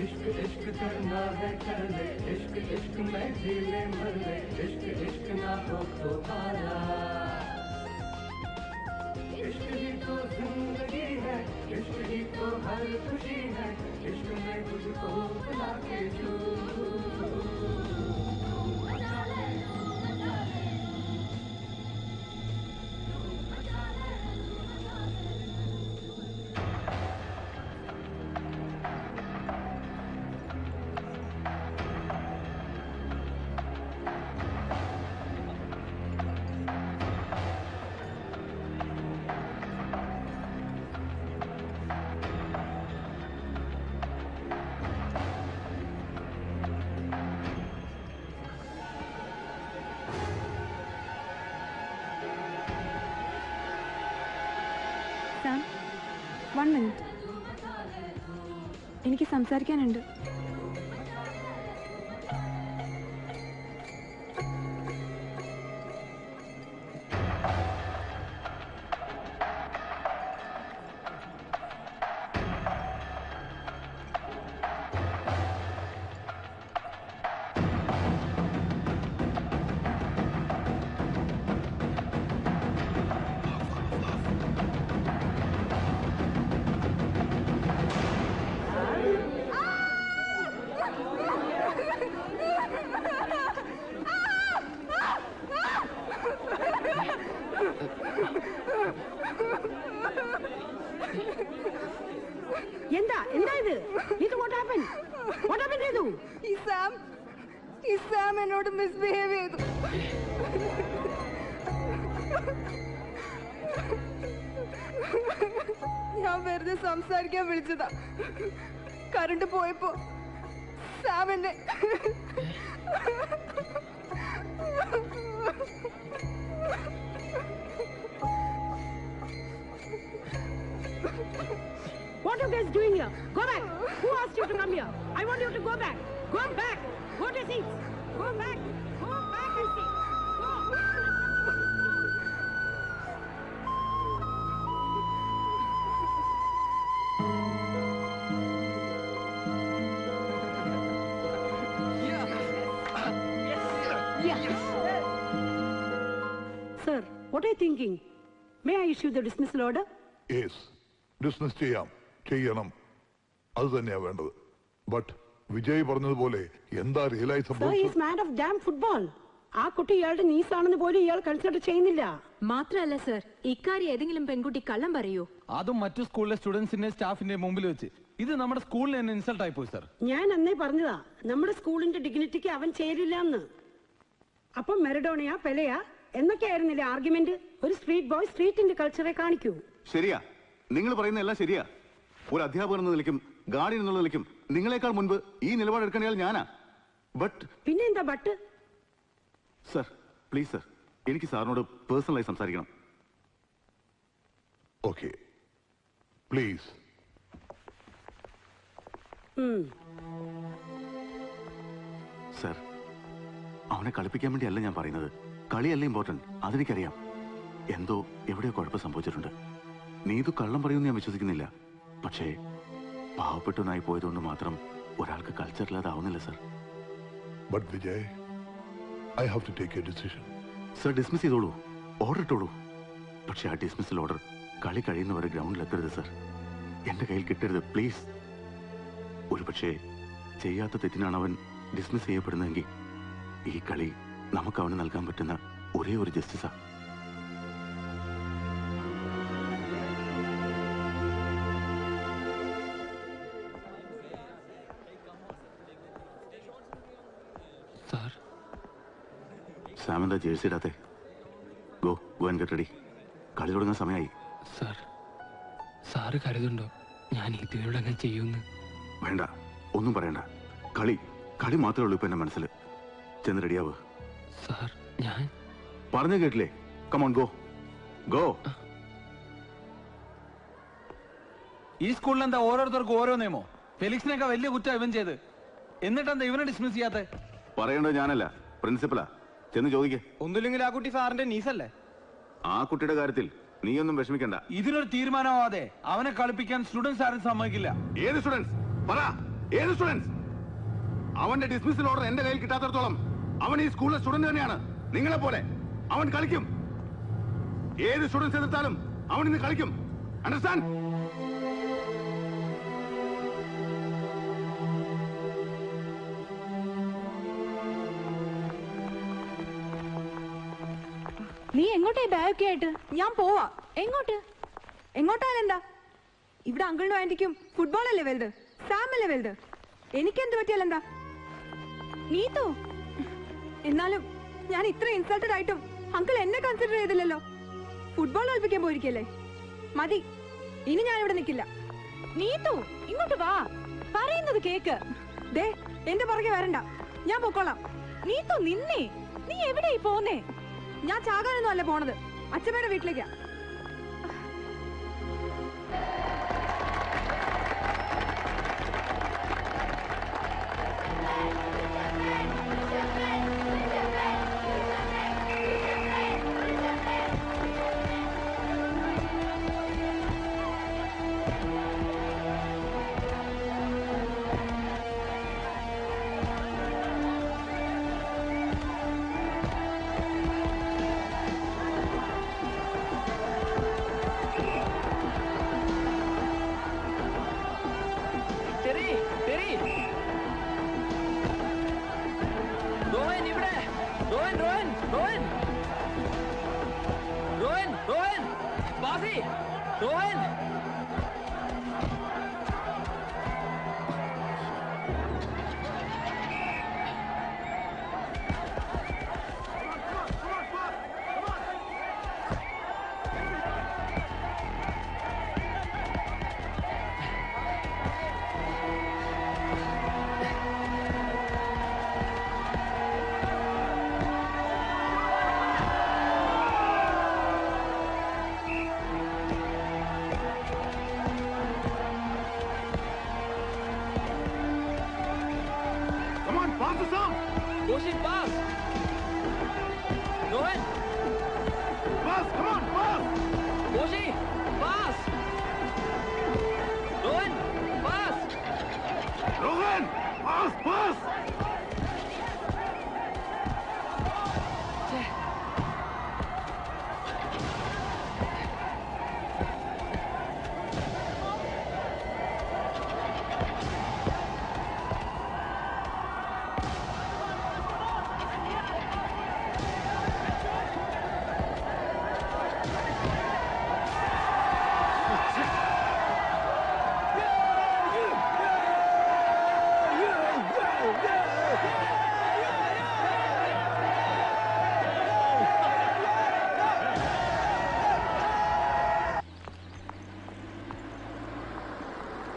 इश्क इश्क करना है कर ले, इश्क इश्क में ढीले मर ले, इश्क इश्क ना हो दोबारा. इश्क ही तो जिंदगी है, इश्क ही तो हर खुशी है, इश्क में तुझको बुला के छू. Sam, 1 minute. എനിക്ക് സംസാരിക്കാനുണ്ട്. എന്താ എന്താ ഇത്? ഇത് what happened? What happened ചെയ്തു? ഈ സാം എന്നോട് മിസ്ബിഹേവ് ചെയ്തു. ഞാൻ വെറുതെ സംസാരിക്കാൻ വിളിച്ചതാ. കറണ്ട് പോയപ്പോ സാം എന്നെ What are you guys doing here? Go back. Who asked you to come here? I want you to go back. Go back. Go to seats. Go back. Go back and see. Sir, what are you thinking? May I issue the dismissal order? Yes, dismiss ചെയ്യണം. അത് തന്നെയാ വേണ്ടത്. But Vijay പറഞ്ഞതുപോലെ എന്താ realise Sir, he is man of damn football. ആ കുട്ടി ഇയാളുടെ നീസാണെന്ന് പോലും ഇയാൾ കൺസിഡർ ചെയ്യുന്നില്ല. മാത്രല്ല സർ, ഇക്കാര്യം ഏതെങ്കിലും പെൺകുട്ടി കള്ളം പറയൂ? അതും മറ്റു സ്കൂളിലെ സ്റ്റുഡൻസിന്റെ സ്റ്റാഫിന്റെ മുമ്പിൽ വെച്ച്. ഇത് നമ്മുടെ സ്കൂളിന് തന്നെ ഇൻസൾട്ട് ആയി പോയി സർ. ഞാൻ അന്നേ പറഞ്ഞതാ നമ്മുടെ സ്കൂളിന്റെ ഡിഗ്നിറ്റിക്ക് അവൻ ചേരില്ല എന്ന്. അപ്പം മെറഡോണിയ പെലയ എന്നൊക്കെയായിരുന്നില്ലേ ആർഗ്യുമെന്റ്? ഒരു സ്ട്രീറ്റ് ബോയ് സ്ട്രീറ്റിന്റെ കൾച്ചറെ കാണിക്കൂ. ശരിയാ, നിങ്ങൾ പറയുന്ന എല്ലാം ശരിയാ. ഒരു അധ്യാപകൻ എന്ന നിലയ്ക്കും ഗാർഡിയൻ എന്നുള്ള നിലയ്ക്കും നിങ്ങളെക്കാൾ മുൻപ് ഈ നിലപാടെടുക്കേണ്ടയാൾ ഞാനാ. ബട്ട് പിന്നെ എന്താ ബട്ട്? സർ, പ്ലീസ് സർ, എനിക്ക് സാറിനോട് പേഴ്സണലായി സംസാരിക്കണം. Okay, please. സർ, അവനെ കളിപ്പിക്കാൻ വേണ്ടിയല്ല ഞാൻ പറയുന്നത്. കളിയല്ല ഇമ്പോർട്ടന്റ്, അതെനിക്കറിയാം. എന്തോ എവിടെയോ കുഴപ്പം സംഭവിച്ചിട്ടുണ്ട്. നീതു കള്ളം പറയുമെന്ന് ഞാൻ വിശ്വസിക്കുന്നില്ല. പക്ഷേ പാവപ്പെട്ടവനായി പോയതുകൊണ്ട് മാത്രം ഒരാൾക്ക് കൾച്ചറില്ലാതാവുന്നില്ല sir. But Vijay, I have to take a decision. Sir, dismiss ചെയ്തോളൂ, ഓർഡർ ഇട്ടോളൂ. പക്ഷെ ആ ഡിസ്മിസൽ ഓർഡർ കളി കഴിയുന്നവരെ ഗ്രൗണ്ടിൽ എത്തരുത് സർ. എന്റെ കയ്യിൽ കിട്ടരുത്, പ്ലീസ്. ഒരു പക്ഷേ ചെയ്യാത്ത തെറ്റിനാണ് അവൻ ഡിസ്മിസ് ചെയ്യപ്പെടുന്നതെങ്കിൽ ഈ കളി നമുക്ക് അവന് നൽകാൻ പറ്റുന്ന ഒരേ ഒരു ജസ്റ്റിസാ. സാം എന്താ ജേഴ്സി ഇടാത്തെ? Go and get ready. കളി തുടങ്ങാൻ സമയമായി. സാർ, സാറ് കരുതുണ്ടോ ഞാൻ ഇതിനോട് അങ്ങനെ ചെയ്യുമെന്ന്? വേണ്ട, ഒന്നും പറയണ്ട. കളി കളി മാത്രമേ ഉള്ളൂ ഇപ്പൊ എന്റെ മനസ്സിൽ. ചെന്ന് റെഡിയാവ്. സാർ, ഞാൻ പറഞ്ഞു കേട്ടില്ലേ? Come on, go go. ഈ സ്കൂളിൽ എന്താ ഓരോരുത്തർക്കും ഓരോ നിയമോ? ഫെലിക്സിനൊക്കെ വലിയ കുറ്റം ഇവൻ ചെയ്ത്, എന്നിട്ടെന്താ ഇവനെ ഡിസ്മിസ് ചെയ്യാത്ത? പറയേണ്ടത് ഞാനല്ല, പ്രിൻസിപ്പലാ. ചെന്ന് ചോദിക്കേ. ഒന്നുമില്ലെങ്കിൽ ആ കുട്ടി സാറിന്റെ നീസല്ലേ? ആ കുട്ടിയുടെ കാര്യത്തിൽ നീയൊന്നും വിഷമിക്കണ്ട. ഇതിനൊരു തീരുമാനമാവാതെ അവനെ കളിപ്പിക്കാൻ സ്റ്റുഡൻസ് ആരും സമ്മതിക്കില്ല. ഏത് സ്റ്റുഡൻസ്? പറ, ഏത് സ്റ്റുഡൻസ്? അവന്റെ ഡിസ്മിസൽ ഓർഡർ എന്റെ കയ്യിൽ കിട്ടാത്തടത്തോളം അവൻ ഈ സ്കൂളിലെ സ്റ്റുഡന്റ് തന്നെയാണ്. നിങ്ങളെ പോലെ അവൻ കളിക്കും. ഏത് സ്റ്റുഡൻസ് എതിർത്താലും അവൻ ഇന്ന് കളിക്കും. അണ്ടർസ്റ്റാൻഡ്? നീ എങ്ങോട്ടേ ബാഗൊക്കെ ആയിട്ട്? ഞാൻ പോവാ. എങ്ങോട്ട്? എങ്ങോട്ടാണെന്താ? ഇവിടെ അങ്കിളിനും ആന്റിക്കും ഫുട്ബോൾ അല്ലേ വലുത്, സാം അല്ലേ വലുത്. എനിക്കെന്ത് പറ്റിയാലെന്താ? നീതോ? എന്നാലും ഞാൻ ഇത്ര ഇൻസൾട്ടഡ് ആയിട്ടും അങ്കിൾ എന്നെ കൺസിഡർ ചെയ്തില്ലല്ലോ. ഫുട്ബോൾ കളിപ്പിക്കാൻ പോയിരിക്കല്ലേ? മതി, ഇനി ഞാൻ ഇവിടെ നിൽക്കില്ല. നീതോ, ഇങ്ങോട്ട് വാ, പറയുന്നത് കേക്ക്. ദേ, എന്റെ പുറകെ വരണ്ട, ഞാൻ പൊക്കോളാം. നീതോ നിന്നേ, നീ എവിടെയായി പോന്നേ? ഞാൻ ചാകാനൊന്നും അല്ല പോണത്, അച്ഛമ്മയുടെ വീട്ടിലേക്കാ.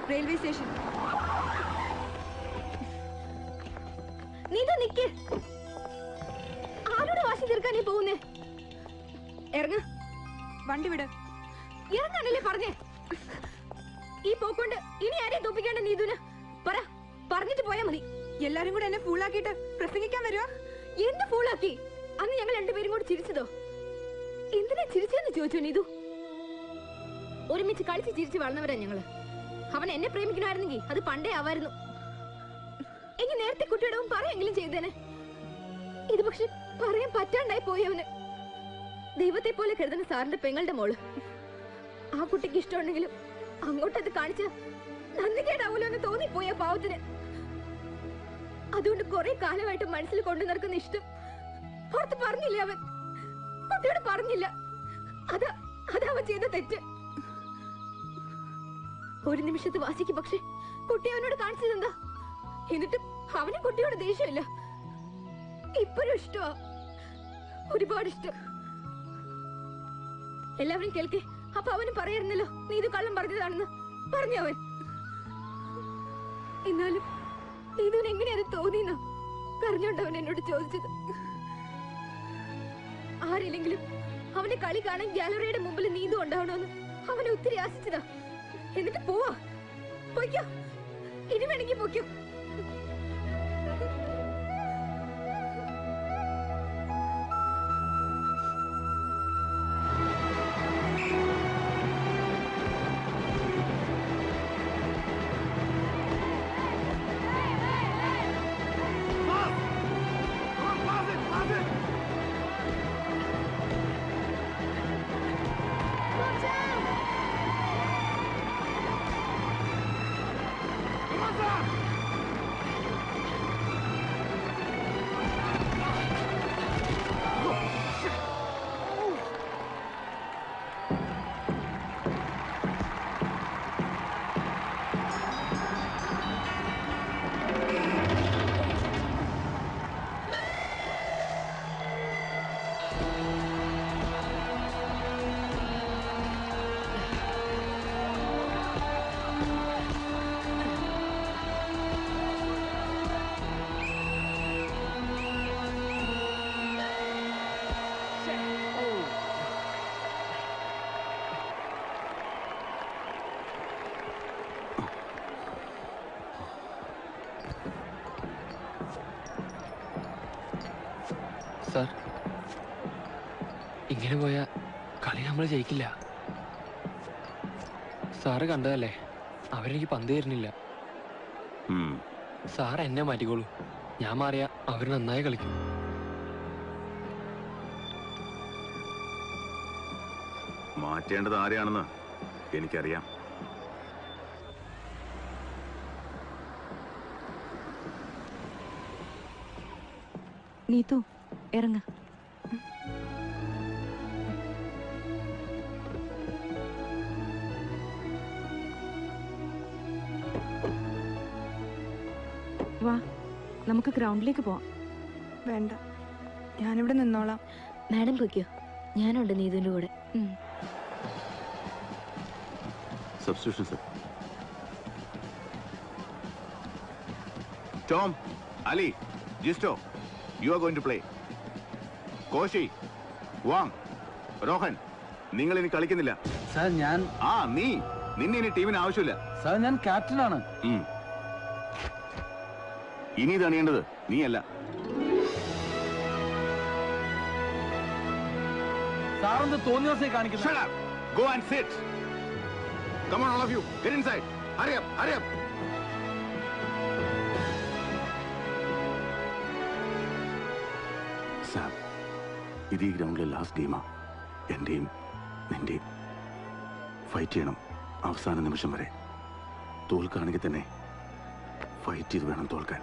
Railway station. നീതു നിക്ക്, ആരോട് വാശി തീർക്കാനേ പോകുന്നേ? ഇറങ്ങ, വണ്ടി വിട്. ഇറങ്ങാനല്ലേ പറഞ്ഞേ? ഈ പോക്കൊണ്ട് ഇനി ആരെയും തോപ്പിക്കേണ്ട നീതുന് പറ, പറഞ്ഞിട്ട് പോയാ മതി. എല്ലാരും കൂടെ എന്നെ ഫൂളാക്കിയിട്ട് പ്രസംഗിക്കാൻ വരുവാ? എന്ത് ഫൂളാക്കി? അന്ന് ഞങ്ങൾ രണ്ടുപേരും കൂടി ചിരിച്ചതോ? എന്തിനാ ചിരിച്ചെന്ന് ചോദിച്ചോ നീതു? ഒരുമിച്ച് കളിച്ച് ചിരിച്ച് വളർന്നവരാ ഞങ്ങള്. അവൻ എന്നെ പ്രേമിക്കണമായിരുന്നെങ്കിൽ അത് പണ്ടേ ആവായിരുന്നു. എങ്കിൽ നേരത്തെ കുട്ടിയോടവും പറയെങ്കിലും ചെയ്തേനെ. ഇത് പക്ഷെ പറയാൻ പറ്റാണ്ടായി പോയി അവന്. ദൈവത്തെ പോലെ കരുതുന്ന സാറിന്റെ പെങ്ങളുടെ മോള്. ആ കുട്ടിക്ക് ഇഷ്ടമുണ്ടെങ്കിലും അങ്ങോട്ടത് കാണിച്ച നന്ദികേടാവൂലോ എന്ന് തോന്നിപ്പോയ പാവത്തിന്. അതുകൊണ്ട് കുറെ കാലമായിട്ട് മനസ്സിൽ കൊണ്ടു നടക്കുന്ന ഇഷ്ടം പുറത്ത് പറഞ്ഞില്ല അവൻ. കുട്ടിയോട് പറഞ്ഞില്ല. അതവൻ ചെയ്ത തെറ്റ്. ഒരു നിമിഷത്തെ വാശിക്ക് പക്ഷെ കുട്ടി അവനോട് കാണിച്ചതെന്താ? എന്നിട്ട് അവന് കുട്ടിയോട് ദേഷ്യമില്ല. ഇപ്പോഴും ഇഷ്ടമാ, ഒരുപാട് ഇഷ്ടം. എല്ലാവരും കേൾക്കേ. അപ്പൊ അവന് പറയായിരുന്നല്ലോ നീ ഇത് കള്ളം പറഞ്ഞതാണെന്ന്. പറഞ്ഞവൻ. എന്നാലും നീതുവിന് എങ്ങനെ അത് തോന്നിയെന്നാ കരഞ്ഞോണ്ടവൻ എന്നോട് ചോദിച്ചത്. ആരില്ലെങ്കിലും അവന്റെ കളി കാണാൻ ഗാലറിയുടെ മുമ്പിൽ നീതു ഉണ്ടാവണമെന്ന് അവനെ ഒത്തിരി ആശിച്ചതാ. എന്നിട്ട് പോവാ. പൊയ്ക്കോ, ഇനി വേണമെങ്കിൽ പൊയ്ക്കോ. സാർ, ഇങ്ങനെ പോയാ കളി നമ്മൾ ജയിക്കില്ല. സാറ് കണ്ടതല്ലേ, അവരെനിക്ക് പന്ത് തരുന്നില്ല. സാർ എന്നെ മാറ്റിക്കോളൂ. ഞാൻ മാറിയാ അവർ നന്നായി കളിക്കും. മാറ്റേണ്ടത് ആരെയാണെന്ന് എനിക്കറിയാം. നീതു ഇറങ്ങ. വാ, നമുക്ക് ഗ്രൗണ്ടിലേക്ക് പോവാം. വേണ്ട, ഞാനിവിടെ നിന്നോളാം. മാഡം പൊയ്ക്കോ, ഞാനുണ്ട് നീതുവിന്റെ കൂടെ. Substitution, sir. Tom, Ali, Gisto, you are going to play. Koshi, Wang, Rohan, നിങ്ങൾ ഇനി കളിക്കുന്നില്ല. സാർ ഞാൻ നിന്നെ ഇനി ടീമിന് ആവശ്യമില്ല. സാർ ഞാൻ ക്യാപ്റ്റനാണ്. ഇനി ഇത് അണിയേണ്ടത് നീയല്ല. സാറെന്ത് തോന്നിയ ദിവസം കാണിക്കുന്നത്? Go and sit. Come on, all of you, get inside. Hurry up, hurry up. Sam, ഇത് ഈ ഗ്രൗണ്ടിലെ ലാസ്റ്റ് ഗെയിമാ. എന്റെയും നിന്റെയും. ഫൈറ്റ് ചെയ്യണം അവസാന നിമിഷം വരെ. തോൽക്കുകയാണെങ്കിൽ തന്നെ ഫൈറ്റ് ചെയ്ത് വേണം തോൽക്കാൻ.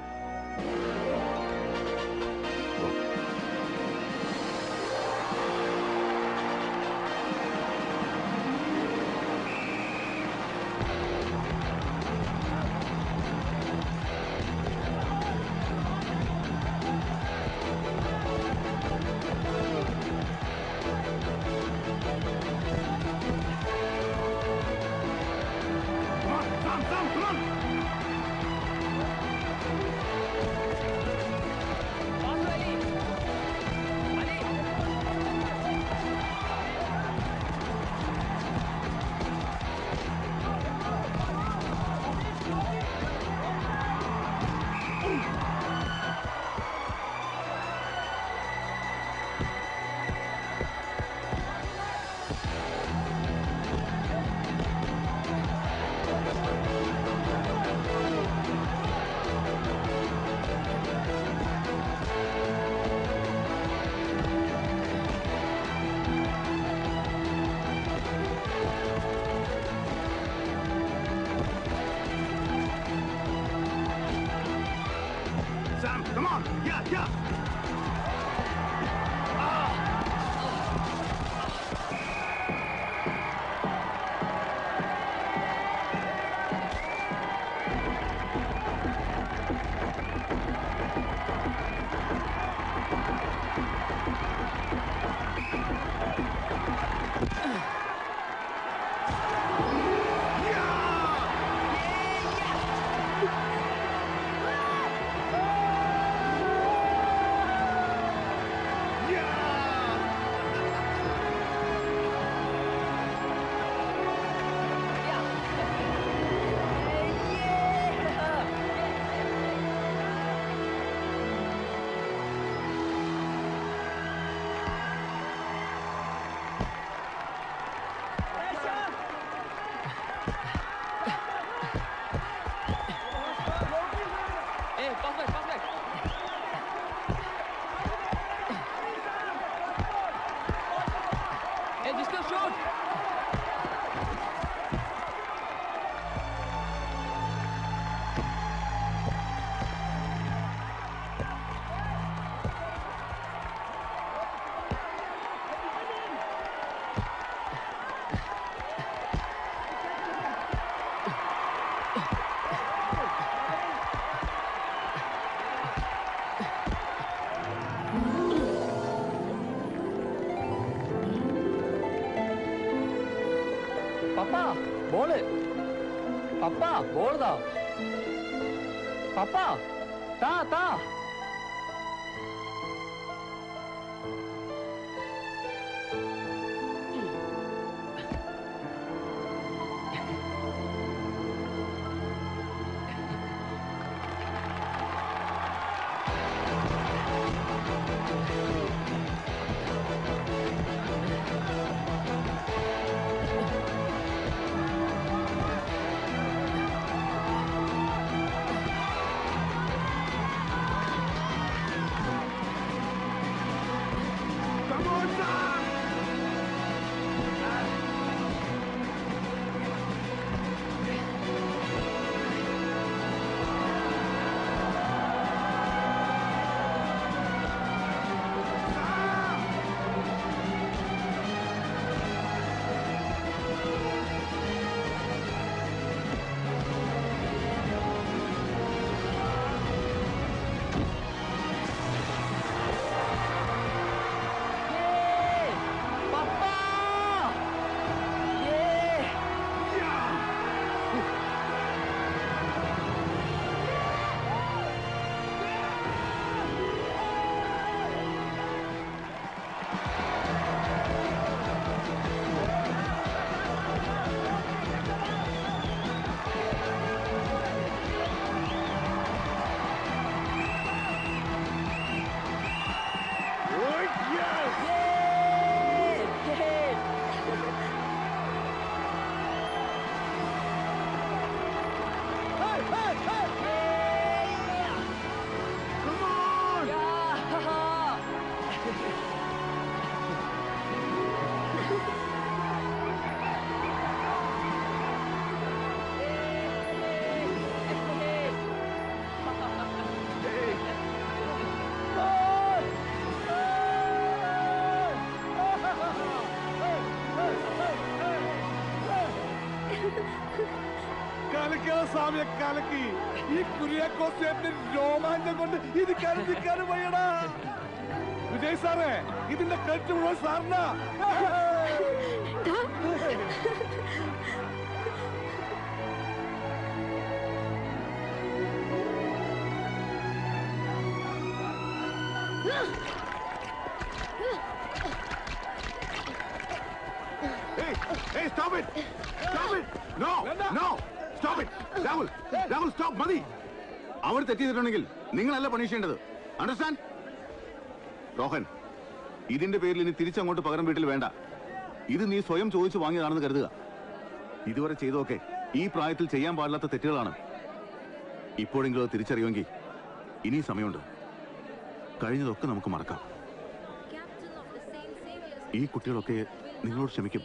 പപ്പാ ബോള് പപ്പാ ബോൾ താ പപ്പാ താ താ സ്വാമിയെ കലക്കി ഈ കുര്യാക്കോസ് രോമാഞ്ചം കൊണ്ട് ഇരിക്കാനും വയ്യടാ. വിജയ് സാറേ, ഇതിന്റെ കെട്ട് മുഴുവൻ സാറിനാ. Hey, stop it! Stop it! No! No! Stop it! Rahul! Rahul, stop! മതി! അവർ തെറ്റിയിട്ടുണ്ടെങ്കിൽ നിങ്ങളല്ല പണിഷ് ചെയ്യേണ്ടത്. അണ്ടർസ്റ്റാൻഡ്? റോഹൻ, ഇതിന്റെ പേരിൽ ഇനി തിരിച്ചങ്ങോട്ട് പകരം വീട്ടിൽ വേണ്ട. ഇത് നീ സ്വയം ചോദിച്ചു വാങ്ങിയതാണെന്ന് കരുതുക. ഇതുവരെ ചെയ്തൊക്കെ ഈ പ്രായത്തിൽ ചെയ്യാൻ പാടില്ലാത്ത തെറ്റുകളാണ്. ഇപ്പോഴെങ്കിലും അത് തിരിച്ചറിയുമെങ്കിൽ ഇനി സമയമുണ്ട്. കഴിഞ്ഞതൊക്കെ നമുക്ക് മറക്കാം. ഈ കുട്ടികളൊക്കെ നിങ്ങളോട് ക്ഷമിക്കും,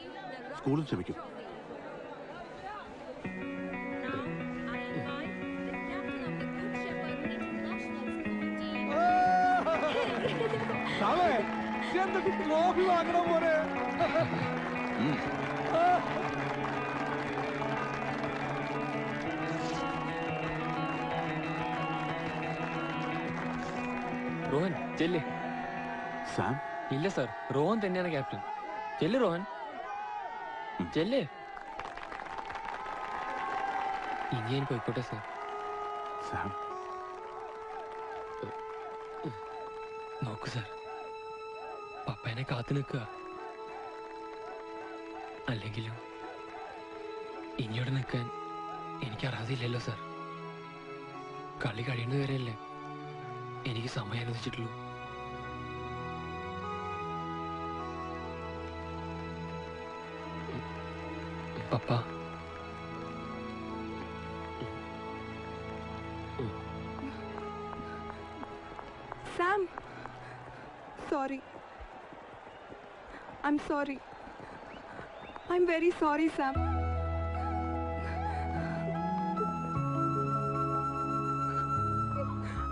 സ്കൂളും ക്ഷമിക്കും. ട്രോഫി വാങ്ങണം പോലെ. റോഹൻ ചെല്ല്. സാം? ഇല്ല സാർ, റോഹൻ തന്നെയാണ് ക്യാപ്റ്റൻ. ചെല്ല് റോഹൻ, ചെല്ല്. ഇനി ഞാൻ പോയിക്കോട്ടെ സാർ. സാം നോക്കൂ സാർ, പപ്പേനെ കാത്തു നിൽക്കുക. അല്ലെങ്കിലും ഇനിയോടെ നിൽക്കാൻ എനിക്ക് അർഹതയില്ലല്ലോ സാർ. കളി കഴിയുന്നവരെയല്ലേ എനിക്ക് സമയം അനുവദിച്ചിട്ടുള്ളൂ. പപ്പ, Sam, sorry. I'm sorry. I'm very sorry, Sam.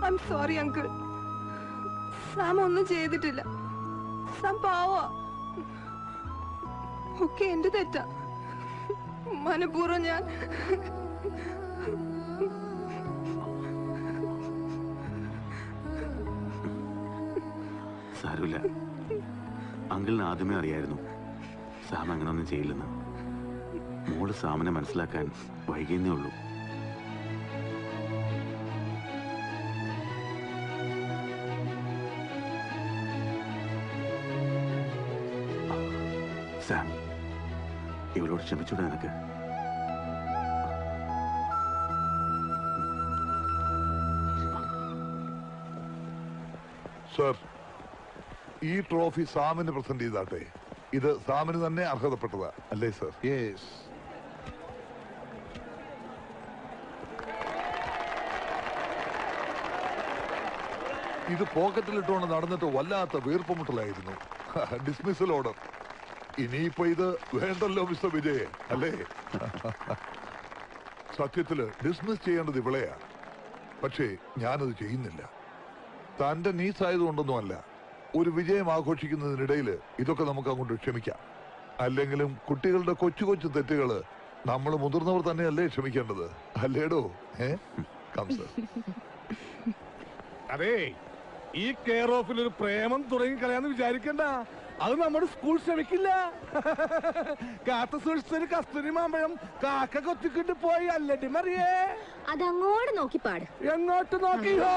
I'm sorry, Uncle. Sam ഒന്നും ചെയ്തിട്ടില്ല. Sam പാവാ. ഒക്കെ എന്റെ തെറ്റാ. മനഃപൂർവ്വം ഞാൻ സാരമില്ല. അങ്കിളിന് ആദ്യമേ അറിയായിരുന്നു സാം അങ്ങനൊന്നും ചെയ്യില്ലെന്ന്. മോള് സാമിനെ മനസ്സിലാക്കാൻ വൈകിയെന്നേ ഉള്ളൂ. സാം, ഇവളോട് ക്ഷമിച്ചൂടെ നിനക്ക്? സർ, ഈ ട്രോഫി സാമിന് പ്രസന്റ് ചെയ്താട്ടെ. ഇത് സാമിന് തന്നെ അർഹതപ്പെട്ടതാ അല്ലേ സർ? യെസ്. ഇത് പോക്കറ്റിലിട്ടുകൊണ്ട് നടന്നിട്ട് വല്ലാത്ത വീർപ്പുമുട്ടലായിരുന്നു. Dismissal order. ഇനിയിപ്പോ ഇത് വേണ്ടല്ലോ മിസ്റ്റർ വിജയ്, അല്ലേ? സത്യത്തില് ഡിസ്മിസ് ചെയ്യേണ്ടത് ഇവളെയാ. പക്ഷേ ഞാനത് ചെയ്യുന്നില്ല. തന്റെ നീസായതുകൊണ്ടൊന്നുമല്ല. ഒരു വിജയം ആഘോഷിക്കുന്നതിനിടയിൽ ഇതൊക്കെ നമുക്ക് അങ്ങോട്ട് ക്ഷമിക്കാം. അല്ലെങ്കിലും കുട്ടികളുടെ കൊച്ചു കൊച്ചു തെറ്റുകള് നമ്മൾ മുതിർന്നവർ തന്നെയല്ലേ ക്ഷമിക്കേണ്ടത്, അല്ലേടോ? അതെ, ഈ കെയർ ഓഫിൽ ഒരു പ്രേമം തുടങ്ങി കളയാന്ന് വിചാരിക്കണ്ട. അത് നമ്മുടെ സ്കൂൾ ക്ഷമിക്കില്ല. കാത്ത സൂക്ഷിച്ചൊരു കസ്തൂരി മാമ്പഴം കാക്ക കൊത്തിക്കിട്ട് പോയി അല്ലടി മറിയേ. അതങ്ങോട്ട് നോക്കി പാട്. എങ്ങോട്ട് നോക്കിയോ?